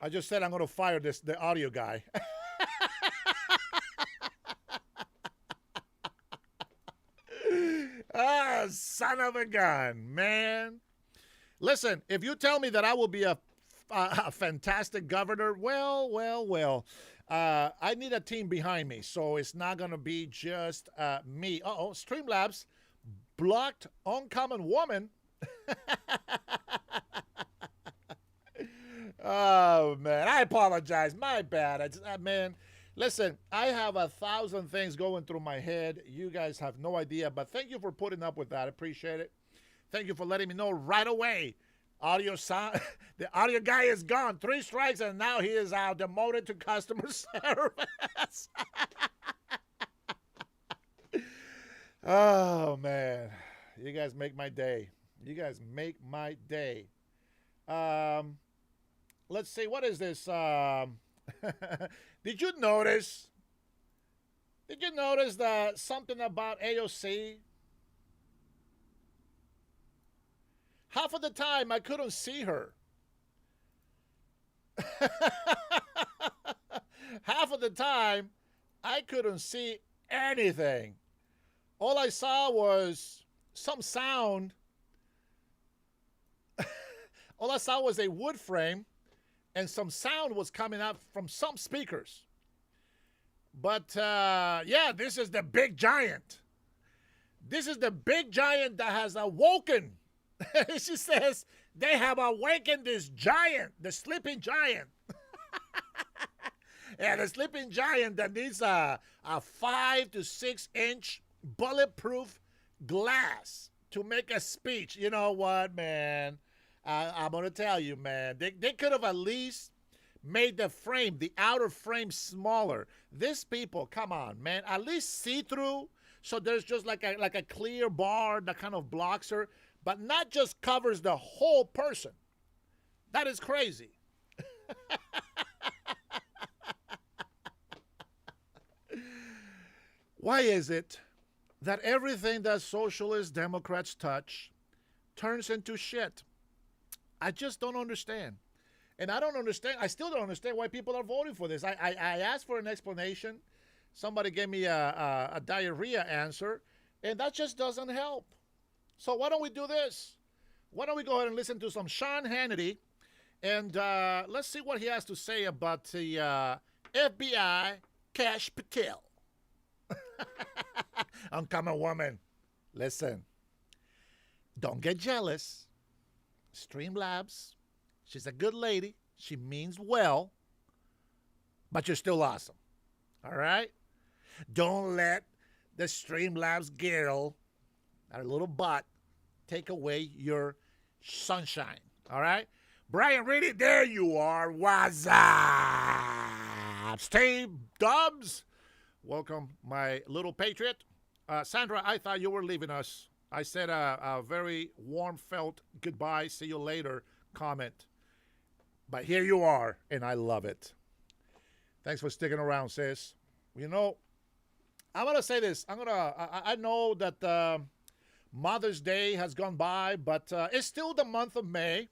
I just said I'm going to fire the audio guy. Ah, son of a gun, man. Listen, if you tell me that I will be a fantastic governor, well, I need a team behind me, so it's not going to be just me. Uh-oh, Streamlabs blocked Uncommon Woman. Oh, man, I apologize. My bad. Man, listen, I have 1,000 things going through my head. You guys have no idea, but thank you for putting up with that. I appreciate it. Thank you for letting me know right away. Audio sound, the audio guy is gone. 3 strikes, and now he is demoted to customer service. Oh, man. You guys make my day. You guys make my day. Let's see, what is this? Did you notice that something about AOC? Half of the time, I couldn't see her. Half of the time, I couldn't see anything. All I saw was some sound. All I saw was a wood frame, and some sound was coming out from some speakers. But, yeah, this is the big giant. This is the big giant that has awoken. She says, they have awakened this giant, the sleeping giant. And the sleeping giant that needs a 5 to 6 inch bulletproof glass to make a speech. You know what, man? I'm going to tell you, man. They could have at least made the frame, the outer frame, smaller. These people, come on, man. At least see-through, so there's just like a clear bar that kind of blocks her, but not just covers the whole person. That is crazy. Why is it that everything that socialist Democrats touch turns into shit? I just don't understand. And I don't understand. I still don't understand why people are voting for this. I asked for an explanation. Somebody gave me a diarrhea answer, and that just doesn't help. So why don't we do this? Why don't we go ahead and listen to some Sean Hannity, and let's see what he has to say about the FBI Cash Patel. Uncommon Woman. Listen, don't get jealous. Streamlabs, she's a good lady. She means well, but you're still awesome. All right? Don't let the Streamlabs girl, our little butt, take away your sunshine. All right? Brian Reedy, there you are. What's up? Steve Dubs. Welcome, my little patriot. Sandra, I thought you were leaving us. I said a very warm felt goodbye, see you later comment. But here you are, and I love it. Thanks for sticking around, sis. You know, I'm going to say this. I know that Mother's Day has gone by, but it's still the month of May.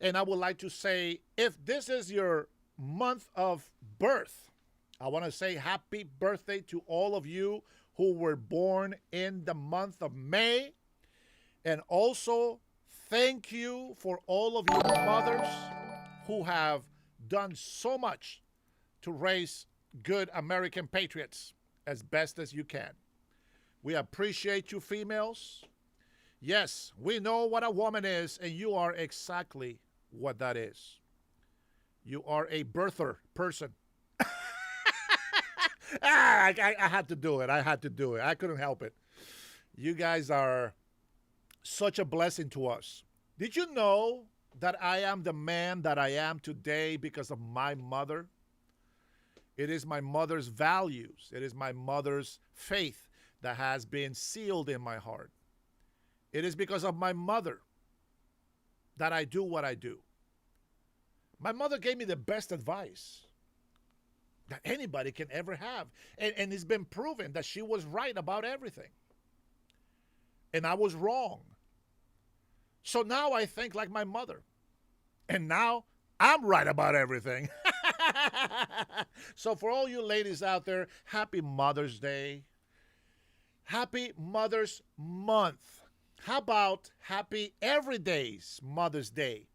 And I would like to say, if this is your month of birth, I want to say happy birthday to all of you who were born in the month of May. And also, thank you for all of your mothers who have done so much to raise good American patriots as best as you can. We appreciate you, females. Yes, we know what a woman is, and you are exactly what that is. You are a birther person. I had to do it. I had to do it. I couldn't help it. You guys are such a blessing to us. Did you know that I am the man that I am today because of my mother? It is my mother's values. It is my mother's faith that has been sealed in my heart. It is because of my mother that I do what I do. My mother gave me the best advice that anybody can ever have. And it's been proven that she was right about everything. And I was wrong. So now I think like my mother. And now I'm right about everything. So for all you ladies out there, happy Mother's Day. Happy Mother's Month. How about happy Everyday's Mother's Day?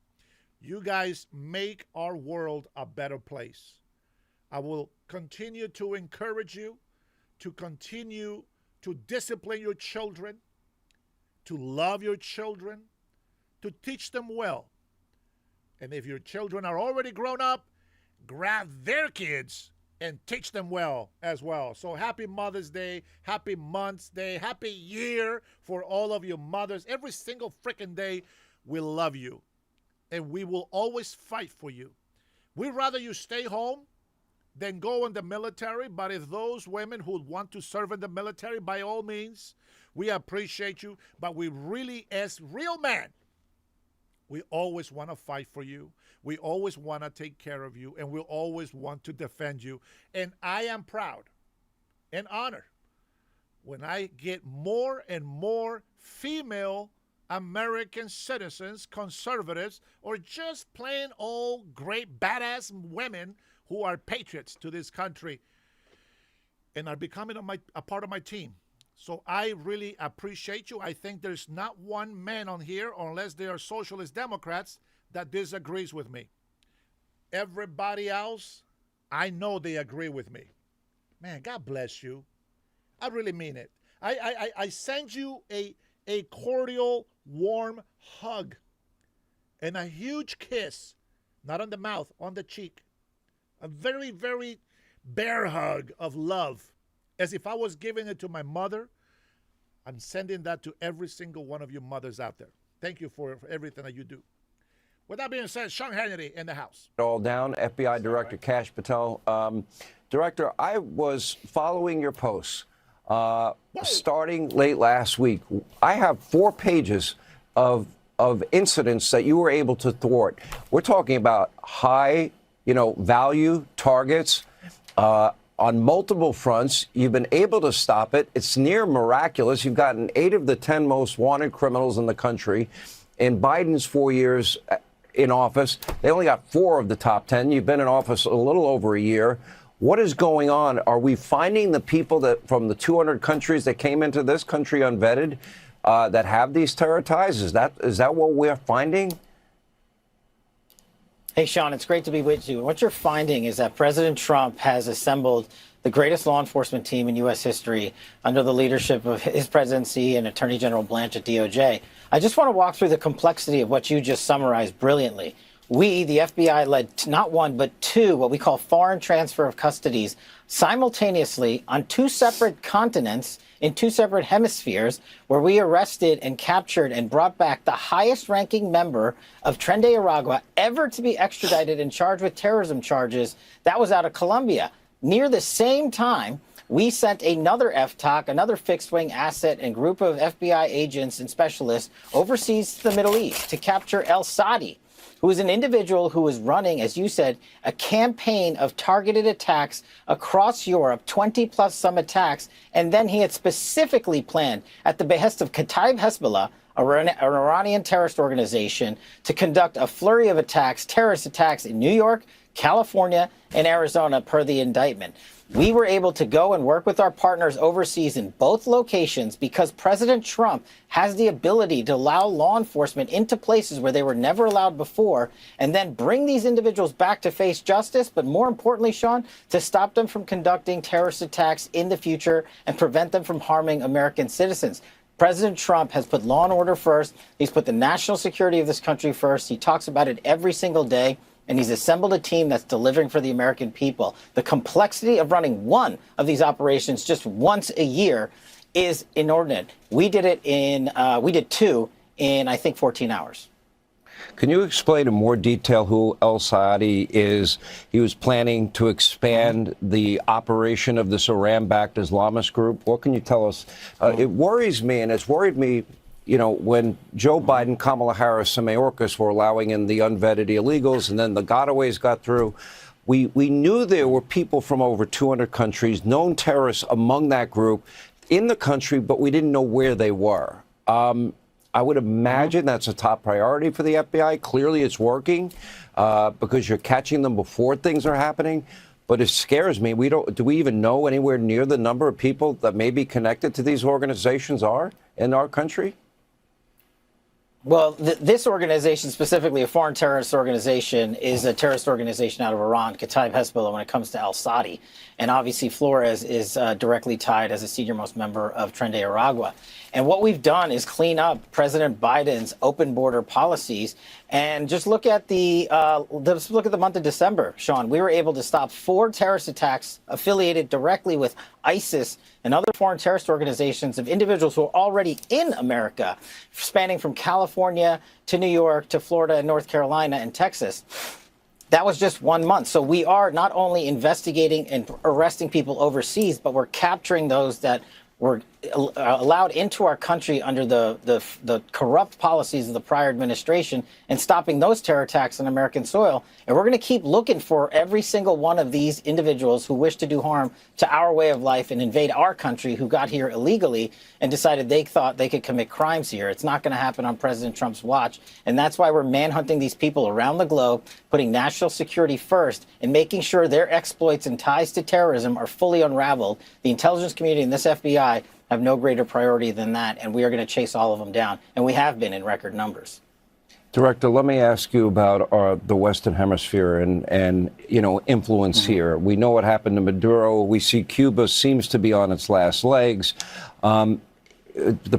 You guys make our world a better place. I will continue to encourage you to continue to discipline your children, to love your children, to teach them well. And if your children are already grown up, grab their kids and teach them well as well. So happy Mother's Day, happy Month's Day, happy year for all of you mothers. Every single freaking day, we love you. And we will always fight for you. We'd rather you stay home than go in the military. But if those women who want to serve in the military, by all means, we appreciate you. But we really, as real men, we always want to fight for you. We always want to take care of you. And we always want to defend you. And I am proud and honored when I get more and more female American citizens, conservatives, or just plain old great badass women who are patriots to this country and are becoming a part of my team. So I really appreciate you. I think there's not one man on here, unless they are socialist Democrats, that disagrees with me. Everybody else, I know they agree with me. Man, God bless you. I really mean it. I send you a cordial, warm hug and a huge kiss, not on the mouth, on the cheek. A very, very bear hug of love, as if I was giving it to my mother. I'm sending that to every single one of you mothers out there. Thank you for everything that you do. With that being said, Sean Hannity in the house. All down, FBI Director Kash Patel. Director, I was following your posts starting late last week. I have 4 pages of incidents that you were able to thwart. We're talking about high, value targets on multiple fronts. You've been able to stop it. It's near miraculous. You've gotten 8 of the 10 most wanted criminals in the country. In Biden's 4 years in office, they only got 4 of the top 10. You've been in office a little over a year. What is going on? Are we finding the people that from the 200 countries that came into this country unvetted that have these terror ties? Is that what we're finding? Hey, Sean, it's great to be with you. What you're finding is that President Trump has assembled the greatest law enforcement team in U.S. history under the leadership of his presidency and Attorney General Blanche at DOJ. I just want to walk through the complexity of what you just summarized brilliantly. We, the FBI, led not one, but two, what we call foreign transfer of custodies simultaneously on two separate continents in two separate hemispheres, where we arrested and captured and brought back the highest ranking member of Tren de Aragua ever to be extradited and charged with terrorism charges. That was out of Colombia. Near the same time, we sent another FTOC, another fixed-wing asset and group of FBI agents and specialists overseas to the Middle East to capture El Sadi, who is an individual who is running, as you said, a campaign of targeted attacks across Europe, 20-plus some attacks, and then he had specifically planned, at the behest of Kataib Hezbollah, an Iranian terrorist organization, to conduct a flurry of attacks, terrorist attacks in New York, California, and Arizona, per the indictment. We were able to go and work with our partners overseas in both locations because President Trump has the ability to allow law enforcement into places where they were never allowed before, and then bring these individuals back to face justice, but more importantly, Sean, to stop them from conducting terrorist attacks in the future and prevent them from harming American citizens. President Trump has put law and order first. He's put the national security of this country first. He talks about it every single day. And he's assembled a team that's delivering for the American people. The complexity of running one of these operations just once a year is inordinate. We did two in, I think, 14 hours. Can you explain in more detail who El Sadi is? He was planning to expand the operation of this Iran-backed Islamist group. What can you tell us? It worries me, and it's worried me, you know, when Joe Biden, Kamala Harris, and Mayorkas were allowing in the unvetted illegals, and then the gotaways got through. We knew there were people from over 200 countries, known terrorists among that group in the country, but we didn't know where they were. I would imagine that's a top priority for the FBI. Clearly it's working because you're catching them before things are happening. But it scares me. Do we even know anywhere near the number of people that may be connected to these organizations are in our country? Well, this organization, specifically a foreign terrorist organization, is a terrorist organization out of Iran, Kataib Hezbollah, when it comes to El Sadi. And obviously Flores is directly tied as a senior-most member of Tren de Aragua. And what we've done is clean up President Biden's open border policies. And just look at the month of December, Sean. We were able to stop 4 terrorist attacks affiliated directly with ISIS and other foreign terrorist organizations of individuals who are already in America, spanning from California to New York to Florida and North Carolina and Texas. That was just 1 month. So we are not only investigating and arresting people overseas, but we're capturing those that were allowed into our country under the corrupt policies of the prior administration and stopping those terror attacks on American soil. And we're going to keep looking for every single one of these individuals who wish to do harm to our way of life and invade our country, who got here illegally and decided they thought they could commit crimes here. It's not going to happen on President Trump's watch. And that's why we're manhunting these people around the globe, putting national security first and making sure their exploits and ties to terrorism are fully unraveled. The intelligence community and this FBI have no greater priority than that, and we are going to chase all of them down, and we have been in record numbers. Director, let me ask you about the Western Hemisphere and influence here. We know what happened to Maduro. We see Cuba seems to be on its last legs. The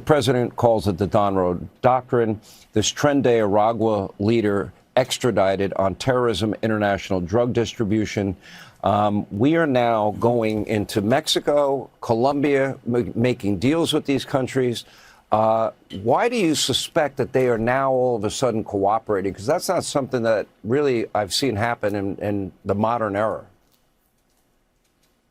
president calls it the Don Road Doctrine. This Tren de Aragua leader extradited on terrorism, international drug distribution. We are now going into Mexico, Colombia, making deals with these countries. Why do you suspect that they are now all of a sudden cooperating? Because that's not something that really I've seen happen in the modern era.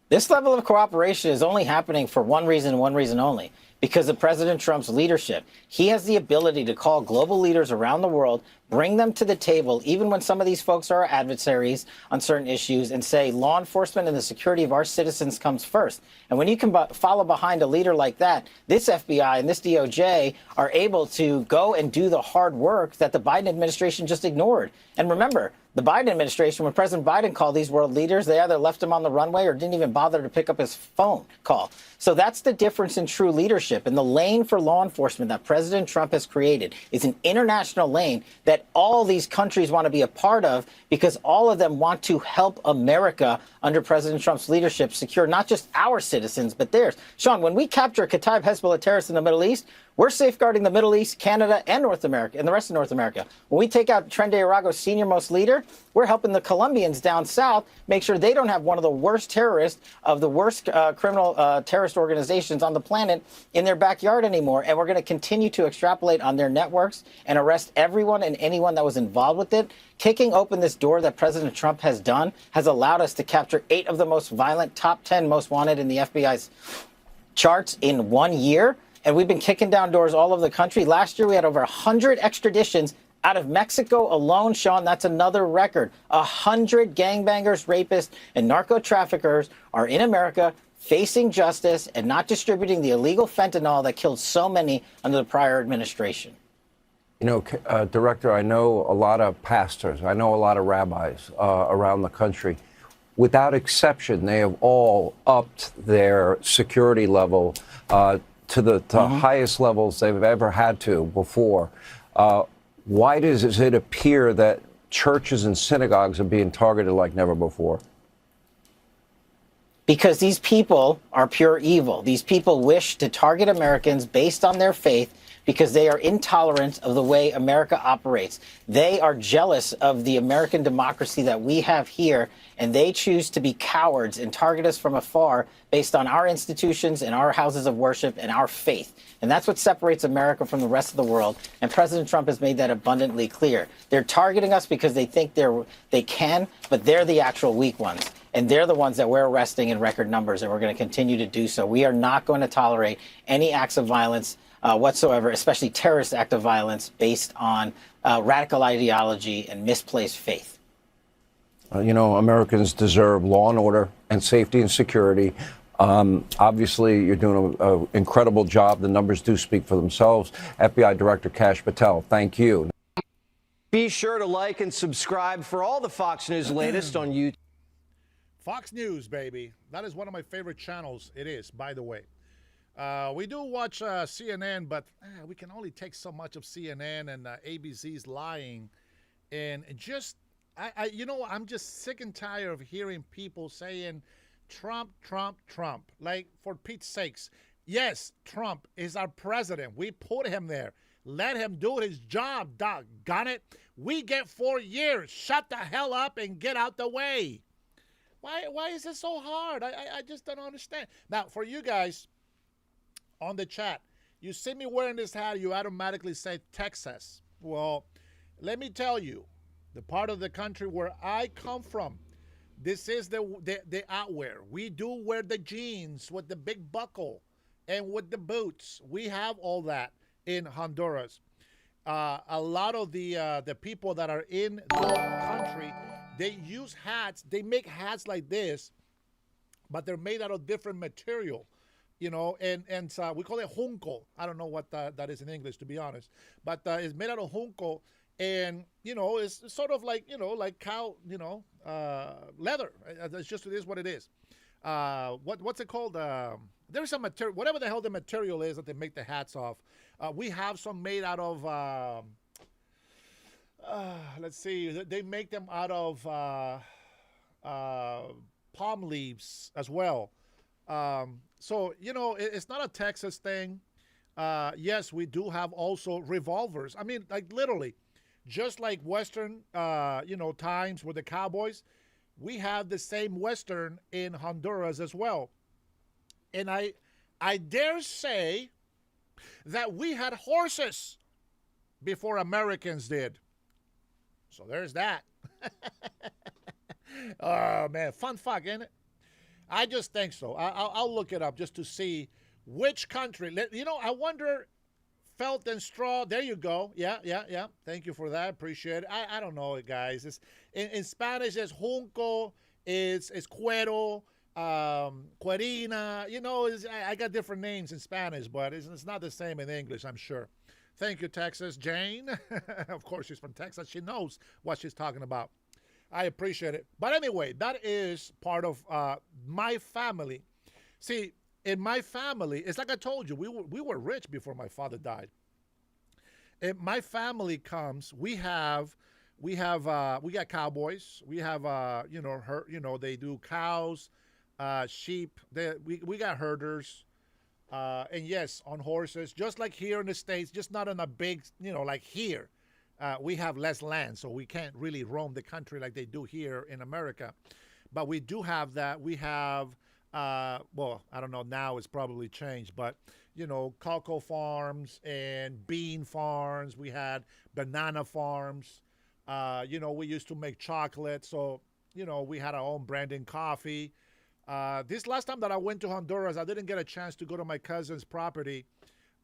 This level of cooperation is only happening for one reason only, because of President Trump's leadership. He has the ability to call global leaders around the world, bring them to the table, even when some of these folks are adversaries on certain issues, and say law enforcement and the security of our citizens comes first. And when you can follow behind a leader like that, this FBI and this DOJ are able to go and do the hard work that the Biden administration just ignored. And remember, the Biden administration, when President Biden called these world leaders, they either left him on the runway or didn't even bother to pick up his phone call. So that's the difference in true leadership. And the lane for law enforcement that President Trump has created is an international lane that all these countries want to be a part of, because all of them want to help America under President Trump's leadership secure not just our citizens, but theirs. Sean, when we capture Kataib Hezbollah terrorists in the Middle East, We're safeguarding the Middle East, Canada, and North America, and the rest of North America. When we take out Tren de Arago's senior-most leader, we're helping the Colombians down south make sure they don't have one of the worst terrorists of the worst criminal terrorist organizations on the planet in their backyard anymore. And we're going to continue to extrapolate on their networks and arrest everyone and anyone that was involved with it. Kicking open this door that President Trump has done has allowed us to capture 8 of the most violent, top 10 most wanted in the FBI's charts in 1 year. And we've been kicking down doors all over the country. Last year, we had over 100 extraditions out of Mexico alone, Sean. That's another record. 100 gangbangers, rapists, and narco traffickers are in America facing justice and not distributing the illegal fentanyl that killed so many under the prior administration. You know, Director, I know a lot of pastors. I know a lot of rabbis around the country. Without exception, they have all upped their security level to the highest levels they've ever had to before. Why does it appear that churches and synagogues are being targeted like never before? Because these people are pure evil. These people wish to target Americans based on their faith because they are intolerant of the way America operates. They are jealous of the American democracy that we have here, and they choose to be cowards and target us from afar based on our institutions and our houses of worship and our faith. And that's what separates America from the rest of the world. And President Trump has made that abundantly clear. They're targeting us because they think they can, but they're the actual weak ones. And they're the ones that we're arresting in record numbers, and we're going to continue to do so. We are not going to tolerate any acts of violence whatsoever, especially terrorist act of violence based on radical ideology and misplaced faith. You know, Americans deserve law and order and safety and security. Obviously, you're doing an incredible job. The numbers do speak for themselves. FBI Director Kash Patel, thank you. Be sure to like and subscribe for all the Fox News latest on YouTube. Fox News, baby. That is one of my favorite channels. It is, by the way. We do watch CNN, but we can only take so much of CNN and ABC's lying. And just, you know, I'm just sick and tired of hearing people saying Trump, Trump, Trump. Like, for Pete's sakes. Yes, Trump is our president. We put him there. Let him do his job, doggone it. We get 4 years. Shut the hell up and get out the way. Why is it so hard? I just don't understand. Now, for you guys on the chat, you see me wearing this hat, you automatically say Texas. Well, let me tell you, the part of the country where I come from, this is the outwear. We do wear the jeans with the big buckle and with the boots. We have all that in Honduras. A lot of the people that are in the country, they use hats. They make hats like this, but they're made out of different material, you know, and we call it junco. I don't know what that is in English, to be honest, but it's made out of junco, and, you know, it's sort of like, you know, like cow, you know, leather. It's just, it is what it is. What's it called? There's some material, whatever the hell the material is that they make the hats off. We have some made out of, let's see, they make them out of palm leaves as well. So, you know, it's not a Texas thing. Yes, we do have also revolvers. I mean, like, literally, just like Western, you know, times with the cowboys, we have the same Western in Honduras as well. And I dare say that we had horses before Americans did. So there's that. Oh, man, fun fuck, ain't it? I just think so. I'll look it up just to see which country. You know, I wonder, felt and straw. There you go. Yeah. Thank you for that. Appreciate it. I don't know, guys. It's, in Spanish, it's junco, it's cuero, cuerina. You know, I got different names in Spanish, but it's not the same in English, I'm sure. Thank you, Texas. Jane. Of course, she's from Texas. She knows what she's talking about. I appreciate it. But anyway, that is part of my family. See, in my family, it's like I told you, we were rich before my father died. In my family comes, we got cowboys. We have they do cows, sheep. We got herders. And yes, on horses, just like here in the States, just not on a big, like here. We have less land, so we can't really roam the country like they do here in America. But we do have that. We have, well, I don't know, now it's probably changed, but, cocoa farms and bean farms. We had banana farms. We used to make chocolate. So, we had our own brand in coffee. This last time that I went to Honduras, I didn't get a chance to go to my cousin's property.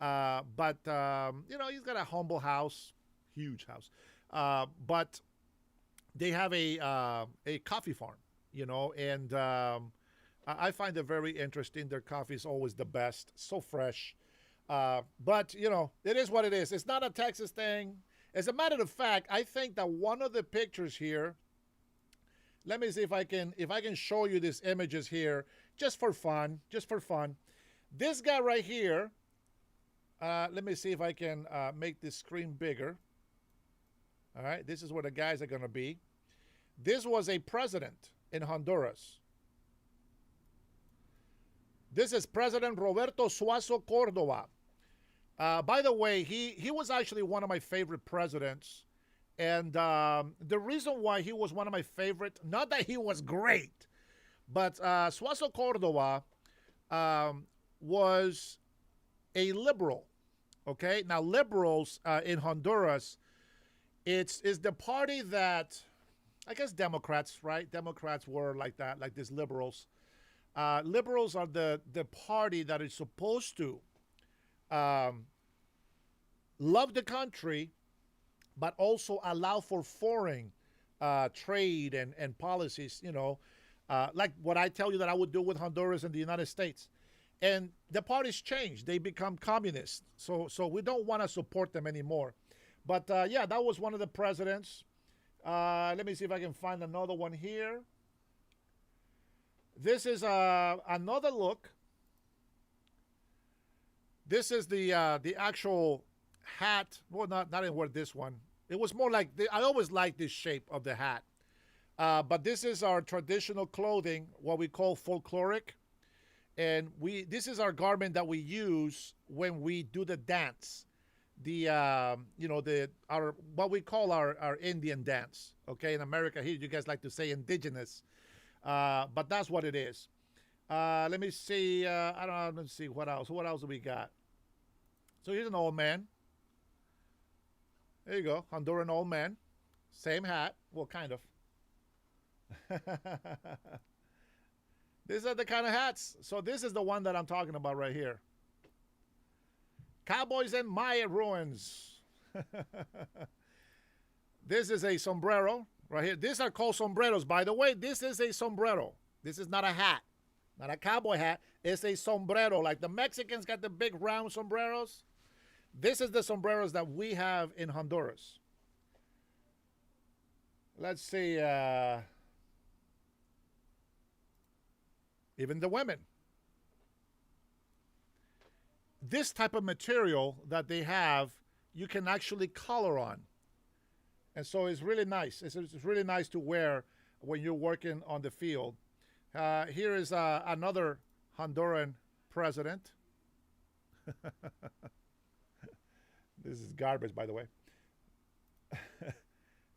But he's got a humble house, huge house. But they have a coffee farm, and I find it very interesting. Their coffee is always the best, so fresh. But, it is what it is. It's not a Texas thing. As a matter of fact, I think that one of the pictures here, let me see if I can show you these images here, just for fun. This guy right here, let me see if I can make this screen bigger. All right, this is where the guys are going to be. This was a president in Honduras. This is President Roberto Suazo Cordova. By the way, he was actually one of my favorite presidents. And the reason why he was one of my favorite, not that he was great, but Suazo Cordova was a liberal. Okay, now liberals in Honduras, it's the party that, I guess Democrats, right? Democrats were like that, like these liberals. Liberals are the party that is supposed to love the country, but also allow for foreign trade and policies, like what I tell you that I would do with Honduras and the United States. And the parties change. They become communist. So we don't want to support them anymore. But, yeah, that was one of the presidents. Let me see if I can find another one here. This is another look. This is the actual hat. Well, not anywhere this one. It was more like, I always liked this shape of the hat. But this is our traditional clothing, what we call folkloric. And this is our garment that we use when we do the dance. What we call our Indian dance. Okay, in America here, you guys like to say indigenous. But that's what it is. Let me see. I don't know. Let's see what else. What else do we got? So here's an old man. There you go, Honduran old man. Same hat. Well, kind of. These are the kind of hats. So this is the one that I'm talking about right here. Cowboys and Maya ruins. This is a sombrero right here. These are called sombreros. By the way, this is a sombrero. This is not a hat. Not a cowboy hat. It's a sombrero. Like the Mexicans got the big round sombreros. This is the sombreros that we have in Honduras. Let's see. Even the women. This type of material that they have, you can actually color on. And so it's really nice. It's really nice to wear when you're working on the field. Here is another Honduran president. This is garbage, by the way.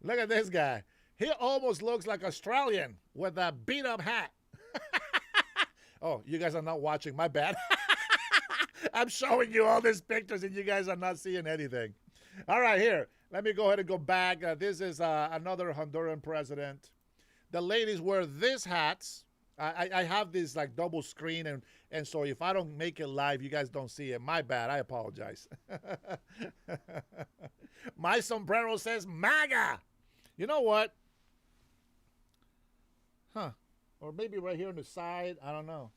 Look at this guy. He almost looks like Australian with a beat-up hat. Oh, you guys are not watching. My bad. I'm showing you all these pictures and you guys are not seeing anything. All right, here. Let me go ahead and go back. This is another Honduran president. The ladies wear these hats. I have this like double screen, and so if I don't make it live, you guys don't see it. My bad. I apologize. My sombrero says MAGA. You know what? Huh. Or maybe right here on the side. I don't know.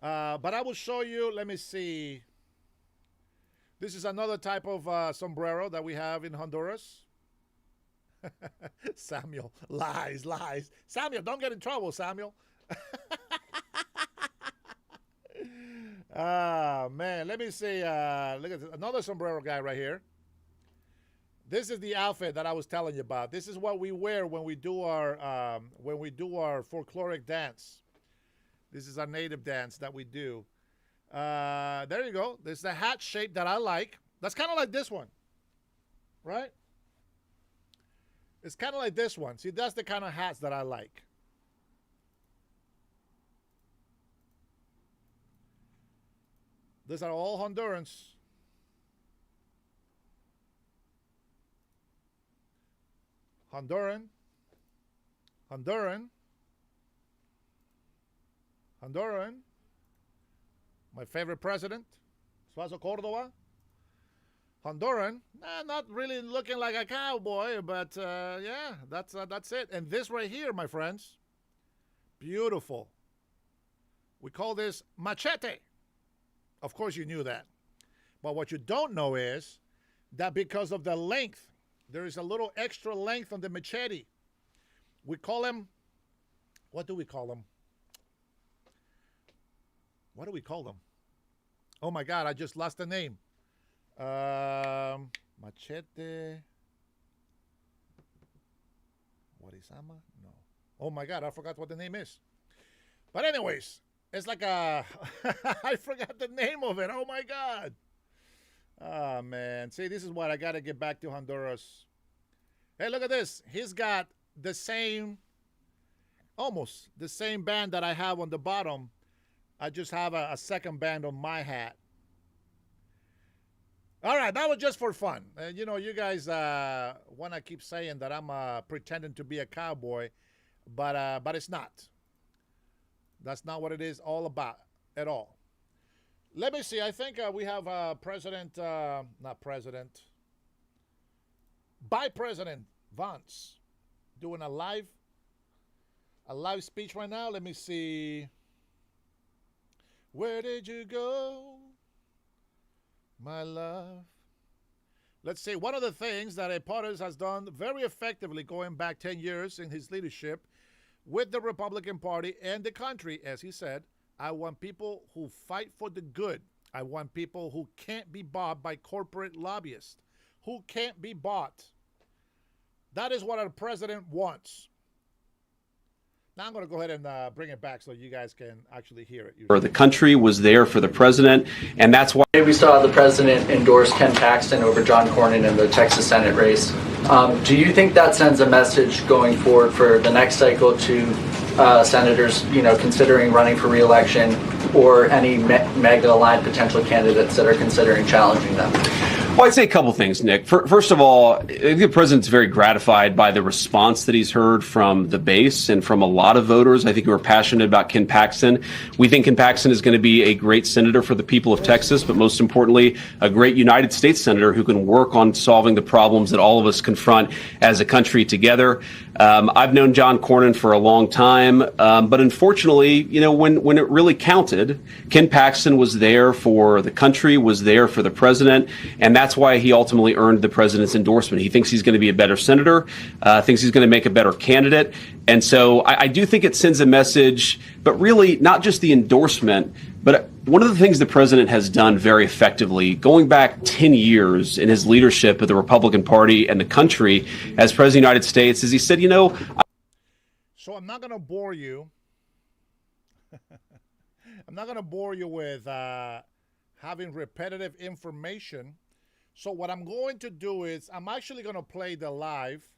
But I will show you. Let me see. This is another type of sombrero that we have in Honduras. Samuel, lies. Samuel, don't get in trouble, Samuel. Man, let me see. Look at this. Another sombrero guy right here. This is the outfit that I was telling you about. This is what we wear when we do our folkloric dance. This is our native dance that we do. There you go. There's the hat shape that I like. That's kind of like this one, right? It's kind of like this one. See, that's the kind of hats that I like. These are all Hondurans. Honduran. My favorite president, Suazo Cordova. Honduran, not really looking like a cowboy, but yeah, that's it. And this right here, my friends, beautiful. We call this machete. Of course, you knew that. But what you don't know is that because of the length, there is a little extra length on the machete. We call them, what do we call them? What do we call them? Oh my God, I just lost the name. Machete. What is Ama? No. Oh my God, I forgot what the name is. But anyways, it's like a, I forgot the name of it. Oh my God. Oh man. See, this is what I got to get back to Honduras. Hey, look at this. He's got the same, almost the same band that I have on the bottom. I just have a second band on my hat. All right, that was just for fun. You know, you guys want to keep saying that I'm pretending to be a cowboy, but it's not. That's not what it is all about at all. Let me see. I think we have By President Vance doing a live speech right now. Let me see. Where did you go, my love? Let's see. One of the things that Porras has done very effectively going back 10 years in his leadership with the Republican Party and the country, as he said, I want people who fight for the good. I want people who can't be bought by corporate lobbyists, who can't be bought. That is what our president wants. Now I'm going to go ahead and bring it back so you guys can actually hear it. The country was there for the president, and that's why we saw the president endorse Ken Paxton over John Cornyn in the Texas Senate race. Do you think that sends a message going forward for the next cycle to senators, you know, considering running for re-election, or any MAGA-aligned potential candidates that are considering challenging them? Well, I'd say a couple things, Nick. First of all, I think the president's very gratified by the response that he's heard from the base and from a lot of voters, I think, who are passionate about Ken Paxton. We think Ken Paxton is going to be a great senator for the people of Texas, but most importantly, a great United States senator who can work on solving the problems that all of us confront as a country together. I've known John Cornyn for a long time, but unfortunately, you know, when it really counted, Ken Paxton was there for the country, was there for the president, and that's why he ultimately earned the president's endorsement. He thinks he's going to be a better senator, thinks he's going to make a better candidate. And so I do think it sends a message, but really not just the endorsement, but one of the things the president has done very effectively, going back 10 years in his leadership of the Republican Party and the country as president of the United States, is he said, you know. So I'm not going to bore you. I'm not going to bore you with having repetitive information. So what I'm going to do is I'm actually going to play the live.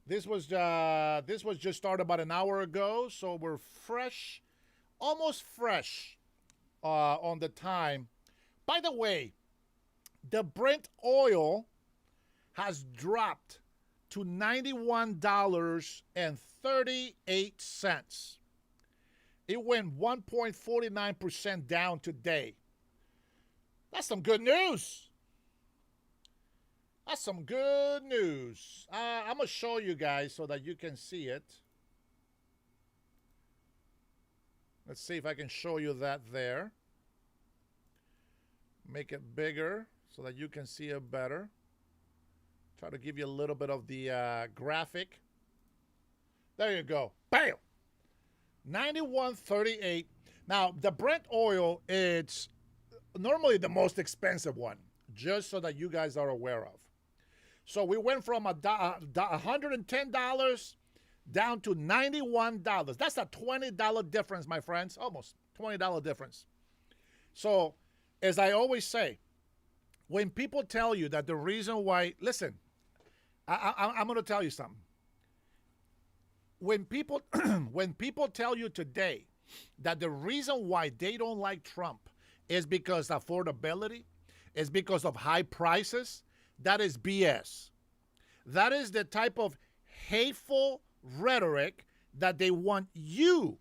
This was just started about an hour ago, so we're fresh, almost fresh on the time. By the way, the Brent oil has dropped to $91.38. It went 1.49% down today. That's some good news. That's some good news. I'm going to show you guys so that you can see it. Let's see if I can show you that there. Make it bigger so that you can see it better. Try to give you a little bit of the graphic. There you go. Bam! 91.38. Now, the Brent oil, it's normally the most expensive one, just so that you guys are aware of. So we went from $110 down to $91. That's a $20 difference, my friends. Almost $20 difference. So, as I always say, when people tell you that the reason why, listen, I'm going to tell you something. When people tell you today that the reason why they don't like Trump is because affordability, is because of high prices, that is BS. That is the type of hateful rhetoric that they want you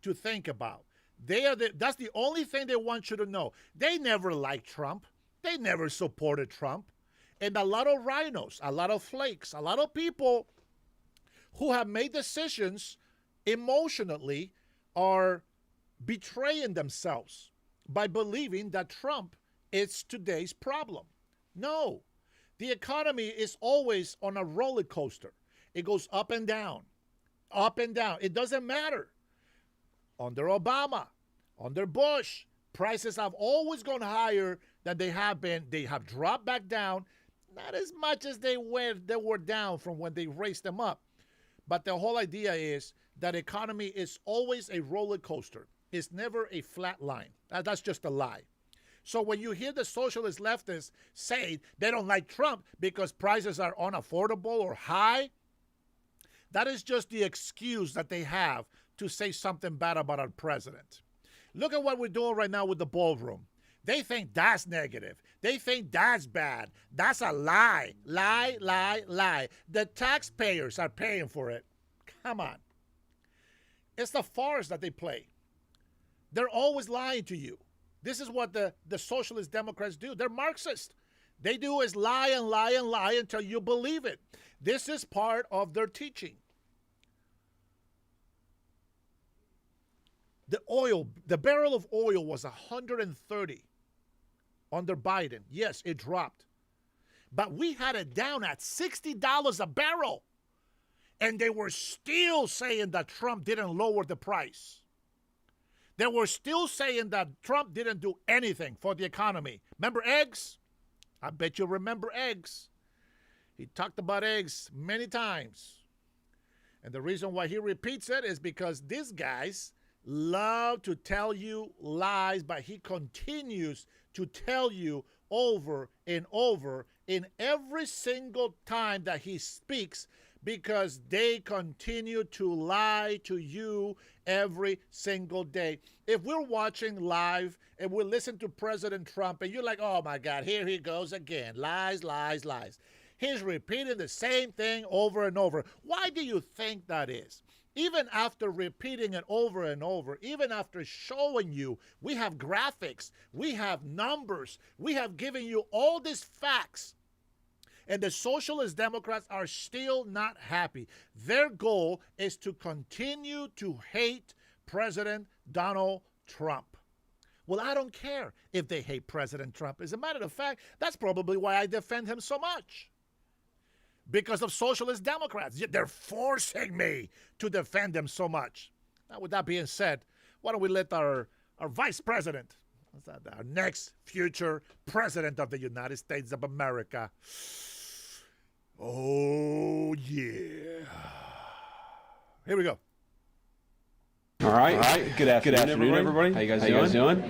to think about. That's the only thing they want you to know. They never liked Trump. They never supported Trump. And a lot of rhinos, a lot of flakes, a lot of people who have made decisions emotionally are betraying themselves by believing that Trump is today's problem. No, the economy is always on a roller coaster. It goes up and down, up and down. It doesn't matter. Under Obama, under Bush, prices have always gone higher than they have been. They have dropped back down, not as much as they were down from when they raised them up. But the whole idea is that economy is always a roller coaster. It's never a flat line. That's just a lie. So when you hear the socialist leftists say they don't like Trump because prices are unaffordable or high, that is just the excuse that they have to say something bad about our president. Look at what we're doing right now with the ballroom. They think that's negative. They think that's bad. That's a lie. Lie, lie, lie. The taxpayers are paying for it. Come on. It's the farce that they play. They're always lying to you. This is what the socialist Democrats do. They're Marxist. They do is lie and lie and lie until you believe it. This is part of their teaching. The barrel of oil was 130 under Biden. Yes, it dropped. But we had it down at $60 a barrel. And they were still saying that Trump didn't lower the price. They were still saying that Trump didn't do anything for the economy. Remember eggs? I bet you remember eggs. He talked about eggs many times. And the reason why he repeats it is because these guys love to tell you lies, but he continues to tell you over and over in every single time that he speaks, because they continue to lie to you every single day. If we're watching live and we listen to President Trump and you're like, oh my God, here he goes again. Lies, lies, lies. He's repeating the same thing over and over. Why do you think that is? Even after repeating it over and over, even after showing you, we have graphics, we have numbers, we have given you all these facts. And the socialist Democrats are still not happy. Their goal is to continue to hate President Donald Trump. Well, I don't care if they hate President Trump. As a matter of fact, that's probably why I defend him so much. Because of socialist Democrats. They're forcing me to defend them so much. Now, with that being said, why don't we let our vice president, our next future president of the United States of America, oh, yeah. Here we go. All right. Good afternoon, everybody. How you guys doing?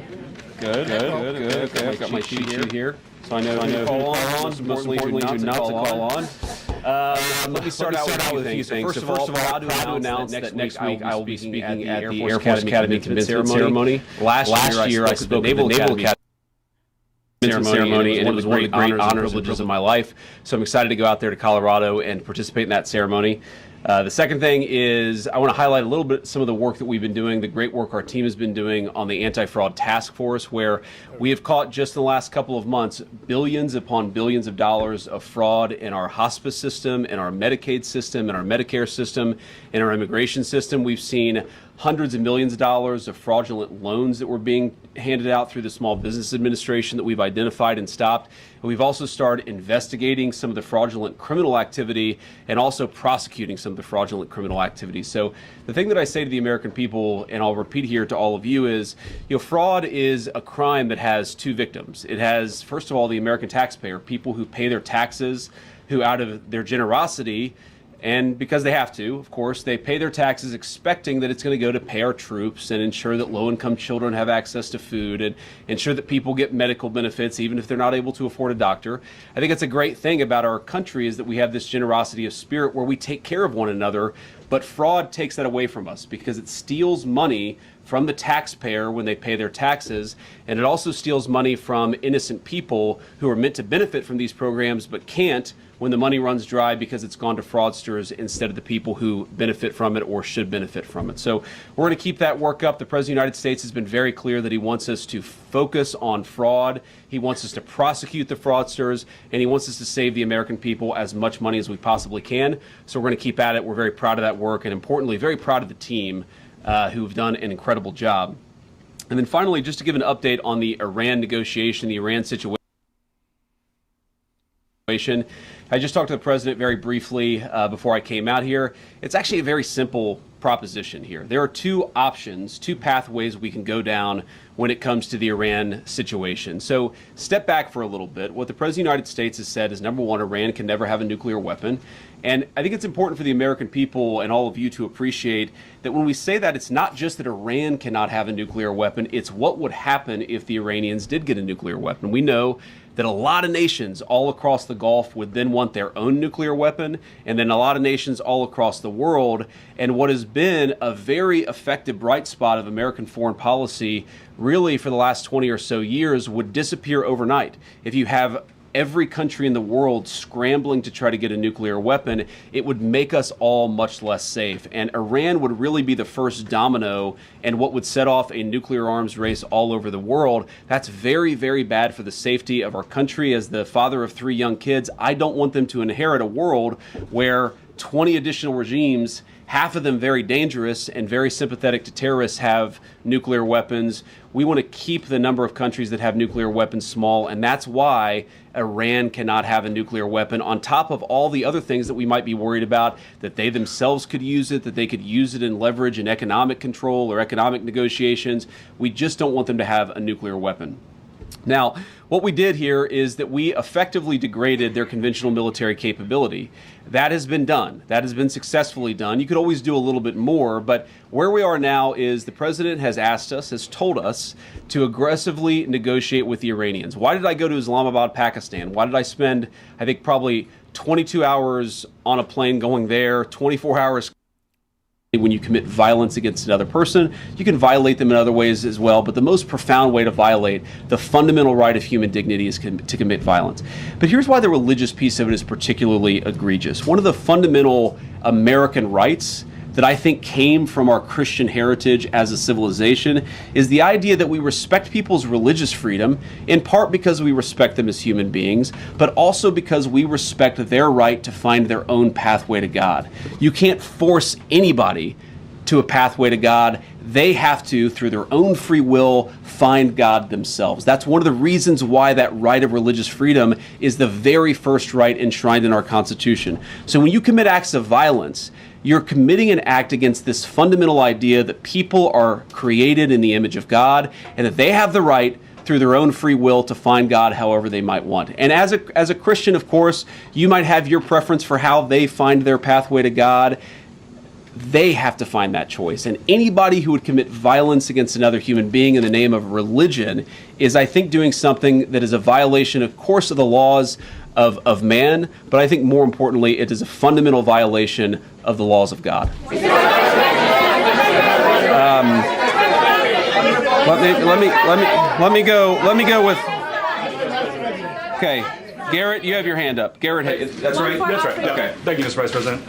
Good. Okay, I've got my sheet here. So I know who to call on, most importantly who not to call on. Let me start out with a few things. So first of all, proud to announce that next week I will be speaking at the Air Force Academy commencement ceremony. Last year I spoke at the Naval Academy ceremony, and it was one of the great honors and privileges of my life. So I'm excited to go out there to Colorado and participate in that ceremony. The second thing is I want to highlight a little bit some of the work that we've been doing, the great work our team has been doing on the anti-fraud task force, where we have caught just in the last couple of months billions upon billions of dollars of fraud in our hospice system, in our Medicaid system, in our Medicare system, in our immigration system. We've seen hundreds of millions of dollars of fraudulent loans that were being handed out through the Small Business Administration that we've identified and stopped. And we've also started investigating some of the fraudulent criminal activity and also prosecuting some of the fraudulent criminal activity. So the thing that I say to the American people, and I'll repeat here to all of you, is, fraud is a crime that has two victims. It has, first of all, the American taxpayer, people who pay their taxes, who out of their generosity And because they have to, of course, they pay their taxes expecting that it's going to go to pay our troops and ensure that low-income children have access to food and ensure that people get medical benefits even if they're not able to afford a doctor. I think it's a great thing about our country is that we have this generosity of spirit where we take care of one another, but fraud takes that away from us because it steals money from the taxpayer when they pay their taxes, and it also steals money from innocent people who are meant to benefit from these programs but can't when the money runs dry because it's gone to fraudsters instead of the people who benefit from it or should benefit from it. So we're going to keep that work up. The President of the United States has been very clear that he wants us to focus on fraud. He wants us to prosecute the fraudsters, and he wants us to save the American people as much money as we possibly can. So we're going to keep at it. We're very proud of that work, and importantly, very proud of the team who've done an incredible job. And then finally, just to give an update on the Iran negotiation, the Iran situation. I just talked to the president very briefly before I came out here. It's actually a very simple proposition here. There are two options, two pathways we can go down when it comes to the Iran situation. So step back for a little bit. What the President of the United States has said is, number one, Iran can never have a nuclear weapon. And I think it's important for the American people and all of you to appreciate that when we say that, it's not just that Iran cannot have a nuclear weapon, it's what would happen if the Iranians did get a nuclear weapon. We know that a lot of nations all across the Gulf would then want their own nuclear weapon, and then a lot of nations all across the world. And what has been a very effective bright spot of American foreign policy really for the last 20 or so years would disappear overnight. If you have every country in the world scrambling to try to get a nuclear weapon, it would make us all much less safe. And Iran would really be the first domino and what would set off a nuclear arms race all over the world. That's very, very bad for the safety of our country. As the father of 3 young kids, I don't want them to inherit a world where 20 additional regimes, half of them very dangerous and very sympathetic to terrorists, have nuclear weapons. We want to keep the number of countries that have nuclear weapons small, and that's why Iran cannot have a nuclear weapon, on top of all the other things that we might be worried about, that they themselves could use it, that they could use it in leverage and economic control or economic negotiations. We just don't want them to have a nuclear weapon. Now, what we did here is that we effectively degraded their conventional military capability. That has been done. That has been successfully done. You could always do a little bit more, but where we are now is the president has asked us, has told us to aggressively negotiate with the Iranians. Why did I go to Islamabad, Pakistan? Why did I spend, I think, probably 22 hours on a plane going there, 24 hours? When you commit violence against another person, you can violate them in other ways as well, but the most profound way to violate the fundamental right of human dignity is to commit violence. But here's why the religious piece of it is particularly egregious. One of the fundamental American rights that I think came from our Christian heritage as a civilization is the idea that we respect people's religious freedom, in part because we respect them as human beings, but also because we respect their right to find their own pathway to God. You can't force anybody to a pathway to God. They have to, through their own free will, find God themselves. That's one of the reasons why that right of religious freedom is the very first right enshrined in our Constitution. So when you commit acts of violence, you're committing an act against this fundamental idea that people are created in the image of God and that they have the right through their own free will to find God however they might want. And as a Christian, of course, you might have your preference for how they find their pathway to God. They have to find that choice. And anybody who would commit violence against another human being in the name of religion is, I think, doing something that is a violation, of course, of the laws of man, but I think more importantly, it is a fundamental violation of the laws of God. Let me go with. Okay, Garrett, you have your hand up. Garrett, that's right. That's right. Yeah. Okay. Thank you, Mr. Vice President.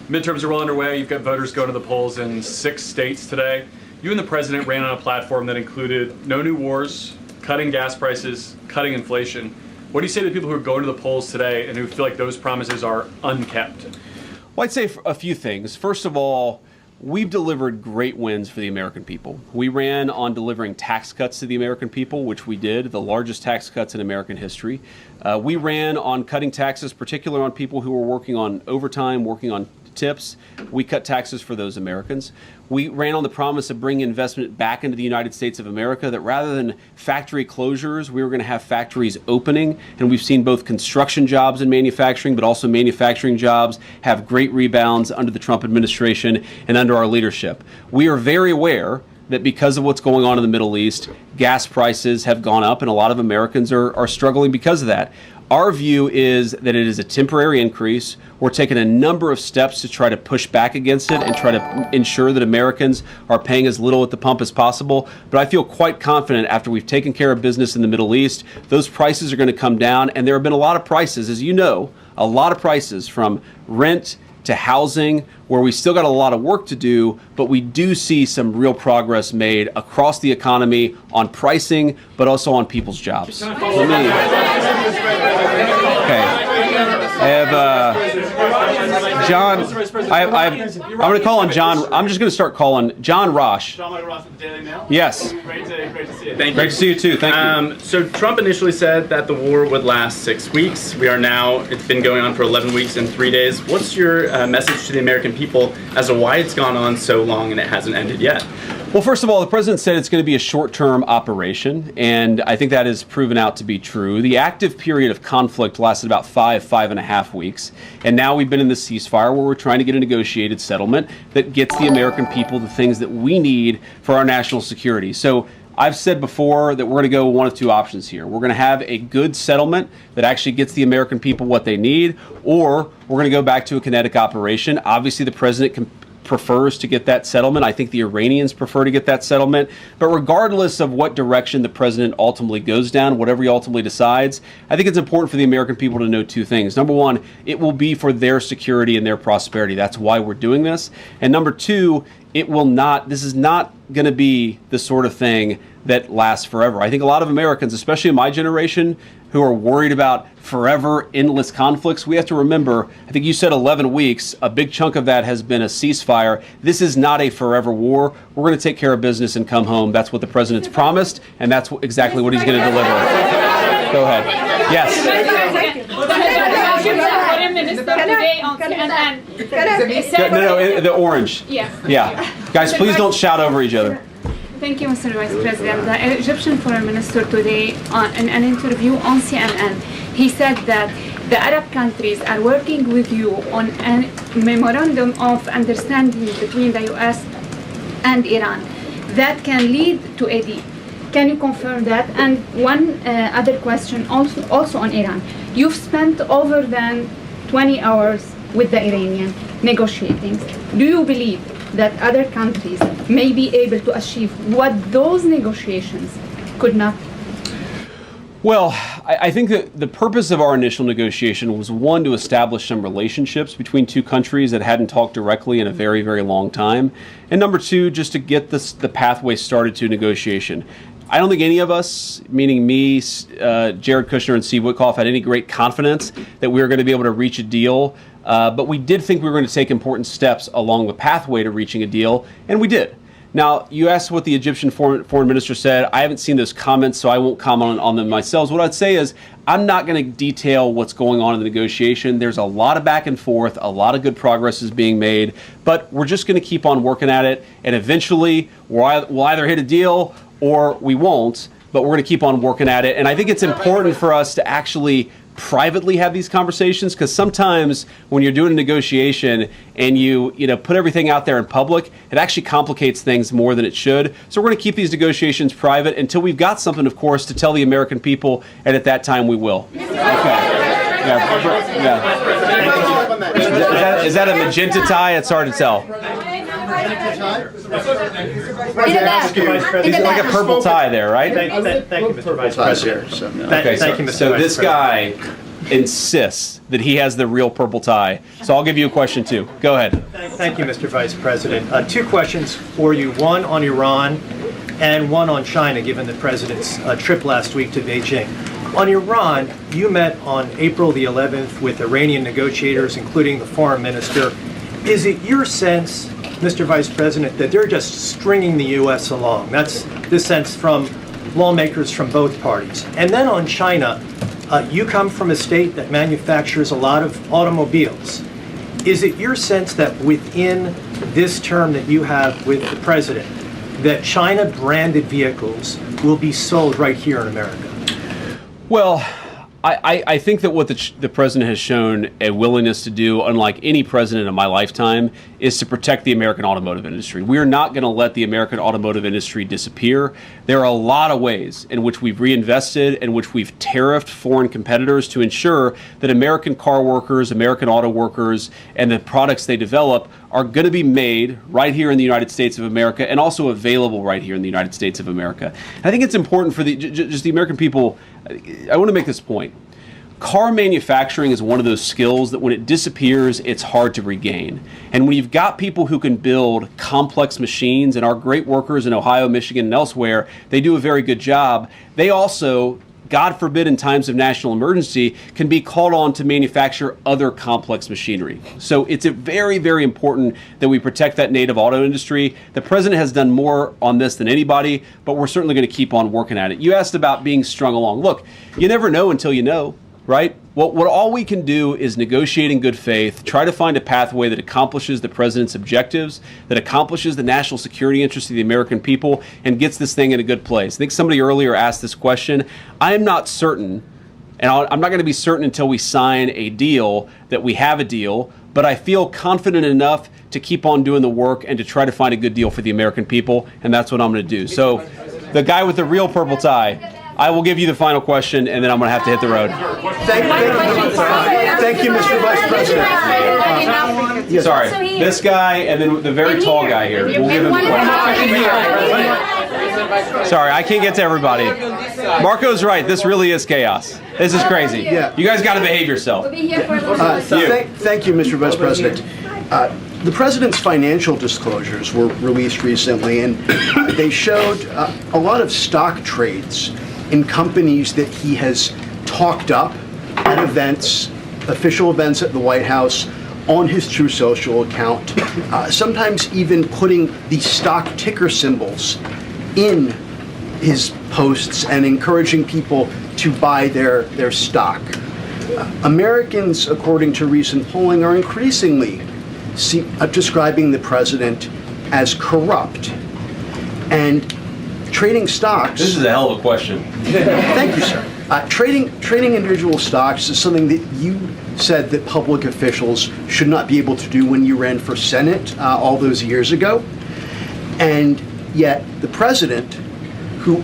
Midterms are well underway. You've got voters going to the polls in 6 states today. You and the president ran on a platform that included no new wars, cutting gas prices, cutting inflation. What do you say to the people who are going to the polls today and who feel like those promises are unkept? Well, I'd say a few things. First of all, we've delivered great wins for the American people. We ran on delivering tax cuts to the American people, which we did, the largest tax cuts in American history. We ran on cutting taxes, particularly on people who were working on overtime, working on tips. We cut taxes for those Americans. We ran on the promise of bringing investment back into the United States of America, that rather than factory closures, we were going to have factories opening. And we've seen both construction jobs and manufacturing, but also manufacturing jobs have great rebounds under the Trump administration and under our leadership. We are very aware that because of what's going on in the Middle East, gas prices have gone up and a lot of Americans are struggling because of that. Our view is that it is a temporary increase. We're taking a number of steps to try to push back against it and try to ensure that Americans are paying as little at the pump as possible. But I feel quite confident after we've taken care of business in the Middle East, those prices are going to come down. And there have been a lot of prices, as you know, a lot of prices from rent to housing, where we still got a lot of work to do, but we do see some real progress made across the economy on pricing, but also on people's jobs. I have John. I'm going to call on John. I'm just going to start calling John Rosh. John Rosh with the Daily Mail. Yes. Great to see you. Thank you. Great to see you too. Thank you. So Trump initially said that the war would last 6 weeks. It's been going on for 11 weeks and 3 days. What's your message to the American people as to why it's gone on so long and it hasn't ended yet? Well, first of all, the president said it's going to be a short-term operation, and I think that has proven out to be true. The active period of conflict lasted about 5.5 weeks, and now we've been in this ceasefire where we're trying to get a negotiated settlement that gets the American people the things that we need for our national security. So I've said before that we're going to go one of two options here. We're going to have a good settlement that actually gets the American people what they need, or we're going to go back to a kinetic operation. Obviously, the president prefers to get that settlement. I think the Iranians prefer to get that settlement. But regardless of what direction the president ultimately goes down, whatever he ultimately decides, I think it's important for the American people to know two things. Number one, it will be for their security and their prosperity. That's why we're doing this. And number two, this is not going to be the sort of thing that lasts forever. I think a lot of Americans, especially in my generation, who are worried about forever, endless conflicts, we have to remember, I think you said 11 weeks, a big chunk of that has been a ceasefire. This is not a forever war. We're going to take care of business and come home. That's what the president's promised, and that's exactly what he's going to deliver. Go ahead. Yes. No, the orange. Yeah. Guys, please don't shout over each other. Thank you, Mr. Vice President. The Egyptian Foreign Minister today, in an interview on CNN, he said that the Arab countries are working with you on a memorandum of understanding between the U.S. and Iran that can lead to a deal. Can you confirm that? And one other question also on Iran. You've spent over than 20 hours with the Iranian negotiating. Do you believe that other countries may be able to achieve what those negotiations could not? Well, I think that the purpose of our initial negotiation was, one, to establish some relationships between two countries that hadn't talked directly in a very, very long time. And number two, just to get the pathway started to negotiation. I don't think any of us, meaning me, Jared Kushner, and Steve Witkoff, had any great confidence that we were going to be able to reach a deal. But we did think we were going to take important steps along the pathway to reaching a deal, and we did. Now, you asked what the Egyptian foreign minister said. I haven't seen those comments, so I won't comment on them myself. What I'd say is I'm not going to detail what's going on in the negotiation. There's a lot of back and forth. A lot of good progress is being made. But we're just going to keep on working at it, and eventually we'll either hit a deal or we won't, but we're going to keep on working at it. And I think it's important for us to actually privately have these conversations, because sometimes when you're doing a negotiation and you put everything out there in public, it actually complicates things more than it should. So we're going to keep these negotiations private until we've got something, of course, to tell the American people, and at that time we will. Okay. Yeah. Is that a magenta tie? It's hard to tell. He's like a purple tie there, right? Thank you, Mr. Vice President. So this guy insists that he has the real purple tie. So I'll give you a question too. Go ahead. Thank you, Mr. Vice President. Two questions for you, one on Iran and one on China, given the President's trip last week to Beijing. On Iran, you met on April the 11th with Iranian negotiators, including the foreign minister. Is it your sense, Mr. Vice President, that they're just stringing the U.S. along? That's the sense from lawmakers from both parties. And then on China, You come from a state that manufactures a lot of automobiles. Is it your sense that within this term that you have with the president, that China-branded vehicles will be sold right here in America? Well, I think that what the president has shown a willingness to do, unlike any president in my lifetime, is to protect the American automotive industry. We are not going to let the American automotive industry disappear. There are a lot of ways in which we've reinvested, in which we've tariffed foreign competitors to ensure that American car workers, American auto workers, and the products they develop are going to be made right here in the United States of America and also available right here in the United States of America. I think it's important for just the American people. I want to make this point. Car manufacturing is one of those skills that when it disappears, it's hard to regain. And when you've got people who can build complex machines, and our great workers in Ohio, Michigan, and elsewhere, they do a very good job. They also, God forbid, in times of national emergency, can be called on to manufacture other complex machinery. So it's very, very important that we protect that native auto industry. The president has done more on this than anybody, but we're certainly going to keep on working at it. You asked about being strung along. Look, you never know until you know, right? What all we can do is negotiate in good faith, try to find a pathway that accomplishes the president's objectives, that accomplishes the national security interests of the American people, and gets this thing in a good place. I think somebody earlier asked this question. I am not certain, and I'm not going to be certain until we sign a deal that we have a deal, but I feel confident enough to keep on doing the work and to try to find a good deal for the American people, and that's what I'm going to do. So the guy with the real purple tie, I will give you the final question, and then I'm going to have to hit the road. Thank you, Mr. Vice President. Sorry, this guy and then the very tall guy here. We'll give him the question. Sorry, I can't get to everybody. Marco's right. This really is chaos. This is crazy. Yeah. You guys got to behave yourself. Thank you, Mr. Vice President. The president's financial disclosures were released recently, and they showed a lot of stock trades in companies that he has talked up at events, official events at the White House, on his True Social account, sometimes even putting the stock ticker symbols in his posts and encouraging people to buy their stock. Americans, according to recent polling, are increasingly describing the president as corrupt. And trading stocks... This is a hell of a question. Thank you, sir. Trading individual stocks is something that you said that public officials should not be able to do when you ran for Senate all those years ago. And yet the president, who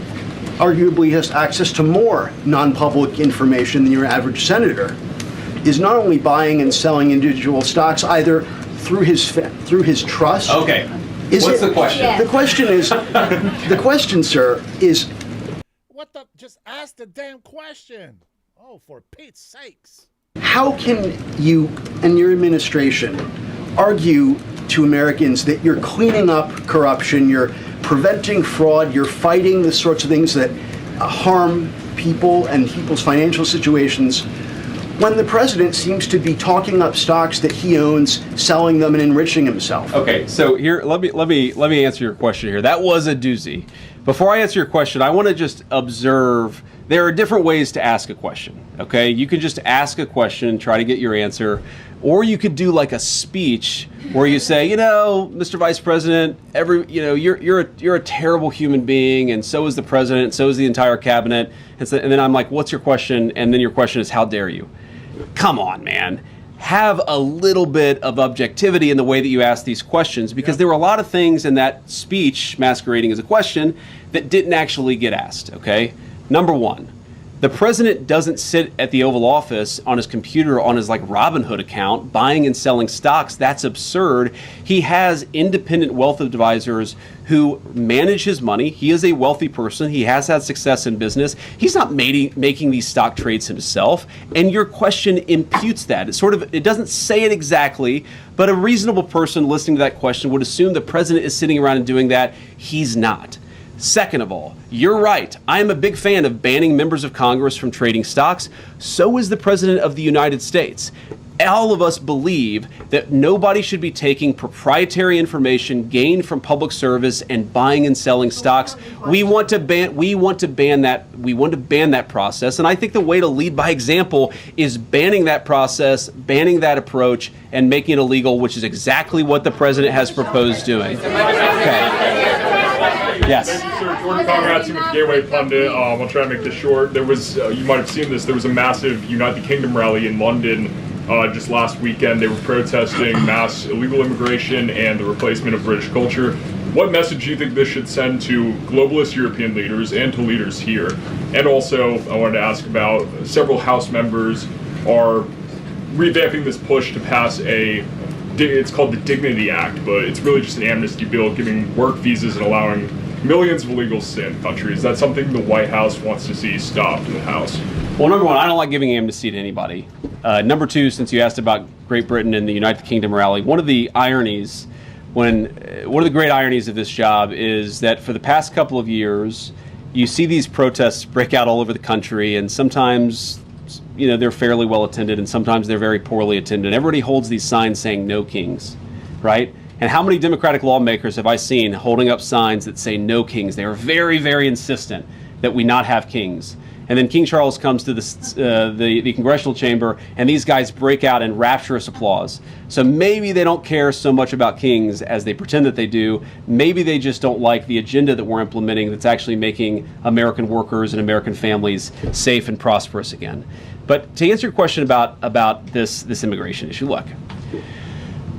arguably has access to more non-public information than your average senator, is not only buying and selling individual stocks either through his trust. Okay. What's the question? The question is, the question, sir, is. What the? Just ask the damn question. Oh, for Pete's sakes. How can you and your administration argue to Americans that you're cleaning up corruption, you're preventing fraud, you're fighting the sorts of things that harm people and people's financial situations, when the president seems to be talking up stocks that he owns, selling them, and enriching himself? Okay, so here, let me answer your question here. That was a doozy. Before I answer your question, I want to just observe there are different ways to ask a question. Okay, you can just ask a question, try to get your answer, or you could do like a speech where you say, Mr. Vice President, you're a terrible human being, and so is the president, and so is the entire cabinet. And then I'm like, what's your question? And then your question is, how dare you? Come on, man. Have a little bit of objectivity in the way that you ask these questions, because there were a lot of things in that speech masquerading as a question that didn't actually get asked, okay? Number one, the president doesn't sit at the Oval Office on his computer on his Robinhood account buying and selling stocks. That's absurd. He has independent wealth advisors who manage his money. He is a wealthy person. He has had success in business. He's not making these stock trades himself. And your question imputes that. It doesn't say it exactly, but a reasonable person listening to that question would assume the president is sitting around and doing that. He's not. Second of all, you're right. I am a big fan of banning members of Congress from trading stocks. So is the President of the United States. all of us believe that nobody should be taking proprietary information gained from public service and buying and selling stocks. We want to ban that process. And I think the way to lead by example is banning that process, banning that approach, and making it illegal, which is exactly what the president has proposed doing. Okay. Yes. Sir, Jordan Conradson with Gateway Pundit. I'll try to make this short. There was, you might have seen this, there was a massive United Kingdom rally in London just last weekend. They were protesting mass illegal immigration and the replacement of British culture. What message do you think this should send to globalist European leaders and to leaders here? And also, I wanted to ask about several House members are revamping this push to pass it's called the Dignity Act, but it's really just an amnesty bill giving work visas and allowing millions of illegals to stay in the country. Is that something the White House wants to see stopped in the House? Well, number one, I don't like giving amnesty to anybody. Number two, since you asked about Great Britain and the United Kingdom rally, one of the great ironies of this job is that for the past couple of years, you see these protests break out all over the country, and sometimes they're fairly well attended, and sometimes they're very poorly attended. Everybody holds these signs saying "No Kings," right? And how many Democratic lawmakers have I seen holding up signs that say "No Kings"? They are very, very insistent that we not have kings. And then King Charles comes to the congressional chamber, and these guys break out in rapturous applause. So maybe they don't care so much about kings as they pretend that they do. Maybe they just don't like the agenda that we're implementing that's actually making American workers and American families safe and prosperous again. But to answer your question about this immigration issue, look,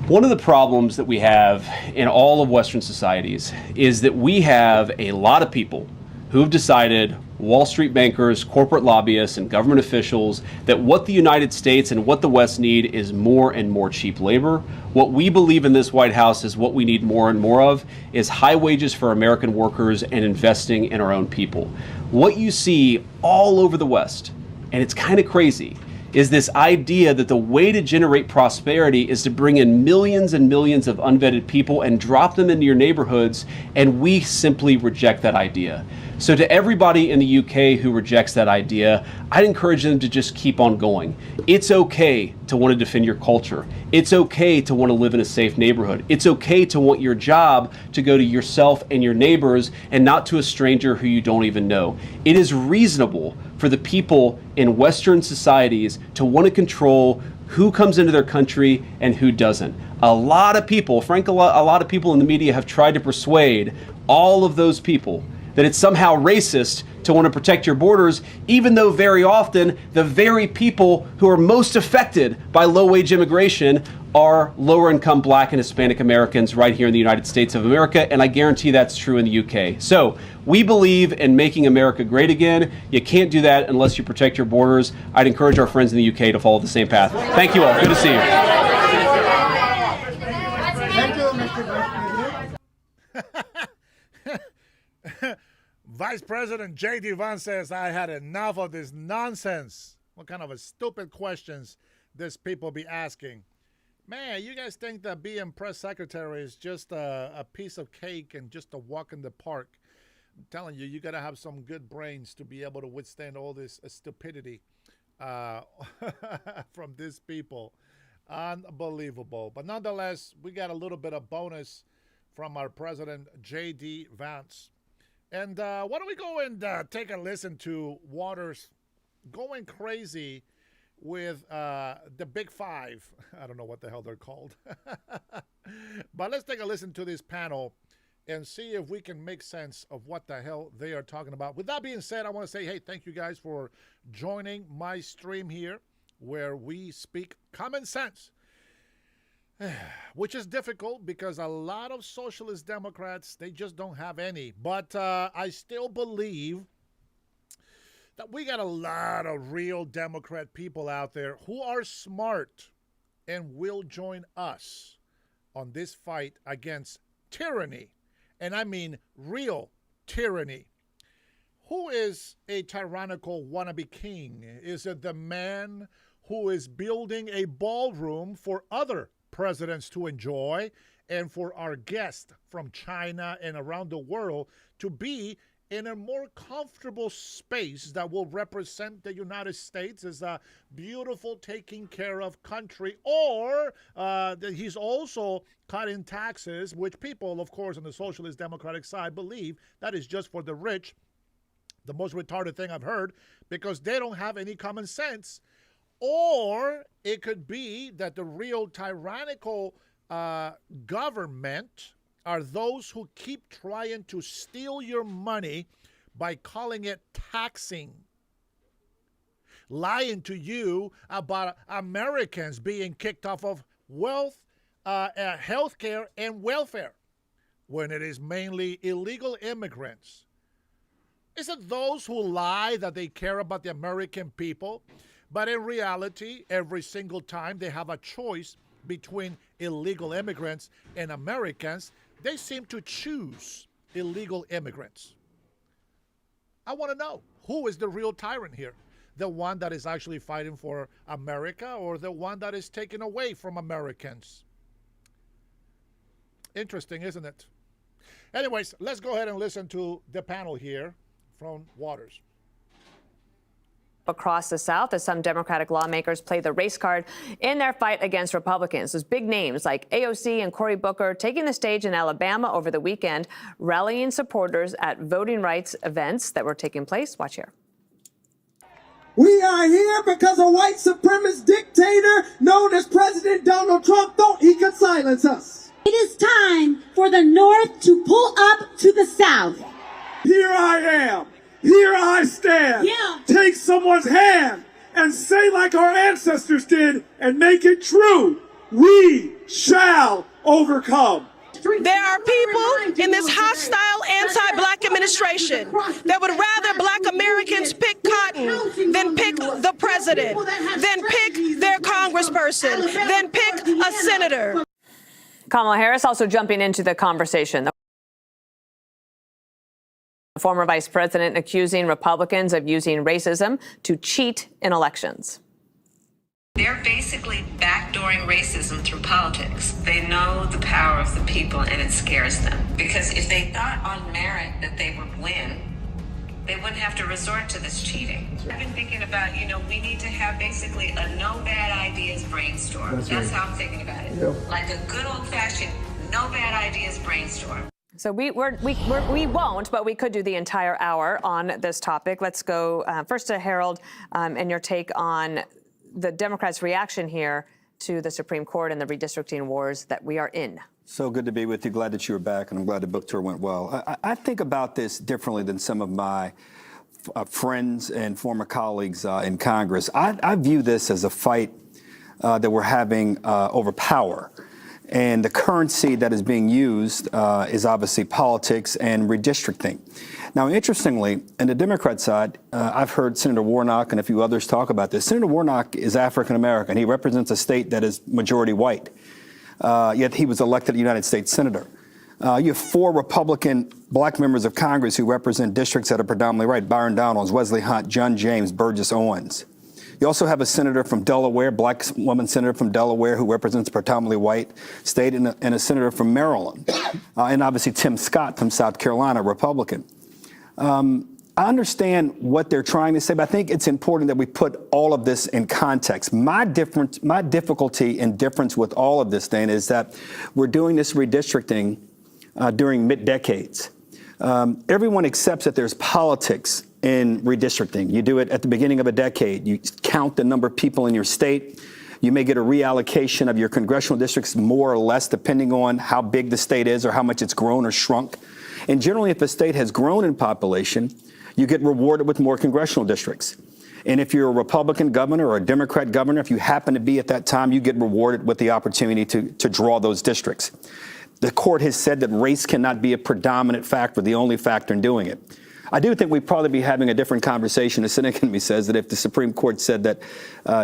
one of the problems that we have in all of Western societies is that we have a lot of people who have decided, Wall Street bankers, corporate lobbyists, and government officials, that what the United States and what the West need is more and more cheap labor. What we believe in this White House is what we need more and more of is high wages for American workers and investing in our own people. What you see all over the West, and it's kind of crazy, is this idea that the way to generate prosperity is to bring in millions and millions of unvetted people and drop them into your neighborhoods, and we simply reject that idea. So to everybody in the UK who rejects that idea, I'd encourage them to just keep on going. It's okay to want to defend your culture. It's okay to want to live in a safe neighborhood. It's okay to want your job to go to yourself and your neighbors and not to a stranger who you don't even know. It is reasonable for the people in Western societies to want to control who comes into their country and who doesn't. A lot of people, frankly, a lot of people in the media have tried to persuade all of those people that it's somehow racist to want to protect your borders, even though very often the very people who are most affected by low-wage immigration are lower-income Black and Hispanic Americans right here in the United States of America, and I guarantee that's true in the UK. So we believe in making America great again. You can't do that unless you protect your borders. I'd encourage our friends in the UK to follow the same path. Thank you all. Good to see you. Thank you, Mr. Vice President J.D. Vance says, I had enough of this nonsense. What kind of stupid questions this people be asking? Man, you guys think that being press secretary is just a piece of cake and just a walk in the park. I'm telling you, you got to have some good brains to be able to withstand all this stupidity from these people. Unbelievable. But nonetheless, we got a little bit of bonus from our president, J.D. Vance. And why don't we go and take a listen to Waters going crazy with the Big Five. I don't know what the hell they're called. But let's take a listen to this panel and see if we can make sense of what the hell they are talking about. With that being said, I want to say, hey, thank you guys for joining my stream here where we speak common sense. Which is difficult because a lot of socialist Democrats, they just don't have any. But I still believe that we got a lot of real Democrat people out there who are smart and will join us on this fight against tyranny. And I mean real tyranny. Who is a tyrannical wannabe king? Is it the man who is building a ballroom for other presidents to enjoy and for our guests from China and around the world to be in a more comfortable space that will represent the United States as a beautiful, taken care of country, or that he's also cutting taxes, which people, of course, on the Socialist Democratic side believe that is just for the rich. The most retarded thing I've heard, because they don't have any common sense. Or it could be that the real tyrannical government are those who keep trying to steal your money by calling it taxing, lying to you about Americans being kicked off of wealth, health care, and welfare, when it is mainly illegal immigrants. Is it those who lie that they care about the American people? But in reality, every single time they have a choice between illegal immigrants and Americans, they seem to choose illegal immigrants. I want to know, who is the real tyrant here? The one that is actually fighting for America, or the one that is taken away from Americans? Interesting, isn't it? Anyways, let's go ahead and listen to the panel here from Waters. Across the South, as some Democratic lawmakers play the race card in their fight against Republicans. Those big names like AOC and Cory Booker taking the stage in Alabama over the weekend, rallying supporters at voting rights events that were taking place. Watch here. We are here because a white supremacist dictator known as President Donald Trump thought he could silence us. It is time for the North to pull up to the South. Here I am. Here I stand. Yeah. Take someone's hand and say like our ancestors did and make it true. We shall overcome. There are people in this hostile anti-black administration that would rather black Americans pick cotton than pick the president, than pick their congressperson, than pick a senator. Kamala Harris also jumping into the conversation. The former vice president accusing Republicans of using racism to cheat in elections. They're basically backdooring racism through politics. They know the power of the people and it scares them. Because if they thought on merit that they would win, they wouldn't have to resort to this cheating. I've been thinking about, we need to have basically a no bad ideas brainstorm. That's how I'm thinking about it. Yeah. Like a good old fashioned no bad ideas brainstorm. So we won't, but we could do the entire hour on this topic. Let's go first to Harold and your take on the Democrats' reaction here to the Supreme Court and the redistricting wars that we are in. So good to be with you. Glad that you were back, and I'm glad the book tour went well. I think about this differently than some of my friends and former colleagues in Congress. I view this as a fight that we're having over power. And the currency that is being used is obviously politics and redistricting. Now, interestingly, in the Democrat side, I've heard Senator Warnock and a few others talk about this. Senator Warnock is African American. He represents a state that is majority white, yet he was elected a United States Senator. You have 4 Republican black members of Congress who represent districts that are predominantly white: Byron Donalds, Wesley Hunt, John James, Burgess Owens. You also have a senator from Delaware, black woman senator from Delaware, who represents a predominantly white state, and a senator from Maryland. And obviously Tim Scott from South Carolina, Republican. I understand what they're trying to say, but I think it's important that we put all of this in context. My difficulty and difference with all of this, Dan, is that we're doing this redistricting during mid-decades. Everyone accepts that there's politics in redistricting. You do it at the beginning of a decade. You count the number of people in your state. You may get a reallocation of your congressional districts more or less depending on how big the state is or how much it's grown or shrunk. And generally, if a state has grown in population, you get rewarded with more congressional districts. And if you're a Republican governor or a Democrat governor, if you happen to be at that time, you get rewarded with the opportunity to draw those districts. The court has said that race cannot be a predominant factor, the only factor in doing it. I do think we'd probably be having a different conversation. A cynic in me says that if the Supreme Court said that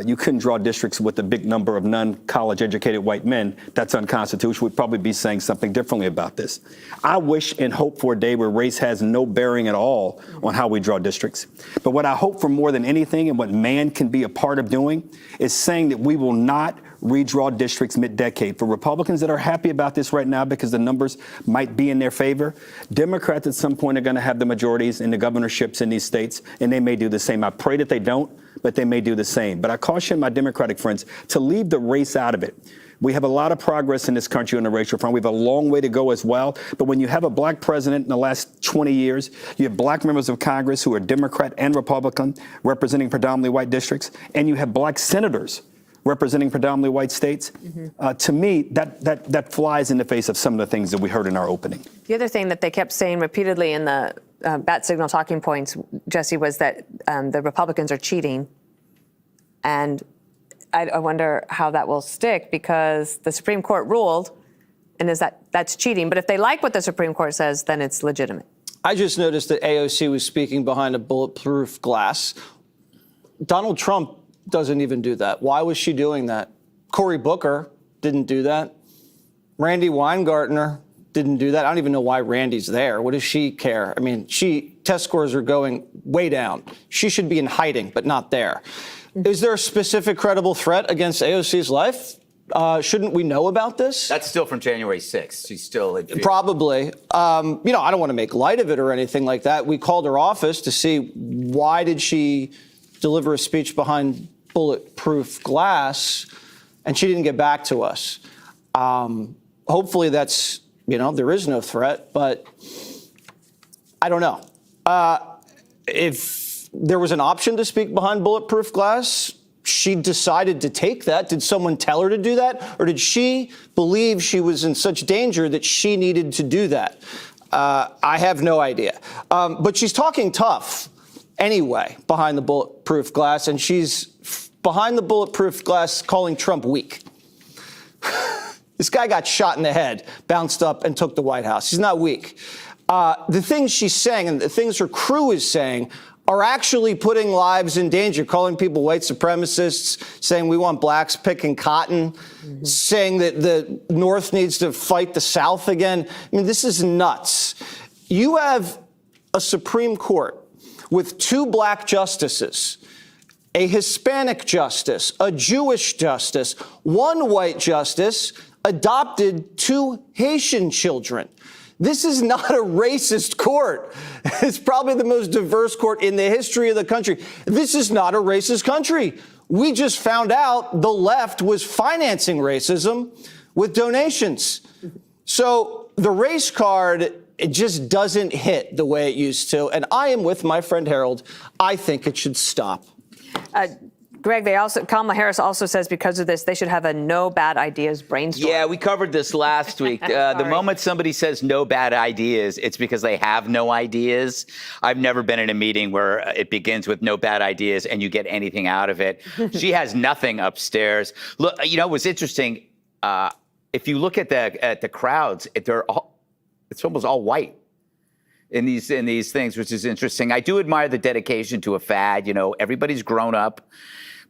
you couldn't draw districts with a big number of non-college educated white men, that's unconstitutional. We'd probably be saying something differently about this. I wish and hope for a day where race has no bearing at all on how we draw districts. But what I hope for more than anything, and what man can be a part of doing, is saying that we will not redraw districts mid-decade. For Republicans that are happy about this right now because the numbers might be in their favor, Democrats at some point are going to have the majorities in the governorships in these states, and they may do the same. I pray that they don't, but they may do the same. But I caution my Democratic friends to leave the race out of it. We have a lot of progress in this country on the racial front. We have a long way to go as well. But when you have a black president in the last 20 years, you have black members of Congress who are Democrat and Republican representing predominantly white districts, and you have black senators representing predominantly white states, to me, that flies in the face of some of the things that we heard in our opening. The other thing that they kept saying repeatedly in the bat signal talking points, Jesse, was that the Republicans are cheating. And I wonder how that will stick, because the Supreme Court ruled, and that's cheating. But if they like what the Supreme Court says, then it's legitimate. I just noticed that AOC was speaking behind a bulletproof glass. Donald Trump doesn't even do that. Why was she doing that? Cory Booker didn't do that. Randy Weingartner didn't do that. I don't even know why Randy's there. What does she care? I mean, test scores are going way down. She should be in hiding, but not there. Is there a specific credible threat against AOC's life? Shouldn't we know about this? That's still from January 6th. She's still in fear. Probably. I don't want to make light of it or anything like that. We called her office to see why did she deliver a speech behind bulletproof glass, and she didn't get back to us. Hopefully that's, there is no threat, but I don't know. If there was an option to speak behind bulletproof glass, she decided to take that. Did someone tell her to do that? Or did she believe she was in such danger that she needed to do that? I have no idea. But she's talking tough anyway behind the bulletproof glass, and she's behind the bulletproof glass calling Trump weak. This guy got shot in the head, bounced up, and took the White House. He's not weak. The things she's saying and the things her crew is saying are actually putting lives in danger, calling people white supremacists, saying we want blacks picking cotton, saying that the North needs to fight the South again. I mean, this is nuts. You have a Supreme Court with 2 black justices, a Hispanic justice, a Jewish justice, 1 white justice, adopted 2 Haitian children. This is not a racist court. It's probably the most diverse court in the history of the country. This is not a racist country. We just found out the left was financing racism with donations. So the race card, it just doesn't hit the way it used to. And I am with my friend Harold. I think it should stop. Greg, Kamala Harris also says because of this, they should have a no bad ideas brainstorm. Yeah, we covered this last week. The moment somebody says no bad ideas, it's because they have no ideas. I've never been in a meeting where it begins with no bad ideas and you get anything out of it. She has nothing upstairs. Look, it was interesting. If you look at the crowds, it's almost all white in these things, which is interesting. I do admire the dedication to a fad. Everybody's grown up,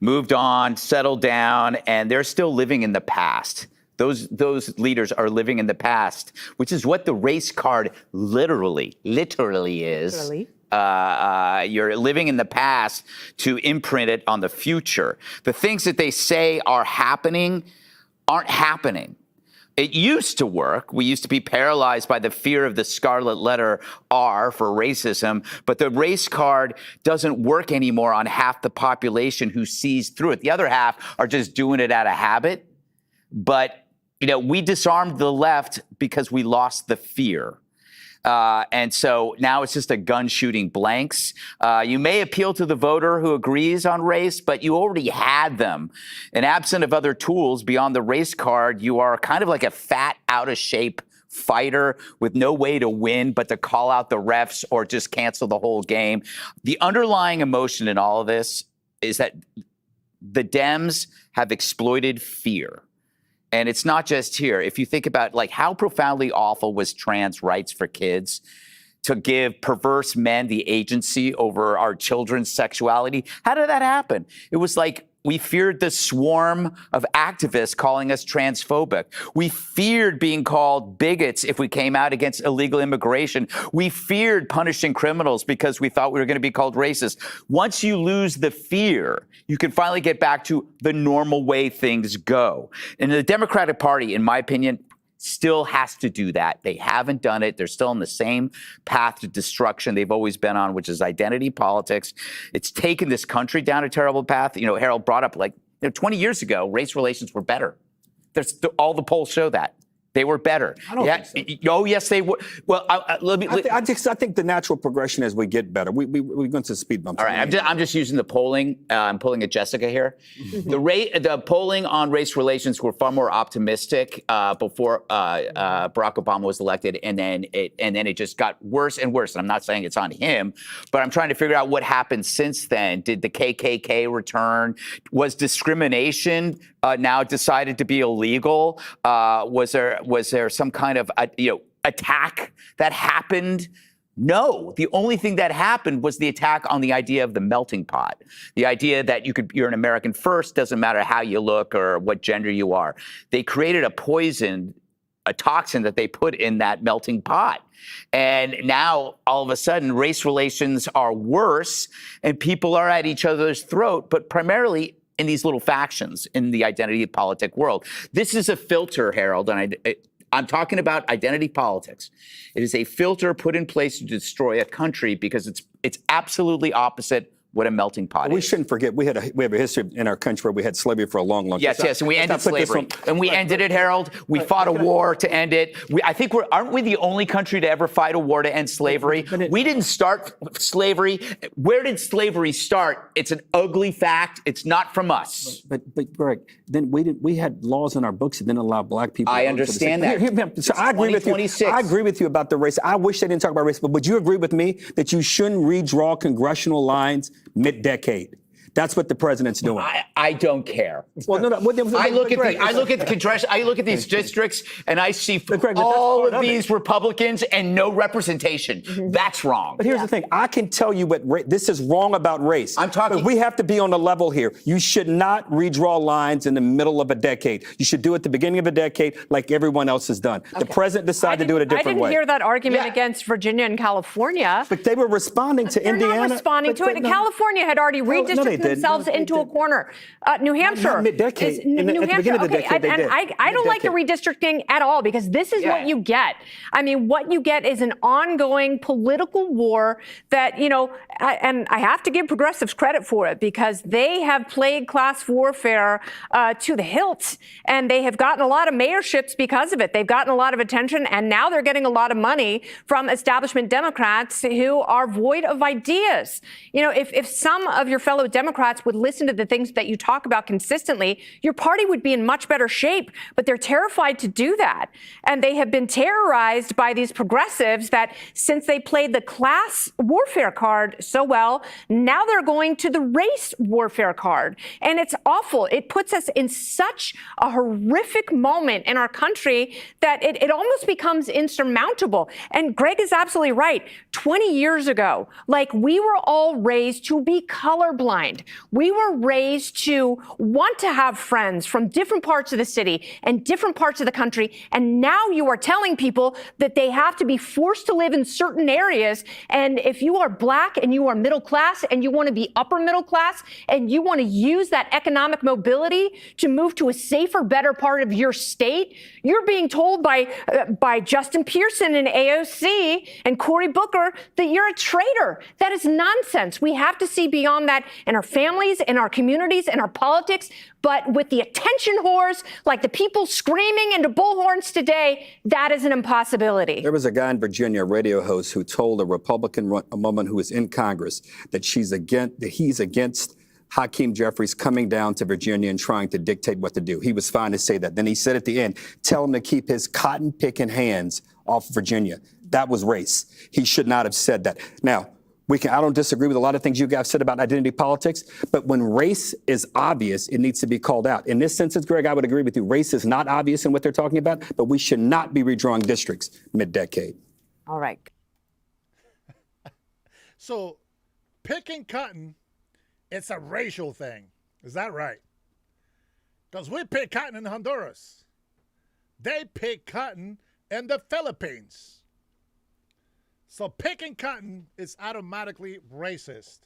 moved on, settled down, and they're still living in the past. Those leaders are living in the past, which is what the race card literally is. You're living in the past to imprint it on the future. The things that they say are happening aren't happening. It used to work. We used to be paralyzed by the fear of the scarlet letter R for racism, but the race card doesn't work anymore on half the population who sees through it. The other half are just doing it out of habit. But, we disarmed the left because we lost the fear. And so now it's just a gun shooting blanks. You may appeal to the voter who agrees on race, but you already had them. And absent of other tools beyond the race card, you are kind of like a fat, out of shape fighter with no way to win but to call out the refs or just cancel the whole game. The underlying emotion in all of this is that the Dems have exploited fear. And it's not just here. If you think about how profoundly awful was trans rights for kids, to give perverse men the agency over our children's sexuality. How did that happen? It was like We feared the swarm of activists calling us transphobic. We feared being called bigots if we came out against illegal immigration. We feared punishing criminals because we thought we were going to be called racist. Once you lose the fear, you can finally get back to the normal way things go. And the Democratic Party, in my opinion, still has to do that. They haven't done it. They're still on the same path to destruction they've always been on, which is identity politics. It's taken this country down a terrible path. You know, Harold brought up, 20 years ago, race relations were better. All the polls show that. They were better. I don't think so. Oh, yes, they were. Well, I think the natural progression as we get better. We're going to speed bumps. All right, I'm just using the polling. I'm pulling at Jessica here. The polling on race relations were far more optimistic before Barack Obama was elected, and then it just got worse and worse. And I'm not saying it's on him, but I'm trying to figure out what happened since then. Did the KKK return? Was discrimination now decided to be illegal? Was there some kind of attack that happened? No. The only thing that happened was the attack on the idea of the melting pot. The idea that you're an American first, doesn't matter how you look or what gender you are. They created a toxin that they put in that melting pot. And now, all of a sudden, race relations are worse and people are at each other's throat, but primarily in these little factions in the identity politic world. This is a filter, Harold, and I'm talking about identity politics. It is a filter put in place to destroy a country because it's absolutely opposite what a melting pot is. We shouldn't forget we have a history in our country where we had slavery for a long time. Yes, and we ended slavery. And we ended it, Harold. We fought a war to end it. I think aren't we the only country to ever fight a war to end slavery? We didn't start slavery. Where did slavery start? It's an ugly fact. It's not from us. But Greg, then we had laws in our books that didn't allow black people. I understand that. So I agree with you. I agree with you about the race. I wish they didn't talk about race, but would you agree with me that you shouldn't redraw congressional lines mid-decade? That's what the president's doing. I don't care. Well, no. I look at these districts and I see all of these Republicans and no representation. That's wrong. But here's the thing. I can tell you what this is wrong about race. I'm talking. But we have to be on the level here. You should not redraw lines in the middle of a decade. You should do it at the beginning of a decade like everyone else has done. The president decided to do it a different way. I didn't hear that argument against Virginia and California. But they were responding to Indiana. They're not responding to it. California had already redistricted themselves into a corner. New Hampshire. Mid-decade. New Hampshire. Okay, I don't like the redistricting at all because this is what you get. I mean, what you get is an ongoing political war that, and I have to give progressives credit for it because they have played class warfare to the hilt, and they have gotten a lot of mayorships because of it. They've gotten a lot of attention, and now they're getting a lot of money from establishment Democrats who are void of ideas. If some of your fellow Democrats would listen to the things that you talk about consistently, your party would be in much better shape. But they're terrified to do that. And they have been terrorized by these progressives that since they played the class warfare card so well, now they're going to the race warfare card. And it's awful. It puts us in such a horrific moment in our country that it almost becomes insurmountable. And Greg is absolutely right. 20 years ago, we were all raised to be colorblind. We were raised to want to have friends from different parts of the city and different parts of the country. And now you are telling people that they have to be forced to live in certain areas. And if you are black and you are middle class and you want to be upper middle class and you want to use that economic mobility to move to a safer, better part of your state, you're being told by Justin Pearson and AOC and Cory Booker that you're a traitor. That is nonsense. We have to see beyond that in our families, in our communities, in our politics. But with the attention whores, like the people screaming into bullhorns today, that is an impossibility. There was a guy in Virginia, a radio host, who told a Republican woman who was in Congress that he's against Hakeem Jeffries coming down to Virginia and trying to dictate what to do. He was fine to say that. Then he said at the end, tell him to keep his cotton-picking hands off Virginia. That was race. He should not have said that. Now, I don't disagree with a lot of things you guys said about identity politics, but when race is obvious, it needs to be called out. In this instance, Greg, I would agree with you. Race is not obvious in what they're talking about, but we should not be redrawing districts mid-decade. All right. So picking cotton, it's a racial thing. Is that right? Because we pick cotton in Honduras. They pick cotton in the Philippines. So picking cotton is automatically racist.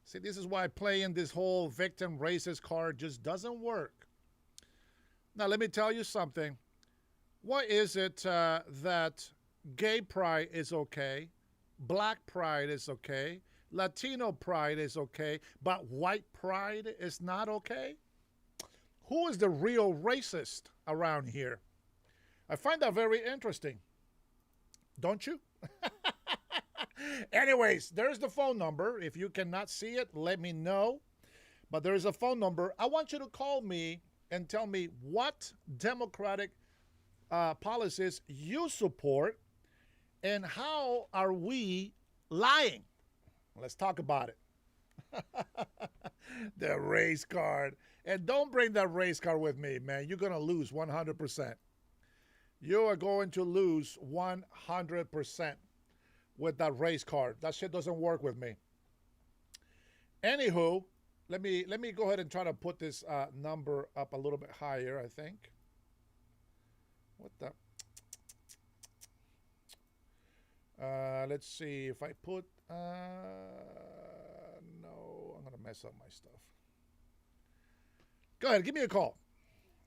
See, this is why playing this whole victim racist card just doesn't work. Now, let me tell you something. Why is it that gay pride is okay, black pride is okay, Latino pride is okay, but white pride is not okay? Who is the real racist around here? I find that very interesting. Don't you? Anyways, there's the phone number. If you cannot see it, let me know. But there is a phone number. I want you to call me and tell me what Democratic policies you support and how are we lying. Let's talk about it. The race card. And don't bring that race card with me, man. You're going to lose 100%. You are going to lose 100% with that race card. That shit doesn't work with me. Anywho, let me go ahead and try to put this number up a little bit higher, I think. What the? Let's see if I put, no, I'm going to mess up my stuff. Go ahead, give me a call.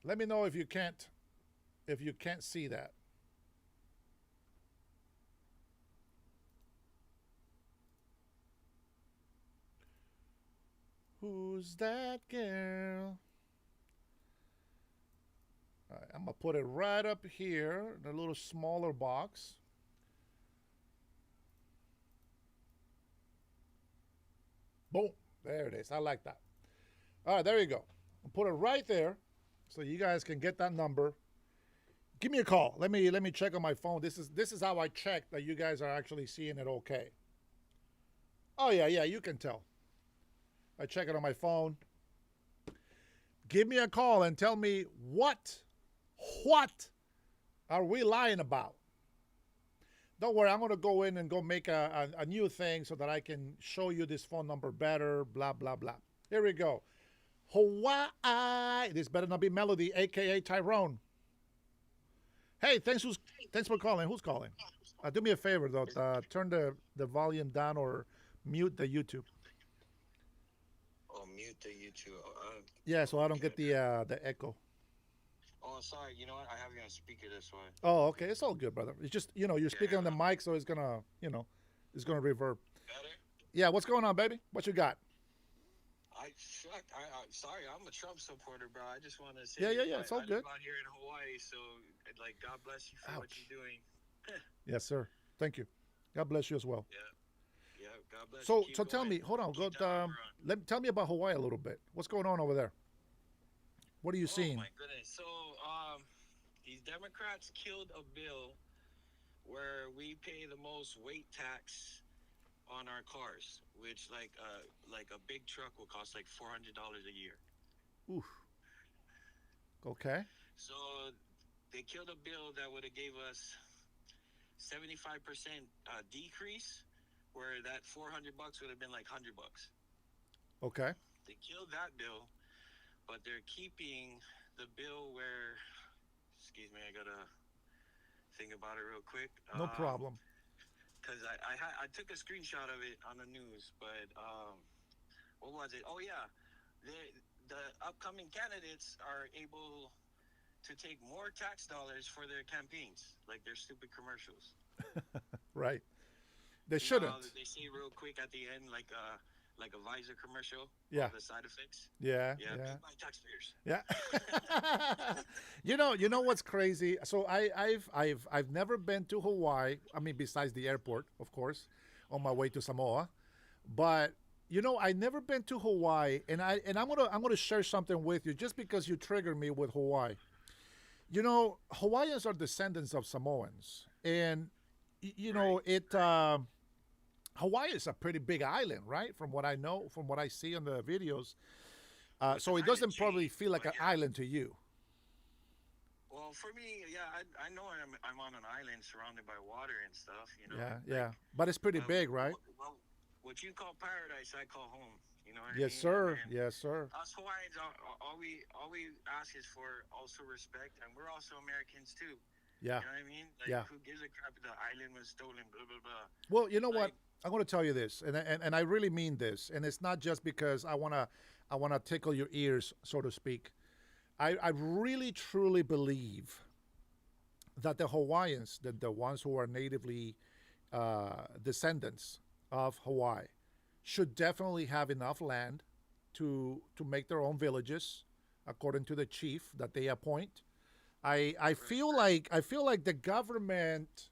Let me know if you can't see that. Who's that girl? All right, I'm going to put it right up here in a little smaller box. Boom. There it is. I like that. All right, there you go. I'll put it right there so you guys can get that number. Give me a call. Let me check on my phone. This is how I check that you guys are actually seeing it okay. Oh, yeah, you can tell. I check it on my phone. Give me a call and tell me what are we lying about? Don't worry, I'm going to go in and go make a new thing so that I can show you this phone number better, blah, blah, blah. Here we go. Hawaii. This better not be Melody, a.k.a. Tyrone. Hey, thanks for calling. Who's calling? Do me a favor, though. Turn the volume down or mute the YouTube. Oh, mute the YouTube. Yeah, so I don't get the echo. Oh, sorry. You know what? I have you on speaker this way. Oh, okay. It's all good, brother. It's just, you're speaking on the mic, so it's gonna, it's gonna reverb. Better? Yeah, what's going on, baby? What you got? I'm sorry. I'm a Trump supporter, bro. I just want to say. Yeah. It's all good. I live out here in Hawaii, so God bless you for what you're doing. Yes, sir. Thank you. God bless you as well. Yeah. God bless So, you. so tell me, hold on, tell me about Hawaii a little bit. What's going on over there? What are you seeing? Oh my goodness. So, these Democrats killed a bill where we pay the most weight tax on our cars, which like a big truck will cost like $400 a year. Oof. Okay. So they killed a bill that would have gave us 75% decrease, where that $400 would have been like $100. Okay. They killed that bill, but they're keeping the bill where, excuse me, I gotta think about it real quick. No problem. Because I took a screenshot of it on the news, but what was it? Oh yeah, the upcoming candidates are able to take more tax dollars for their campaigns, like their stupid commercials. Right. They shouldn't. They say real quick at the end, like a Visor commercial. Yeah. All the side effects. Yeah. Paid by taxpayers. Yeah. You know what's crazy? So I've never been to Hawaii. I mean, besides the airport, of course, on my way to Samoa. But I never been to Hawaii, and I'm gonna share something with you just because you triggered me with Hawaii. Hawaiians are descendants of Samoans, and Hawaii is a pretty big island, right? From what I know, from what I see on the videos. So it doesn't probably feel like an island to you. Well, for me, I know I'm on an island surrounded by water and stuff, Yeah. But it's pretty big, right? Well, what you call paradise, I call home. You know what I Yes, mean? sir. And Yes, sir. us Hawaiians, all we ask is for also respect, and we're also Americans too. Yeah. You know what I mean? Like, Yeah. who gives a crap if the island was stolen? Blah blah blah. Well, you know what? I'm going to tell you this, and I really mean this, and it's not just because I wanna tickle your ears, so to speak. I really truly believe that the Hawaiians, the ones who are natively descendants of Hawaii, should definitely have enough land to make their own villages, according to the chief that they appoint. I feel like the government.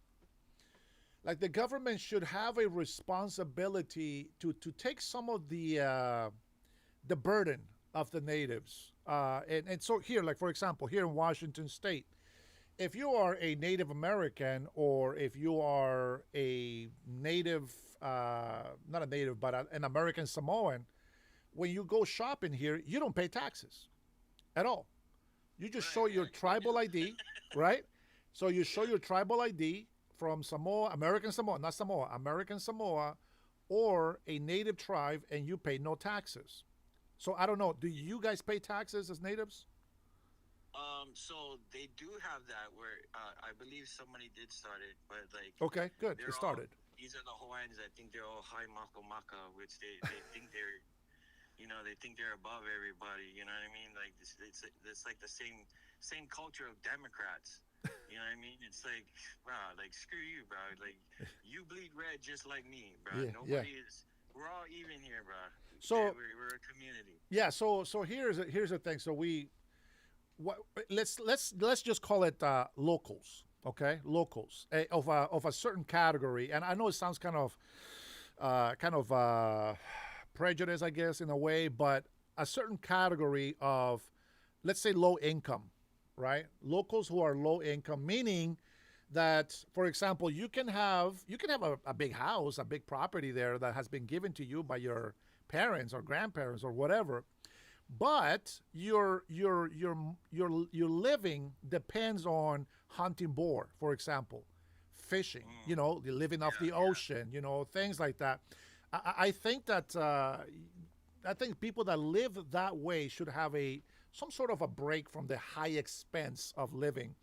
Like the government should have a responsibility to take some of the burden of the natives. And so here, like for example, here in Washington State, if you are a Native American or if you are a native, not a native, but an American Samoan, when you go shopping here, you don't pay taxes at all. You just show your tribal ID, right? So you show your tribal ID from Samoa, American Samoa, not Samoa, American Samoa, or a native tribe, and you pay no taxes. So I don't know. Do you guys pay taxes as natives? So they do have that where I believe somebody did start it, but like Okay, good. they're It started. These are the Hawaiians that think they're all high maka maka, which they think they're, they think they're above everybody. You know what I mean? Like it's like the same culture of Democrats. You know what I mean? It's like, bro, like screw you, bro. Like you bleed red just like me, bro. Yeah, Nobody is. We're all even here, bro. So we're a community. yeah. So here's the thing. So let's just call it locals. Okay, locals of a certain category. And I know it sounds kind of prejudice, I guess, in a way, but a certain category of, let's say, low income, right? Locals who are low income, meaning that, for example, you can have a big house, a big property there that has been given to you by your parents or grandparents or whatever, but your living depends on hunting boar, for example, fishing, living off the ocean, things like that. I think that I think people that live that way should have some sort of a break from the high expense of living.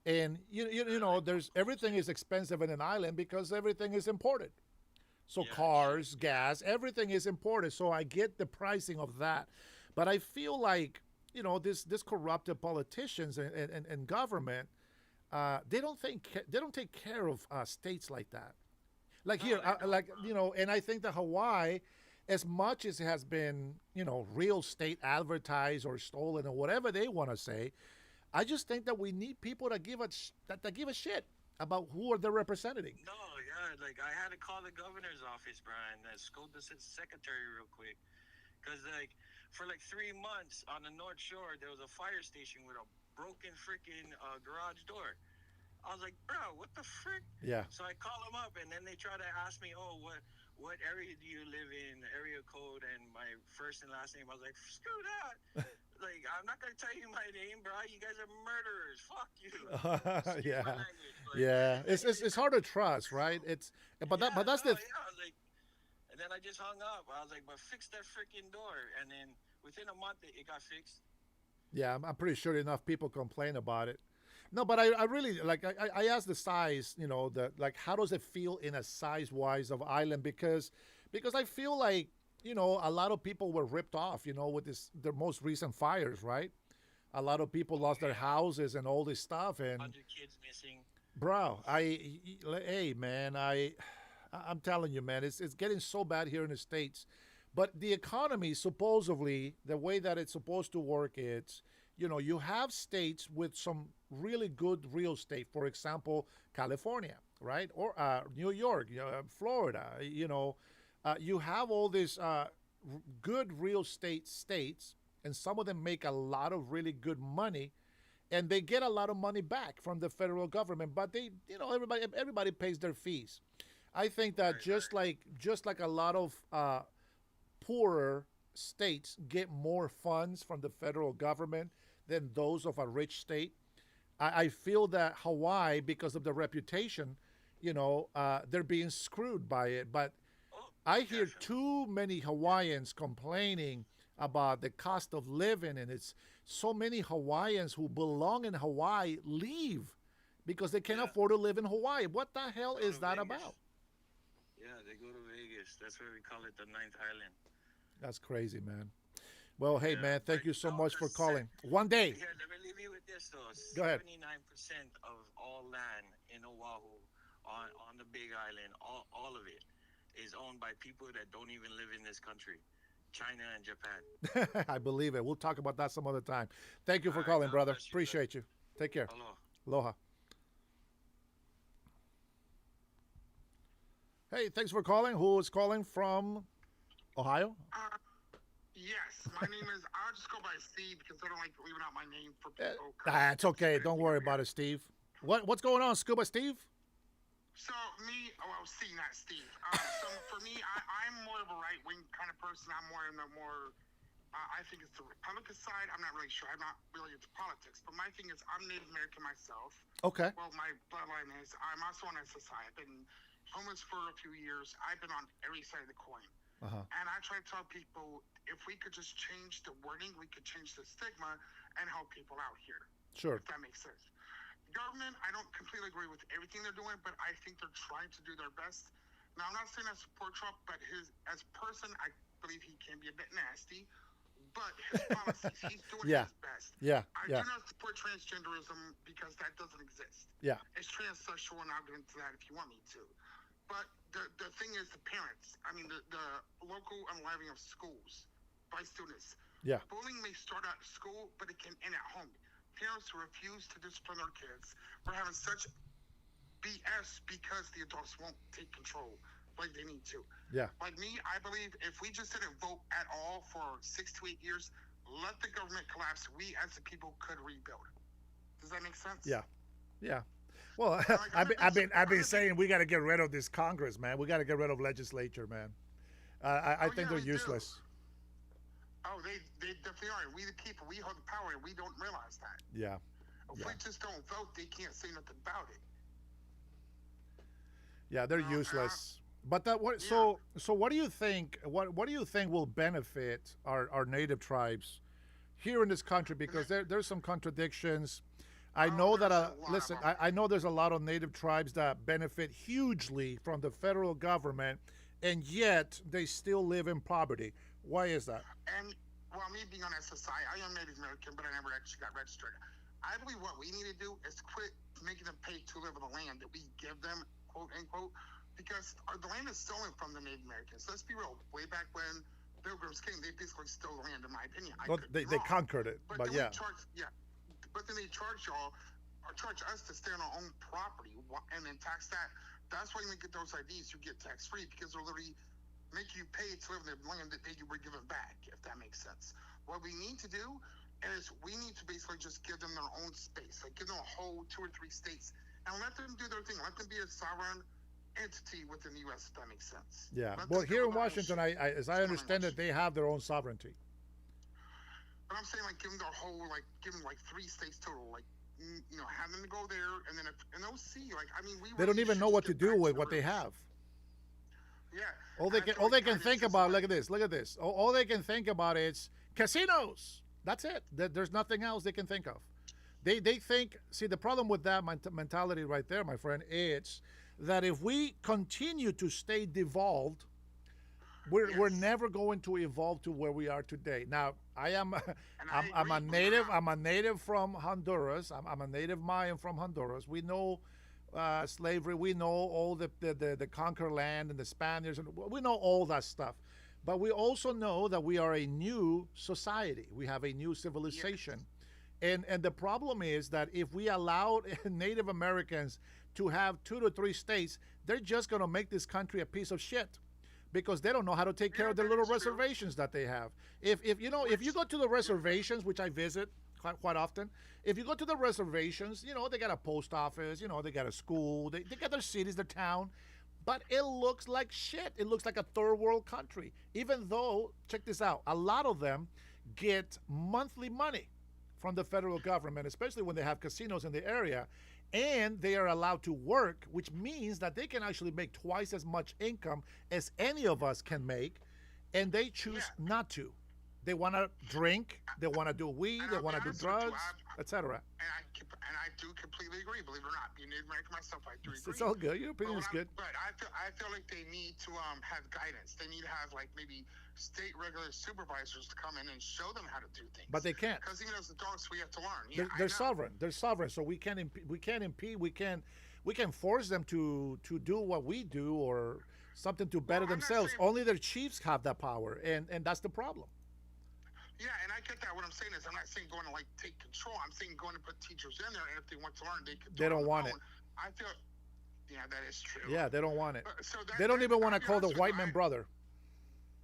And there's everything is expensive in an island because everything is imported. So cars, gas, everything is imported. So I get the pricing of that, but I feel like this corrupted politicians and government, they don't take care of states like that. Like here, and I think that Hawaii, as much as it has been, real estate advertised or stolen or whatever they want to say, I just think that we need people that give a shit about who are they representing. No, yeah, like I had to call the governor's office, Brian, scold the secretary real quick, because like for like 3 months on the North Shore there was a fire station with a broken freaking garage door. I was like, bro, what the frick? Yeah. So I call them up, and then they try to ask me, oh, what area do you live in, area code, and my first and last name. I was like, screw that. Like, I'm not going to tell you my name, bro. You guys are murderers. Fuck you. Yeah. Yeah. It's hard to trust, right? But that's the. Yeah, I was like, and then I just hung up. I was like, but fix that freaking door. And then within a month, it got fixed. Yeah, I'm pretty sure enough people complain about it. No, but I really like. I asked the size, how does it feel in a size-wise of island? Because I feel like a lot of people were ripped off, with the most recent fires, right? A lot of people lost their houses and all this stuff, and 100 kids missing. Bro, hey man, I'm telling you, man, it's getting so bad here in the States. But the economy, supposedly, the way that it's supposed to work, it's you have states with some really good real estate. For example, California, right? Or New York, Florida, you have all these good real estate states, and some of them make a lot of really good money, and they get a lot of money back from the federal government, but they, everybody pays their fees. I think that just like a lot of poorer states get more funds from the federal government than those of a rich state, I feel that Hawaii, because of the reputation, they're being screwed by it. But I hear too many Hawaiians complaining about the cost of living, and it's so many Hawaiians who belong in Hawaii leave because they can't afford to live in Hawaii. What the hell is that about? Yeah, they go to Vegas. That's why we call it the ninth island. That's crazy, man. Well, hey, man, thank you so much for calling. One day. Yeah, let me leave you with this, though. Go ahead. 79% of all land in Oahu, on the Big Island, all of it, is owned by people that don't even live in this country. China and Japan. I believe it. We'll talk about that some other time. Thank you for calling, brother. Appreciate you. Take care. Aloha. Hey, thanks for calling. Who is calling from Ohio? Yes, my name is, I'll just go by Steve because I don't like leaving out my name for people. It's okay. Don't worry about it, Steve. What's going on, Scuba Steve? So Steve, not Steve. So for me, I'm more of a right-wing kind of person. I'm more in the I think it's the Republican side. I'm not really sure. I'm not really into politics. But my thing is, I'm Native American myself. Okay. Well, my bloodline is. I'm also on SSI. I've been homeless for a few years. I've been on every side of the coin. And I try to tell people, if we could just change the wording, we could change the stigma and help people out here. Sure. If that makes sense. The government, I don't completely agree with everything they're doing, but I think they're trying to do their best. Now, I'm not saying I support Trump, but as a person, I believe he can be a bit nasty. But his policies, he's doing his best. Yeah. I do not support transgenderism because that doesn't exist. Yeah. It's transsexual, and I'll get into that if you want me to. But the thing is, the parents, I mean, the local unliving of schools by students. Yeah. Bullying may start at school, but it can end at home. Parents who refuse to discipline their kids are having such BS because the adults won't take control like they need to. Yeah. Like me, I believe if we just didn't vote at all for 6 to 8 years, let the government collapse, we as the people could rebuild. Does that make sense? Yeah. Yeah. Well, I've been saying we got to get rid of this Congress, man. We got to get rid of legislature, man. I think they're useless. Oh, they definitely are. We the people, we hold the power, and we don't realize that. Yeah. If we just don't vote, they can't say nothing about it. Yeah, they're useless. But so what do you think? What do you think will benefit our native tribes here in this country? Because there's some contradictions. I know that I know there's a lot of native tribes that benefit hugely from the federal government, and yet they still live in poverty. Why is that? And well, me being on SSI, I am Native American, but I never actually got registered. I believe what we need to do is quit making them pay to live on the land that we give them, quote unquote, because the land is stolen from the Native Americans. Let's be real. Way back when Pilgrims came, they basically stole the land, in my opinion. They conquered it, but yeah. But then they charge y'all, or charge us to stay on our own property and then tax that. That's why when you get those IDs, you get tax-free because they'll literally make you pay to live in the land that you were given back, if that makes sense. What we need to do is we need to basically just give them their own space, like give them a whole 2 or 3 states, and let them do their thing. Let them be a sovereign entity within the U.S., if that makes sense. Yeah. Well, here in Washington, as I understand it, they have their own sovereignty. But I'm saying, like, give them their whole, like, give them, like, 3 states total, like, you know, have them go there, and then, and they'll see, like, I mean, they don't even know what to do with what they have. Yeah. All they can think about, look at this. All they can think about is casinos. That's it. There's nothing else they can think of. They think, see, the problem with that mentality right there, my friend, is that if we continue to stay devolved, we're never going to evolve to where we are today. Now, I'm a native from Honduras. I'm a native Mayan from Honduras. We know slavery. We know all the conquered land and the Spaniards, and we know all that stuff. But we also know that we are a new society. We have a new civilization. And the problem is that if we allow Native Americans to have 2 to 3 states, they're just going to make this country a piece of shit, because they don't know how to take care of their little reservations that they have. If you go to the reservations, which I visit quite often, if you go to the reservations, they got a post office, they got a school, they got their cities, their town, but it looks like shit. It looks like a third world country, even though, check this out, a lot of them get monthly money from the federal government, especially when they have casinos in the area, and they are allowed to work, which means that they can actually make twice as much income as any of us can make, and they choose not to. They want to drink, they want to do weed, they want to do drugs, etc. And I do completely agree. Believe it or not, being Native American myself, I do agree. It's all good. Your opinion is good. But I feel like they need to have guidance. They need to have like maybe state regular supervisors to come in and show them how to do things. But they can't. Because even as adults, we have to learn. They're sovereign. They're sovereign. So we can't impede. We can force them to do what we do or something to better themselves. Only their chiefs have that power, and that's the problem. Yeah, and I get that. What I'm saying is, I'm not saying going to like take control. I'm saying going to put teachers in there, and if they want to learn, they can. They don't want it. I feel. Yeah, that is true. Yeah, they don't want it. So they don't even want to call the white man brother.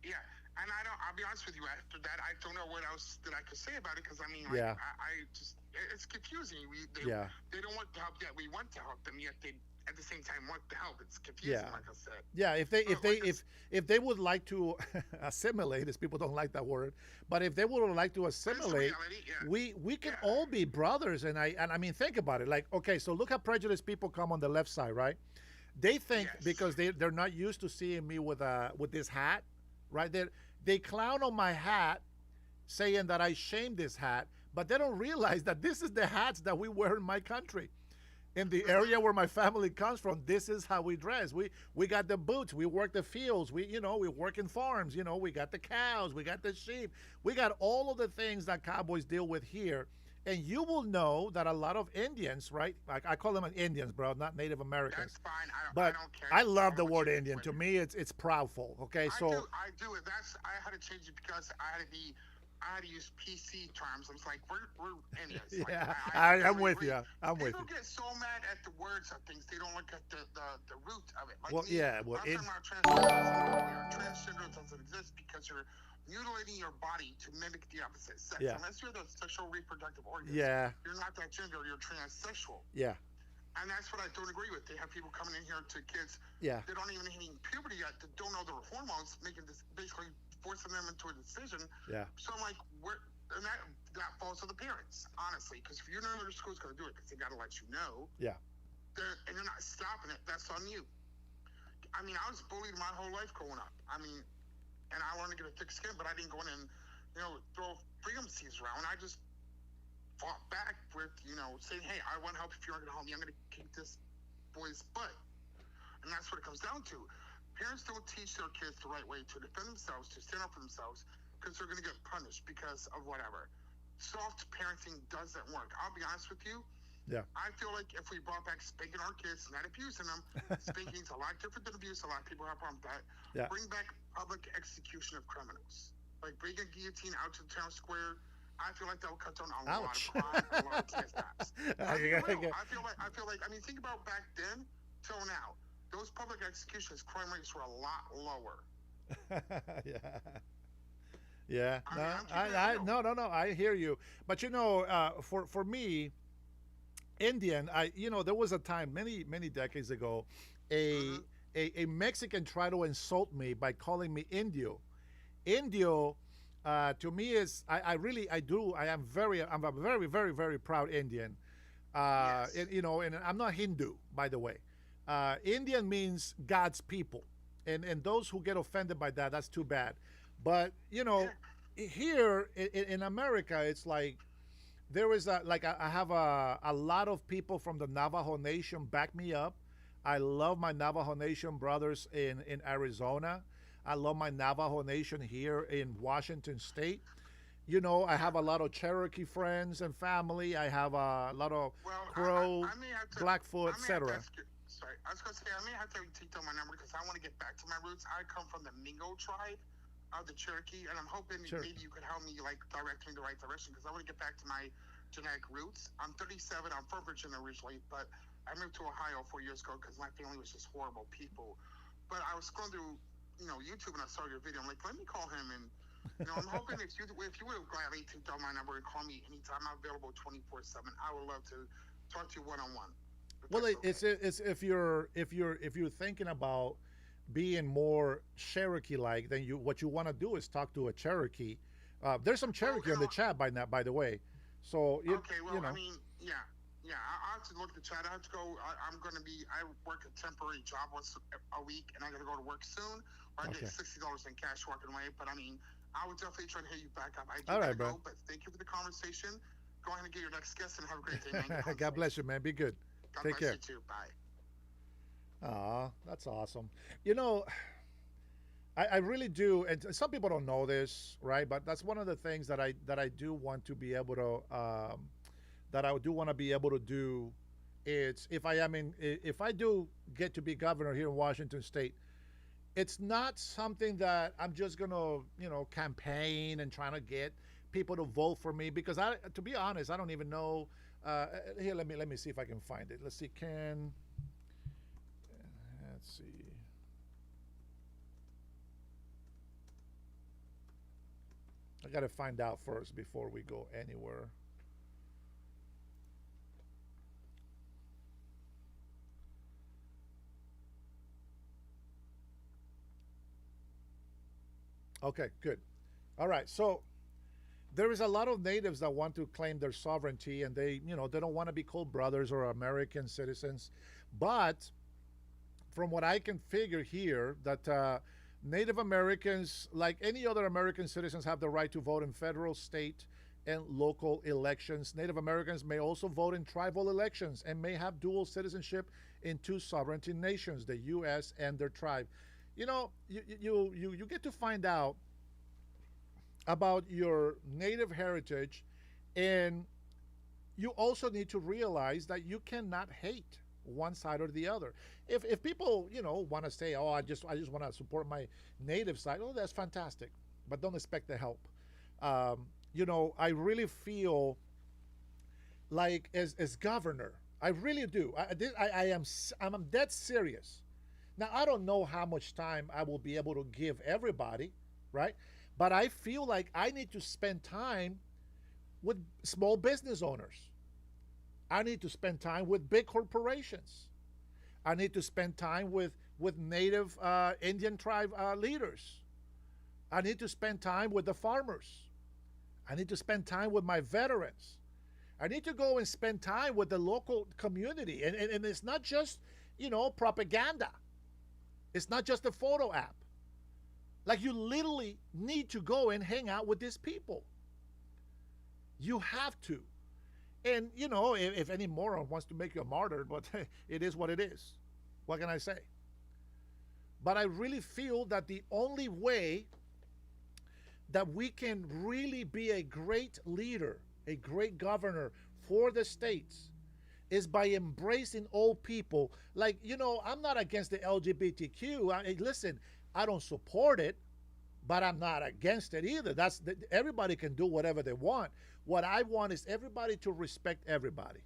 Yeah, and I'll be honest with you. After that, I don't know what else that I could say about it because I mean, like, Yeah. I just it's confusing. They don't want to help yet. We want to help them yet. They at the same time want to help. It's confusing, like I said. Yeah, if they would like to assimilate, as people don't like that word, but if they would like to assimilate, we can all be brothers. And I mean, think about it. Like, okay, so look how prejudiced people come on the left side, right? They think because they're not used to seeing me with this hat, right? They clown on my hat, saying that I shame this hat, but they don't realize that this is the hats that we wear in my country. In the area where my family comes from, this is how we dress. We got the boots. We work the fields. We work in farms. We got the cows. We got the sheep. We got all of the things that cowboys deal with here. And you will know that a lot of Indians, right? Like I call them Indians, bro, not Native Americans. That's fine. But I don't care. I love the word Indian. To me, it's proudful. Okay, so I do it. I had to change it because I had to use PC terms. I was like, we're Indians. Yeah, I'm with you. I'm with you. People get so mad at the words of things, they don't look at the root of it. Like well, me, yeah. Well, transgender doesn't exist because you're mutilating your body to mimic the opposite sex. Yeah. Unless you're the sexual reproductive organ. Yeah. You're not that gender. You're transsexual. Yeah. And that's what I don't agree with. They have people coming in here to kids. Yeah. They don't even hitting puberty yet. That don't know their hormones, making this basically forcing them into a decision. Yeah. So I'm like, and that falls to the parents, honestly, because if you know your school's going to do it, because they got to let you know. Yeah. And you're not stopping it. That's on you. I mean, I was bullied my whole life growing up. I mean, and I learned to get a thick skin, but I didn't go in and throw freedom seeds around. I just fought back with saying, hey, I want to help. If you aren't going to help me, I'm going to kick this boy's butt. And that's what it comes down to. Parents don't teach their kids the right way to defend themselves, to stand up for themselves, because they're going to get punished because of whatever. Soft parenting doesn't work. I'll be honest with you. Yeah. I feel like if we brought back spanking our kids, not abusing them, spanking's a lot different than abuse. A lot of people have problems with that. Yeah. Bring back public execution of criminals. Like bring a guillotine out to the town square. I feel like that will cut down a lot of crime, a lot of kidnaps. I feel like. I mean, think about back then till now. Those public executions, crime rates were a lot lower. Yeah. No. I hear you. But for me, Indian, there was a time many decades ago, a Mexican tried to insult me by calling me Indio. Indio, to me is I'm a very, very, very proud Indian. And I'm not Hindu, by the way. Indian means God's people, and those who get offended by that, that's too bad. But here in America, it's like there is I have a lot of people from the Navajo Nation back me up. I love my Navajo Nation brothers in Arizona. I love my Navajo Nation here in Washington State. I have a lot of Cherokee friends and family. I have a lot of Crow, Blackfoot, etc. Sorry, I was going to say, I may have to take down my number because I want to get back to my roots. I come from the Mingo tribe of the Cherokee, and I'm hoping maybe you could help me, direct me in the right direction because I want to get back to my genetic roots. I'm 37. I'm from Virginia originally, but I moved to Ohio 4 years ago because my family was just horrible people. But I was going through, YouTube, and I saw your video. I'm like, let me call him, and I'm hoping if you would gladly take down my number and call me anytime. I'm available 24/7. I would love to talk to you one-on-one. Well, it's if you're thinking about being more Cherokee-like, then what you want to do is talk to a Cherokee. There's some Cherokee in the chat by the way. So okay, well, I mean, yeah. I have to look at the chat. I have to go. I'm going to be. I work a temporary job once a week, and I got to go to work soon. Or I get $60 in cash walking away. But I mean, I would definitely try to hit you back up. I do gotta go, but thank you for the conversation. Go ahead and get your next guest, and have a great day, man. God bless you, man. Be good. God Take bless care. you too. Bye. Aw, that's awesome. You know, I really do, and some people don't know this, right? But that's one of the things that I do want to be able to that I do want to be able to do. It's if I do get to be governor here in Washington State, it's not something that I'm just gonna campaign and trying to get people to vote for me, because to be honest, I don't even know. Here, let me see if I can find it. Let's see, let's see. I got to find out first before we go anywhere. Okay, good. All right, so there is a lot of natives that want to claim their sovereignty, and they don't want to be called brothers or American citizens. But from what I can figure here, that Native Americans, like any other American citizens, have the right to vote in federal, state, and local elections. Native Americans may also vote in tribal elections and may have dual citizenship in two sovereignty nations, the U.S. and their tribe. You get to find out about your native heritage, and you also need to realize that you cannot hate one side or the other. If people want to say, oh, I just want to support my native side, oh, that's fantastic, but don't expect the help. I really feel like as governor, I really do. I'm dead serious. Now, I don't know how much time I will be able to give everybody, right? But I feel like I need to spend time with small business owners. I need to spend time with big corporations. I need to spend time with native Indian tribe leaders. I need to spend time with the farmers. I need to spend time with my veterans. I need to go and spend time with the local community. And it's not just, propaganda. It's not just a photo app. Like, you literally need to go and hang out with these people. You have to. And, if any moron wants to make you a martyr, but it is what it is. What can I say? But I really feel that the only way that we can really be a great leader, a great governor for the states, is by embracing all people. Like, I'm not against the LGBTQ. Listen, I don't support it, but I'm not against it either. Everybody can do whatever they want. What I want is everybody to respect everybody.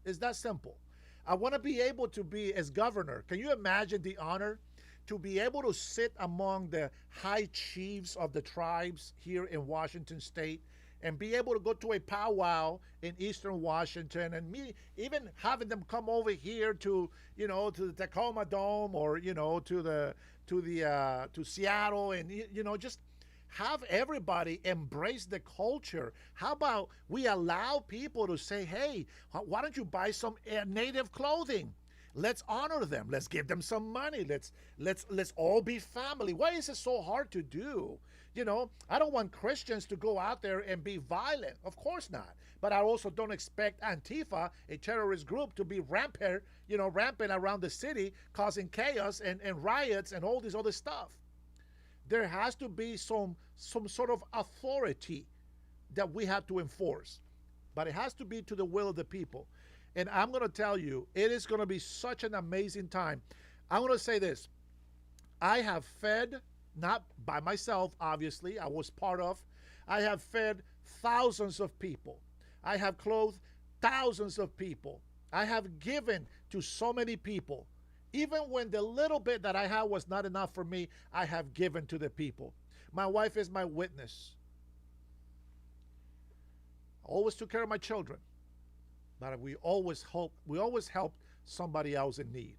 It's that simple. I want to be able to be, as governor, can you imagine the honor to be able to sit among the high chiefs of the tribes here in Washington State and be able to go to a powwow in Eastern Washington, and me even having them come over here to the Tacoma Dome, or to Seattle, and just have everybody embrace the culture. How about we allow people to say, hey, why don't you buy some native clothing? Let's honor them. Let's give them some money. Let's all be family. Why is it so hard to do? I don't want Christians to go out there and be violent. Of course not. But I also don't expect Antifa, a terrorist group, to be rampant around the city, causing chaos and riots and all this other stuff. There has to be some sort of authority that we have to enforce. But it has to be to the will of the people. And I'm going to tell you, it is going to be such an amazing time. I'm going to say this. I have fed, not by myself, obviously, I was part of. I have fed thousands of people. I have clothed thousands of people. I have given to so many people. Even when the little bit that I had was not enough for me, I have given to the people. My wife is my witness. I always took care of my children. But we always helped somebody else in need.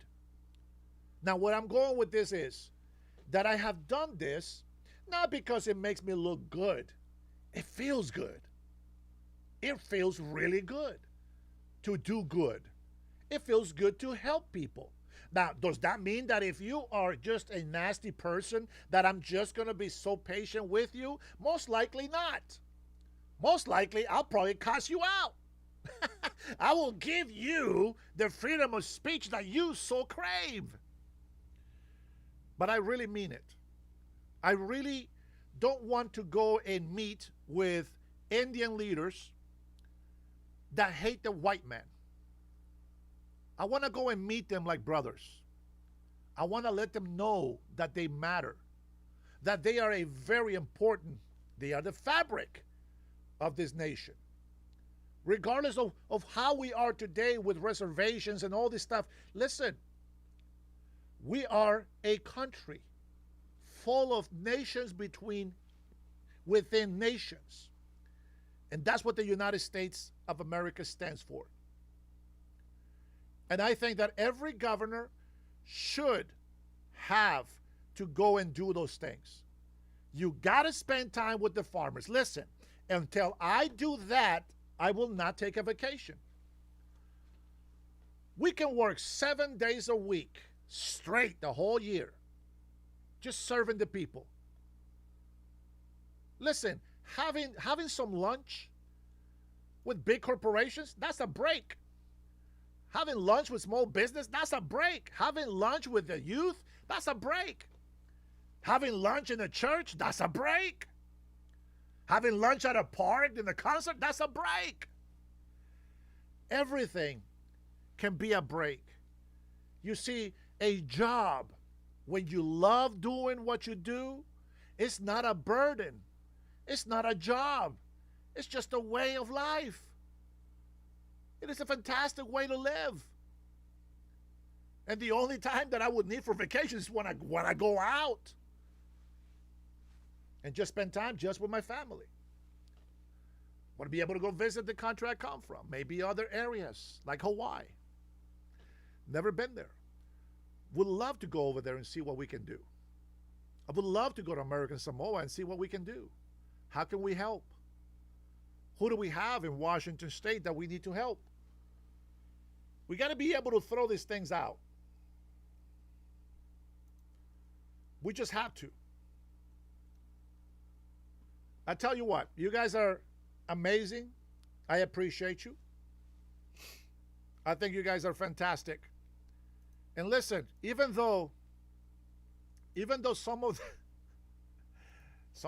Now, where I'm going with this is that I have done this not because it makes me look good. It feels good. It feels really good to do good. It feels good to help people. Now, does that mean that if you are just a nasty person, that I'm just going to be so patient with you? Most likely not. Most likely, I'll probably cuss you out. I will give you the freedom of speech that you so crave. But I really mean it. I really don't want to go and meet with Indian leaders that hate the white man. I want to go and meet them like brothers. I want to let them know that they matter, that they are a very important, they are the fabric of this nation. Regardless of how we are today with reservations and all this stuff, listen, we are a country full of nations within nations. And that's what the United States of America stands for. And I think that every governor should have to go and do those things. You got to spend time with the farmers. Listen, until I do that, I will not take a vacation. We can work 7 days a week straight the whole year, just serving the people. Listen, having some lunch with big corporations, that's a break. Having lunch with small business, that's a break. Having lunch with the youth, that's a break. Having lunch in a church, that's a break. Having lunch at a park, in a concert, that's a break. Everything can be a break. You see, a job, when you love doing what you do, it's not a burden. It's not a job. It's just a way of life. It is a fantastic way to live. And the only time that I would need for vacation is when I go out and just spend time just with my family. Want to be able to go visit the country I come from, maybe other areas like Hawaii. Never been there. Would love to go over there and see what we can do. I would love to go to American Samoa and see what we can do. How can we help? Who do we have in Washington State that we need to help? We got to be able to throw these things out. We just have to. I tell you what, you guys are amazing. I appreciate you. I think you guys are fantastic. And listen, even though some of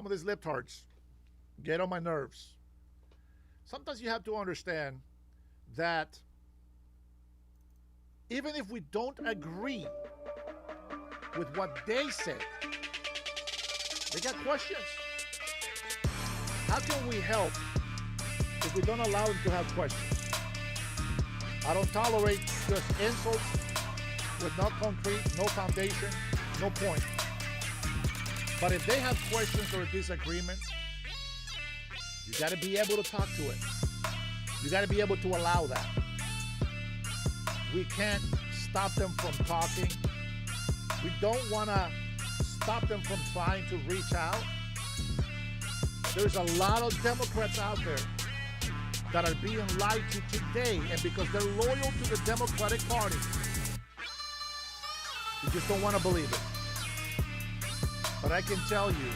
these libtards get on my nerves, sometimes you have to understand that even if we don't agree with what they say, they got questions. How can we help if we don't allow them to have questions? I don't tolerate just insults with no concrete, no foundation, no point. But if they have questions or disagreements, you got to be able to talk to it. You got to be able to allow that. We can't stop them from talking. We don't want to stop them from trying to reach out. There's a lot of Democrats out there that are being lied to today, and because they're loyal to the Democratic Party, you just don't want to believe it. But I can tell you,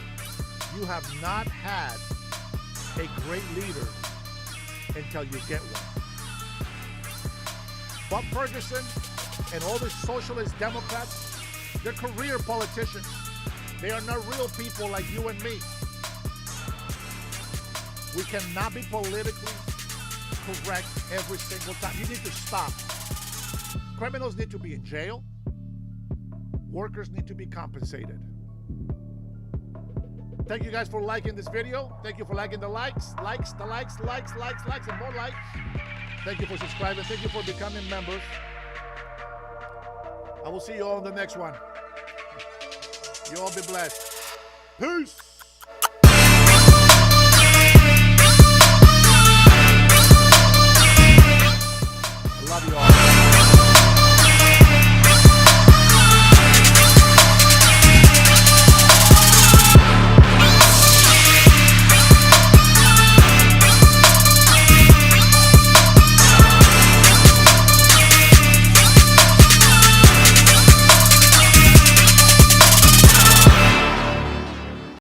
you have not had a great leader until you get one. Bob Ferguson and all the socialist Democrats, they're career politicians. They are not real people like you and me. We cannot be politically correct every single time. You need to stop. Criminals need to be in jail. Workers need to be compensated. Thank you guys for liking this video. Thank you for liking the likes, and more likes. Thank you for subscribing. Thank you for becoming members. I will see you all in the next one. You all be blessed. Peace.